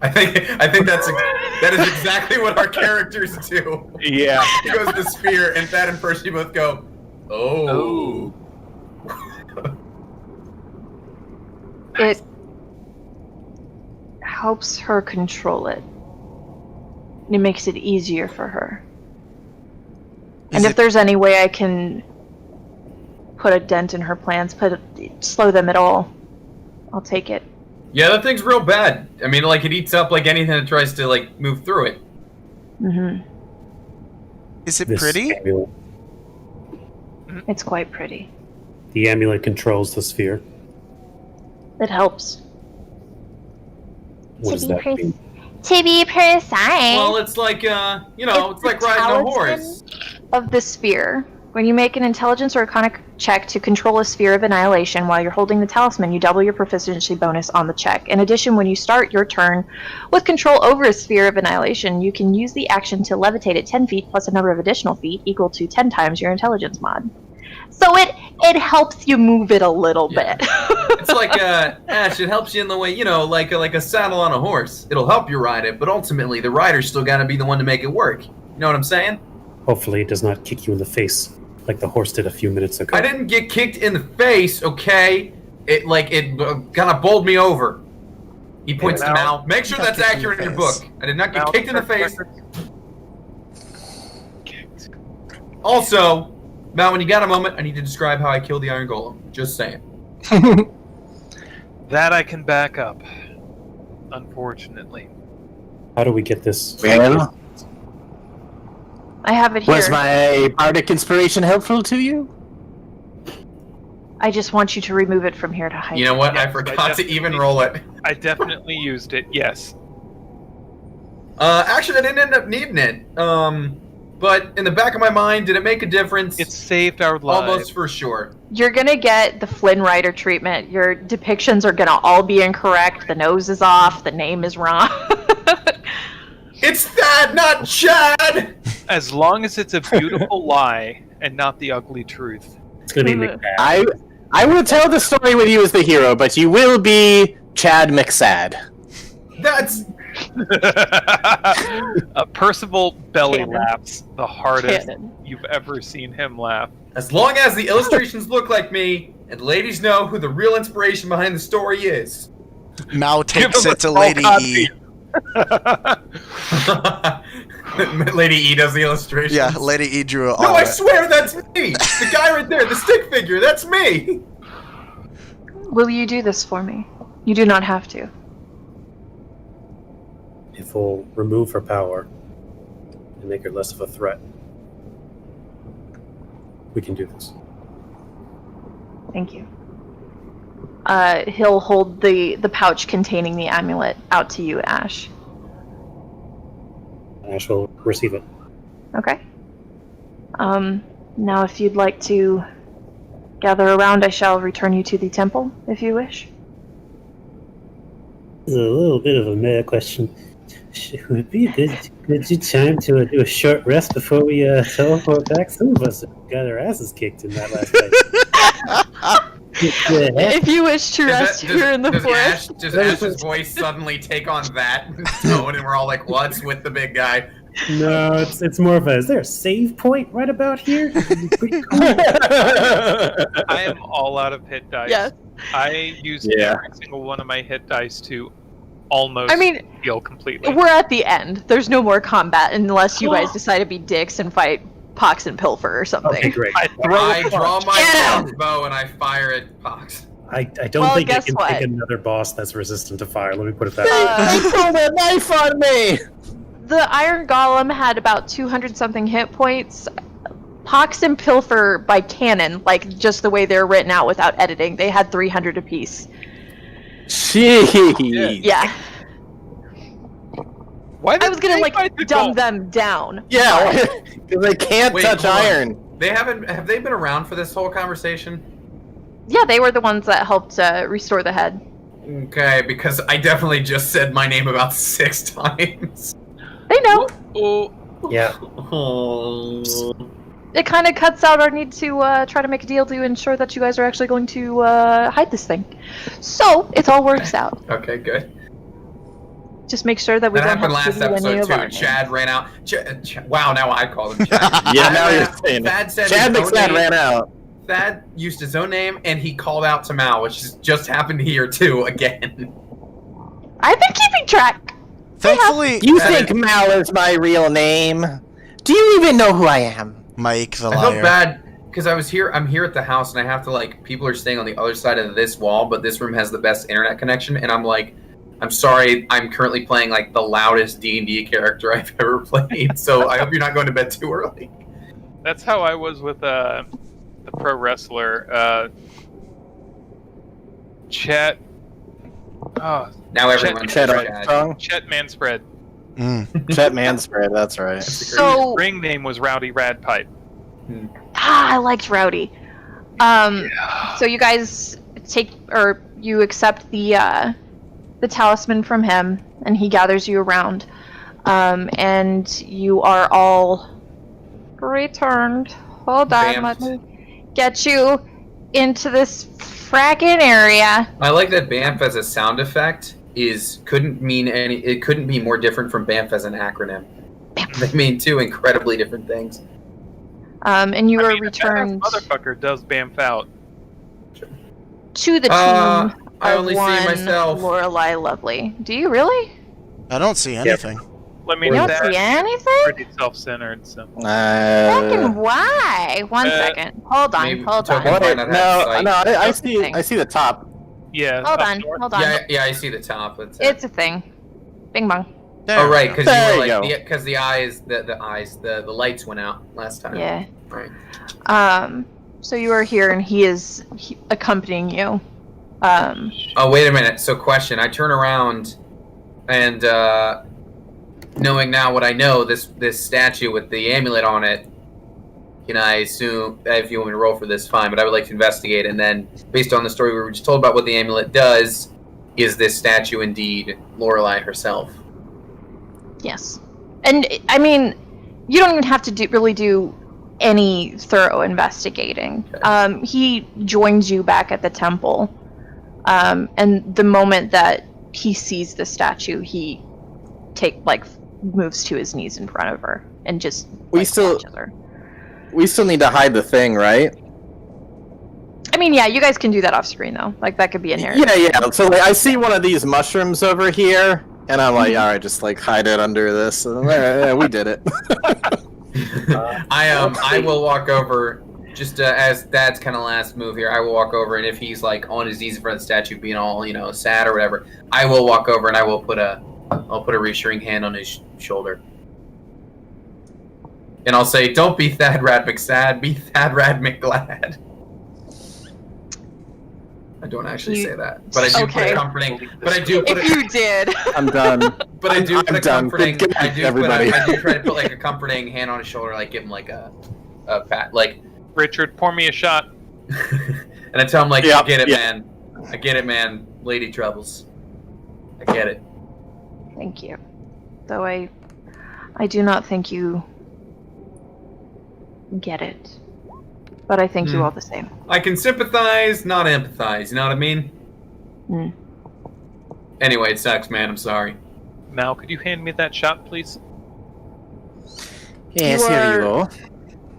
I think that is exactly what our characters do. Yeah. He goes to spear, and Thad and Percy both go, oh. It helps her control it. It makes it easier for her. And if there's any way I can put a dent in her plans, slow them at all, I'll take it. Yeah, that thing's real bad. I mean, like, it eats up, like, anything that tries to, like, move through it. Mm-hmm. Is it This pretty? amulet- It's quite pretty. the amulet controls the sphere. It helps. What does that mean? To be precise. Well, it's like, it's like riding a horse. Of the sphere. When you make an intelligence or arcana check to control a sphere of annihilation while you're holding the talisman, you double your proficiency bonus on the check. In addition, when you start your turn with control over a sphere of annihilation, you can use the action to levitate it 10 feet plus a number of additional feet equal to 10 times your intelligence mod. So it It helps you move it a little Yeah. bit. It's like Ash. It helps you in the way, like a saddle on a horse. It'll help you ride it, but ultimately the rider's still got to be the one to make it work. You know what I'm saying? Hopefully, it does not kick you in the face like the horse did a few minutes ago. I didn't get kicked in the face, okay? It kind of bowled me over. He points to Mal. Make sure that's accurate in your book. I did not get kicked in the face. Also, Mal, when you got a moment, I need to describe how I killed the Iron Golem. Just saying. That I can back up. Unfortunately. How do we get this? Well, I have it here. was my bardic inspiration helpful to you? I just want you to remove it from here to hide. You know what? Yes, I forgot to even roll it. I definitely used it, yes. Actually, I didn't end up needing it. But in the back of my mind, did it make a difference? It saved our lives. Almost for sure. You're gonna get the Flynn Rider treatment. Your depictions are gonna all be incorrect. The nose is off. The name is wrong. It's Thad, not Chad! As long as it's a beautiful lie and not the ugly truth. It's going to be McBad. I will tell the story with you as the hero, but you will be Chad McSad. That's... Percival belly Cannon. laughs the hardest Cannon. you've ever seen him laugh. As long as the illustrations look like me, and ladies know who the real inspiration behind the story is. Mal takes him it to a Lady small E. Lady E does the illustration. Yeah, Lady E drew it all. No, I right. swear that's me! The guy right there, the stick figure, that's me! Will you do this for me? You do not have to. If we'll remove her power and make her less of a threat, we can do this. Thank you. He'll hold the pouch containing the amulet out to you, Ash. Ash will receive it. Okay. Now if you'd like to gather around, I shall return you to the temple, if you wish. This is a little bit of a meta question. Would it be a good time to do a short rest before we teleport back? Some of us got our asses kicked in that last fight. If you wish to rest here in the forest. Does Ash's voice suddenly take on that tone, and we're all like, "What's with the big guy?" No, it's more of a. Is there a save point right about here? I am all out of hit dice. Yes. I used every single one of my hit dice to almost heal completely. We're at the end. There's no more combat unless you guys decide to be dicks and fight Pox and Pilfer or something. Okay, great. I draw my bow and I fire at Pox. I don't think I can pick another boss that's resistant to fire. Let me put it that way. They threw a knife on me! The Iron Golem had about 200-something hit points. Pox and Pilfer by canon, like just the way they're written out without editing, they had 300 apiece. Jeez. Yeah. Why I was gonna they like fight the dumb golem? them down. Yeah, because they can't touch hold on. iron. Have they been around for this whole conversation? Yeah, they were the ones that helped restore the head. Okay, because I definitely just said my name about 6 times. They know. Oh, Yeah. Oh. It kind of cuts out our need to try to make a deal to ensure that you guys are actually going to hide this thing. So, it all works out. Okay, good. Just make sure that we That don't happened have to last give you any episode of our too. names. Chad ran out. Wow, now I call him Chad. Yeah, now you're saying Thad it. said Chad his own McSad name. ran out. Thad used his own name and he called out to Mal, which just happened here too again. I've been keeping track. Thankfully, You think Mal is my real name? Do you even know who I am? Mike the I felt liar. bad because I'm here at the house and I have to people are staying on the other side of this wall, but this room has the best internet connection, and I'm like, I'm sorry, I'm currently playing the loudest D&D character I've ever played, so I hope you're not going to bed too early. that's how I was with the pro wrestler. Chet. Oh, Now everyone knows Chet Chad. Armstrong? Chet Manspread. Chet Manspread, that's right. So, Ring name was Rowdy Radpipe. I liked Rowdy. So you guys you accept the talisman from him, and he gathers you around, and you are all returned. Hold on, Vamped. let me get you into this fracking area. I like that Bamf as a sound effect couldn't be more different from Bamf as an acronym. They mean two incredibly different things. And you I are mean, returned a badass motherfucker does Bamf out. to the team I of only see one myself. Lorelai Luhvly. Do you really? I don't see anything. Let me You don't see anything? pretty self-centered. So. Fucking why? One second. Hold on. Maybe Hold token on. might not have sight. I see the top. Yeah. Hold up on. north. Hold on. Yeah, I see the top. That's it. It's a thing. Bing bong. There Oh we right, go. because There you were you like, go. because the lights went out last time. Yeah. Right. So you are here, and he is accompanying you. Oh wait a minute. So question: I turn around, and knowing now what I know, this statue with the amulet on it. Can I assume if you want me to roll for this, fine. But I would like to investigate, and then based on the story we were just told about what the amulet does, is this statue indeed Lorelai herself? Yes. And, I mean, you don't even have to really do any thorough investigating. Okay. He joins you back at the temple. And the moment that he sees the statue, he moves to his knees in front of her and just watches her. We still need to hide the thing, right? I mean, yeah, you guys can do that off screen though. Like that could be a narrative. Yeah. So like, I see one of these mushrooms over here, and I'm like, all right, just like hide it under this. And, yeah, we did it. I will walk over just as Dad's kind of last move here. I will walk over, and if he's like on his knees in front of the statue, being all sad or whatever, I will walk over and I will put a reassuring hand on his shoulder. And I'll say, "Don't be Thad Rad McSad, be Thad Rad McGlad." I don't actually say that, but I do put a comforting. But I do. If you did, I'm done. But I do put a done. comforting. Good I do everybody. try to put like a comforting hand on his shoulder, like give him like a pat, like. Richard, pour me a shot. And I tell him like, Yeah, I get it, yeah. man. I get it, man. Lady troubles. I get it. thank you. Though I do not think you get it. But I thank you all the same. I can sympathize, not empathize. You know what I mean? Mm. Anyway, it sucks, man. I'm sorry. Mal, could you hand me that shot, please? Yes, You here are- you go.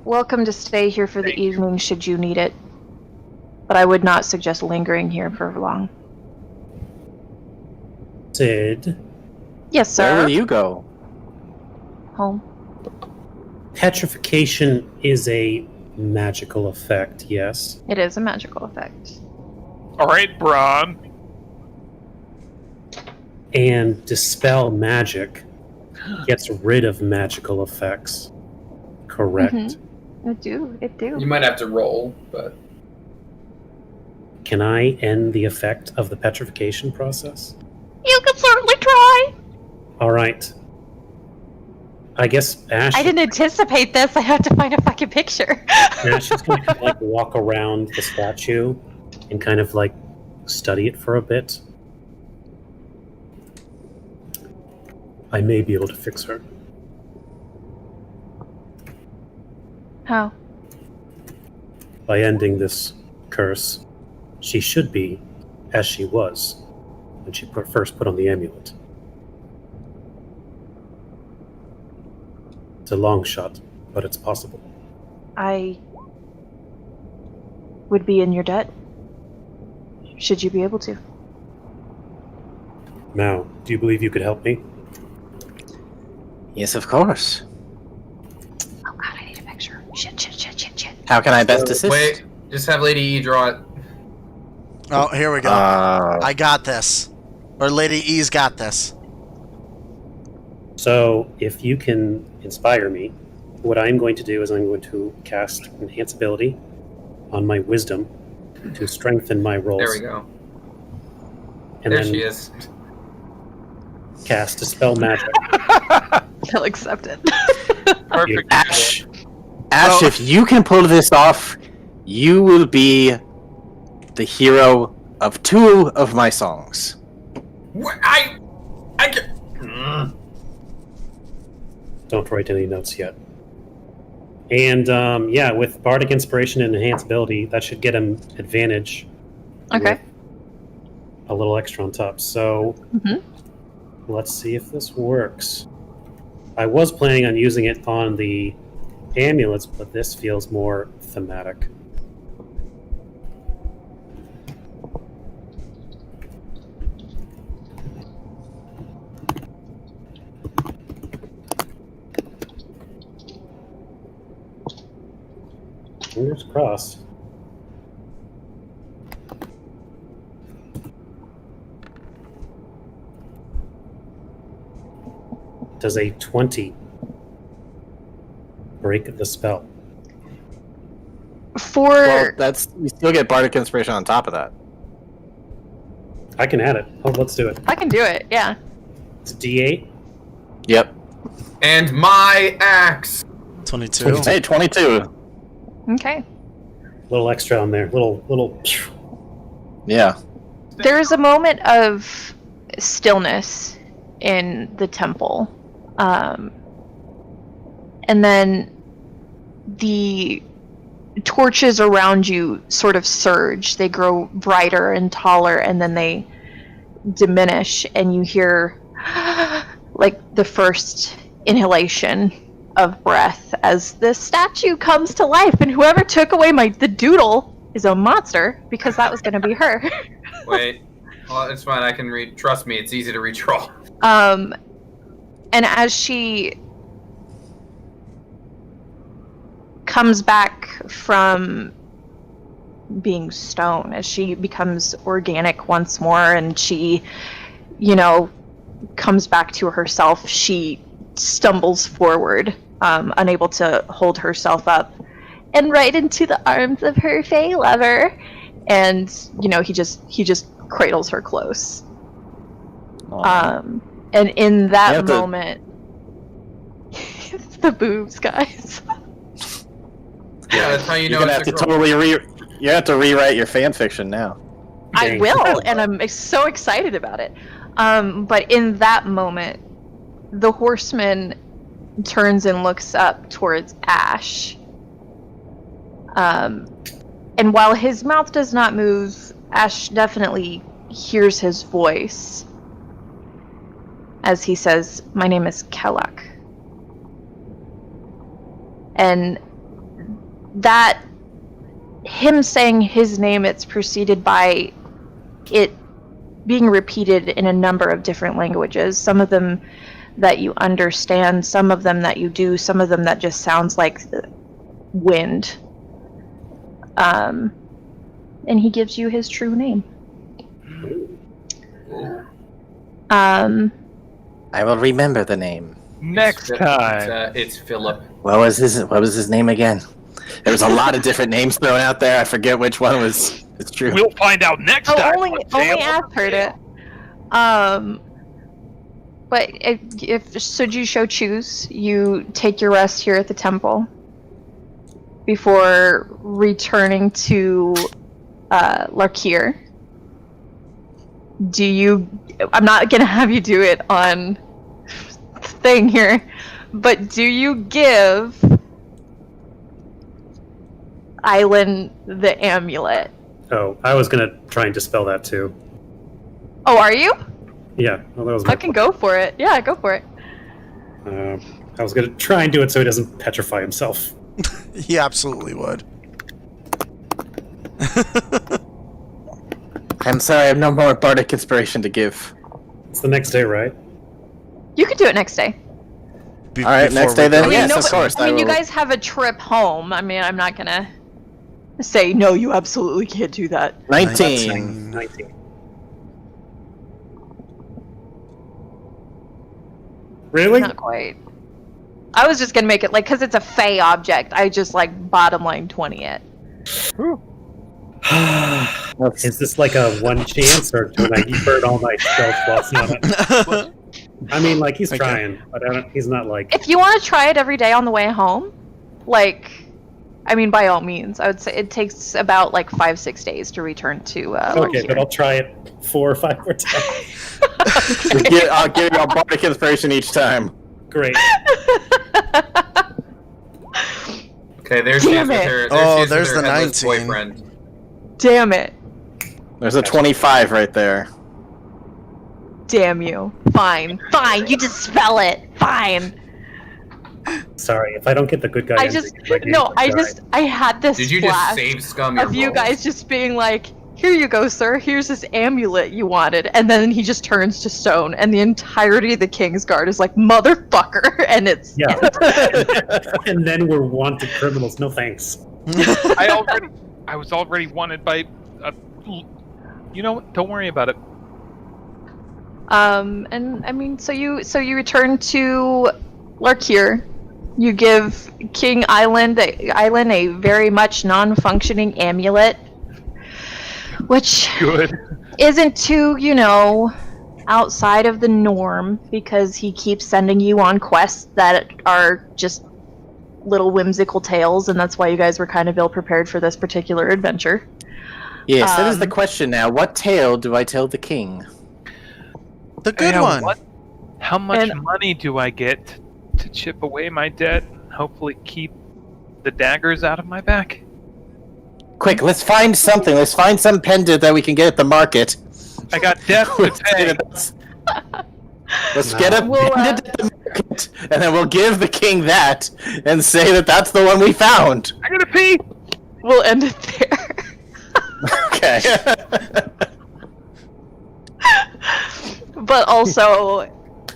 Welcome to stay here for the Thank you. evening should you need it. But I would not suggest lingering here for long. Sid, Yes, Where sir. will you go? Home. petrification is a magical effect, yes? It is a magical effect. All right, Braun. And dispel magic gets rid of magical effects. Correct. Mhm. It do. You might have to roll, but Can I end the effect of the petrification process? You can certainly try. All right. I guess Ash, I didn't anticipate this. I had to find a fucking picture. Ash is going to like walk around the statue and kind of like study it for a bit. I may be able to fix her. How? By ending this curse, she should be as she was when she first put on the amulet. It's a long shot, but it's possible. I would be in your debt. Should you be able to? Mao, do you believe you could help me? Yes, of course. Oh god, I need a picture. Shit. How can I best assist? wait. Just have Lady E draw it. Oh, here we go. I got this. Or Lady E's got this. So, if you can inspire me, what I'm going to do is I'm going to cast Enhance Ability on my Wisdom to strengthen my rolls. There we go. And There then she is. cast Dispel Magic. I'll accept it. Perfect. Ash, Oh. if you can pull this off, you will be the hero of 2 of my songs. I can. Don't write any notes yet. And with Bardic Inspiration and Enhanced Ability, that should get him advantage. Okay. with a little extra on top. So let's see if this works. I was planning on using it on the amulets, but this feels more thematic. Fingers crossed. Does a 20 break the spell? Well, you still get Bardic Inspiration on top of that. I can add it. Oh, let's do it. I can do it, yeah. It's a D8. Yep. And my axe. 22. Hey, 22. Okay. Little extra on there. Little. Yeah. There's a moment of stillness in the temple. And then the torches around you sort of surge. They grow brighter and taller, and then they diminish, and you hear like the first inhalation of breath as the statue comes to life, and whoever took away the doodle is a monster, because that was going to be her. Wait. Well, it's fine. I can read. Trust me, it's easy to redraw. And as she comes back from being stone, as she becomes organic once more, and she, comes back to herself, she stumbles forward, unable to hold herself up, and right into the arms of her Fey lover. And, he just cradles her close. And in that moment, it's the boobs, guys. Yeah, that's how you know. You're gonna have to you have to rewrite your fan fiction now. I will, and I'm so excited about it. But in that moment, the horseman turns and looks up towards Ash. And while his mouth does not move, Ash definitely hears his voice as he says, "My name is Kellak." And that, him saying his name, it's preceded by it being repeated in a number of different languages. Some of them that you understand, some of them that you do, some of them that just sounds like wind. And he gives you his true name. I will remember the name. Next time. It's Philip. What was his name again? There was a lot of different names thrown out there. I forget which one was. It's true. We'll find out next time. Only Ash heard it. But if should you so choose, you take your rest here at the temple before returning to Larkir. I'm not gonna have you do it on thing here, but do you give Island the amulet? Oh, I was gonna try and dispel that too. Oh, are you? Yeah, well, that was my I can go for it. Yeah, go for it. I was gonna try and do it so he doesn't petrify himself. He absolutely would. I'm sorry, I have no more Bardic Inspiration to give. It's the next day, right? You can do it next day. All right, next day then. Yes, of course. I mean, you guys have a trip home. I mean, I'm not gonna say no. You absolutely can't do that. 19. 19. Really? Not quite. I was just gonna make it because it's a Fey object. I just bottom line 20 it. Is this like a one chance, or can I burn all my spell slots on it? I mean, he's trying, but he's not If you want to try it every day on the way home, by all means, I would say it takes about 5-6 days to return to. Okay, but I'll try it 4 or 5 more times. I'll give you a Bardic Inspiration each time. Great. Okay, there she is with her. There she is there's with her the headless 19. boyfriend. Damn it. There's a 25 right there. Damn you. Fine. Fine. You just spell it. Fine. Sorry, if I don't get the good guy. I ending, just my game no. will I die. just I had this Did you just flash save scum your of you roll? guys just being like, "Here you go, sir. Here's this amulet you wanted," and then he just turns to stone, and the entirety of the King's Guard is like, "Motherfucker!" And it's Yeah. And then we're wanted criminals. No thanks. I was already wanted by. You know what? Don't worry about it. And I mean, so you return to Larkier. You give King Island a very much non-functioning amulet, which Good. isn't too, outside of the norm because he keeps sending you on quests that are just little whimsical tales, and that's why you guys were kind of ill prepared for this particular adventure. Yes, that is the question now. What tale do I tell the king? The good Yeah, one. How much And- money do I get to chip away my debt and hopefully keep the daggers out of my back? Quick, let's find something. Let's find some pendant that we can get at the market. I got debt to pay. Let's get a We'll, pendant at the market, and then we'll give the king that, and say that that's the one we found. I gotta pee. We'll end it there. Okay. But also,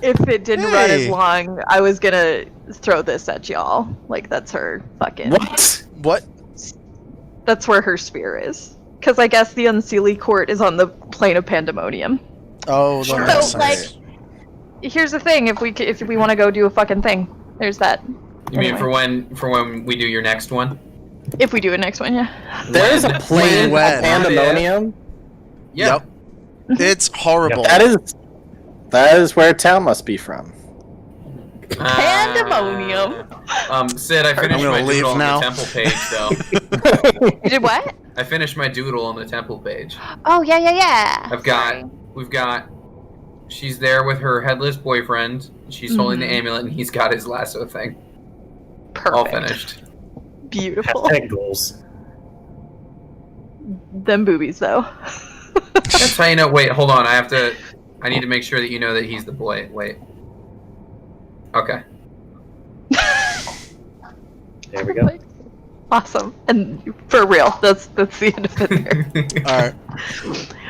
if it didn't run as Hey. long, I was gonna throw this at y'all. Like, that's her fucking... What? What? That's where her spear is. Because I guess the Unseelie Court is on the plane of Pandemonium. Oh, the So, nice. like, here's the thing: if we want to go do a fucking thing, there's that. You mean Anyway. for when we do your next one? If we do a next one, yeah. There is a plane When? of pandemonium? Yeah. Yep. It's horrible. That is where town must be from. Pandemonium. Sid, I finished gonna my leave doodle on now. the temple page, though. You did what? I finished my doodle on the temple page. Oh yeah. We've got. She's there with her headless boyfriend. She's holding the amulet, and he's got his lasso thing. Perfect. All finished. Beautiful. Hashtag goals. Them boobies, though. That's how you know. Wait, hold on. I need to make sure that you know that he's the boy. Wait. Okay. There we go. Awesome. And for real, that's the end of it there. All right.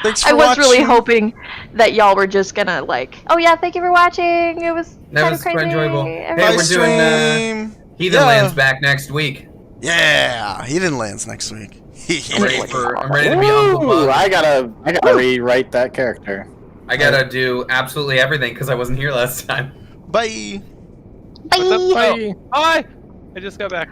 Thanks for I was watching. really hoping that y'all were just gonna like, oh yeah, thank you for watching. It was That kind was of crazy. quite enjoyable. Everyone- Hey, Bye, we're doing stream. Heathen Yeah. Lands back next week. Yeah, Heathen Lands next week. I'm ready to be Uncle Ooh, Bug. I gotta rewrite that character. I gotta do absolutely everything because I wasn't here last time. Bye. Bye. What's up? Oh, hi! I just got back.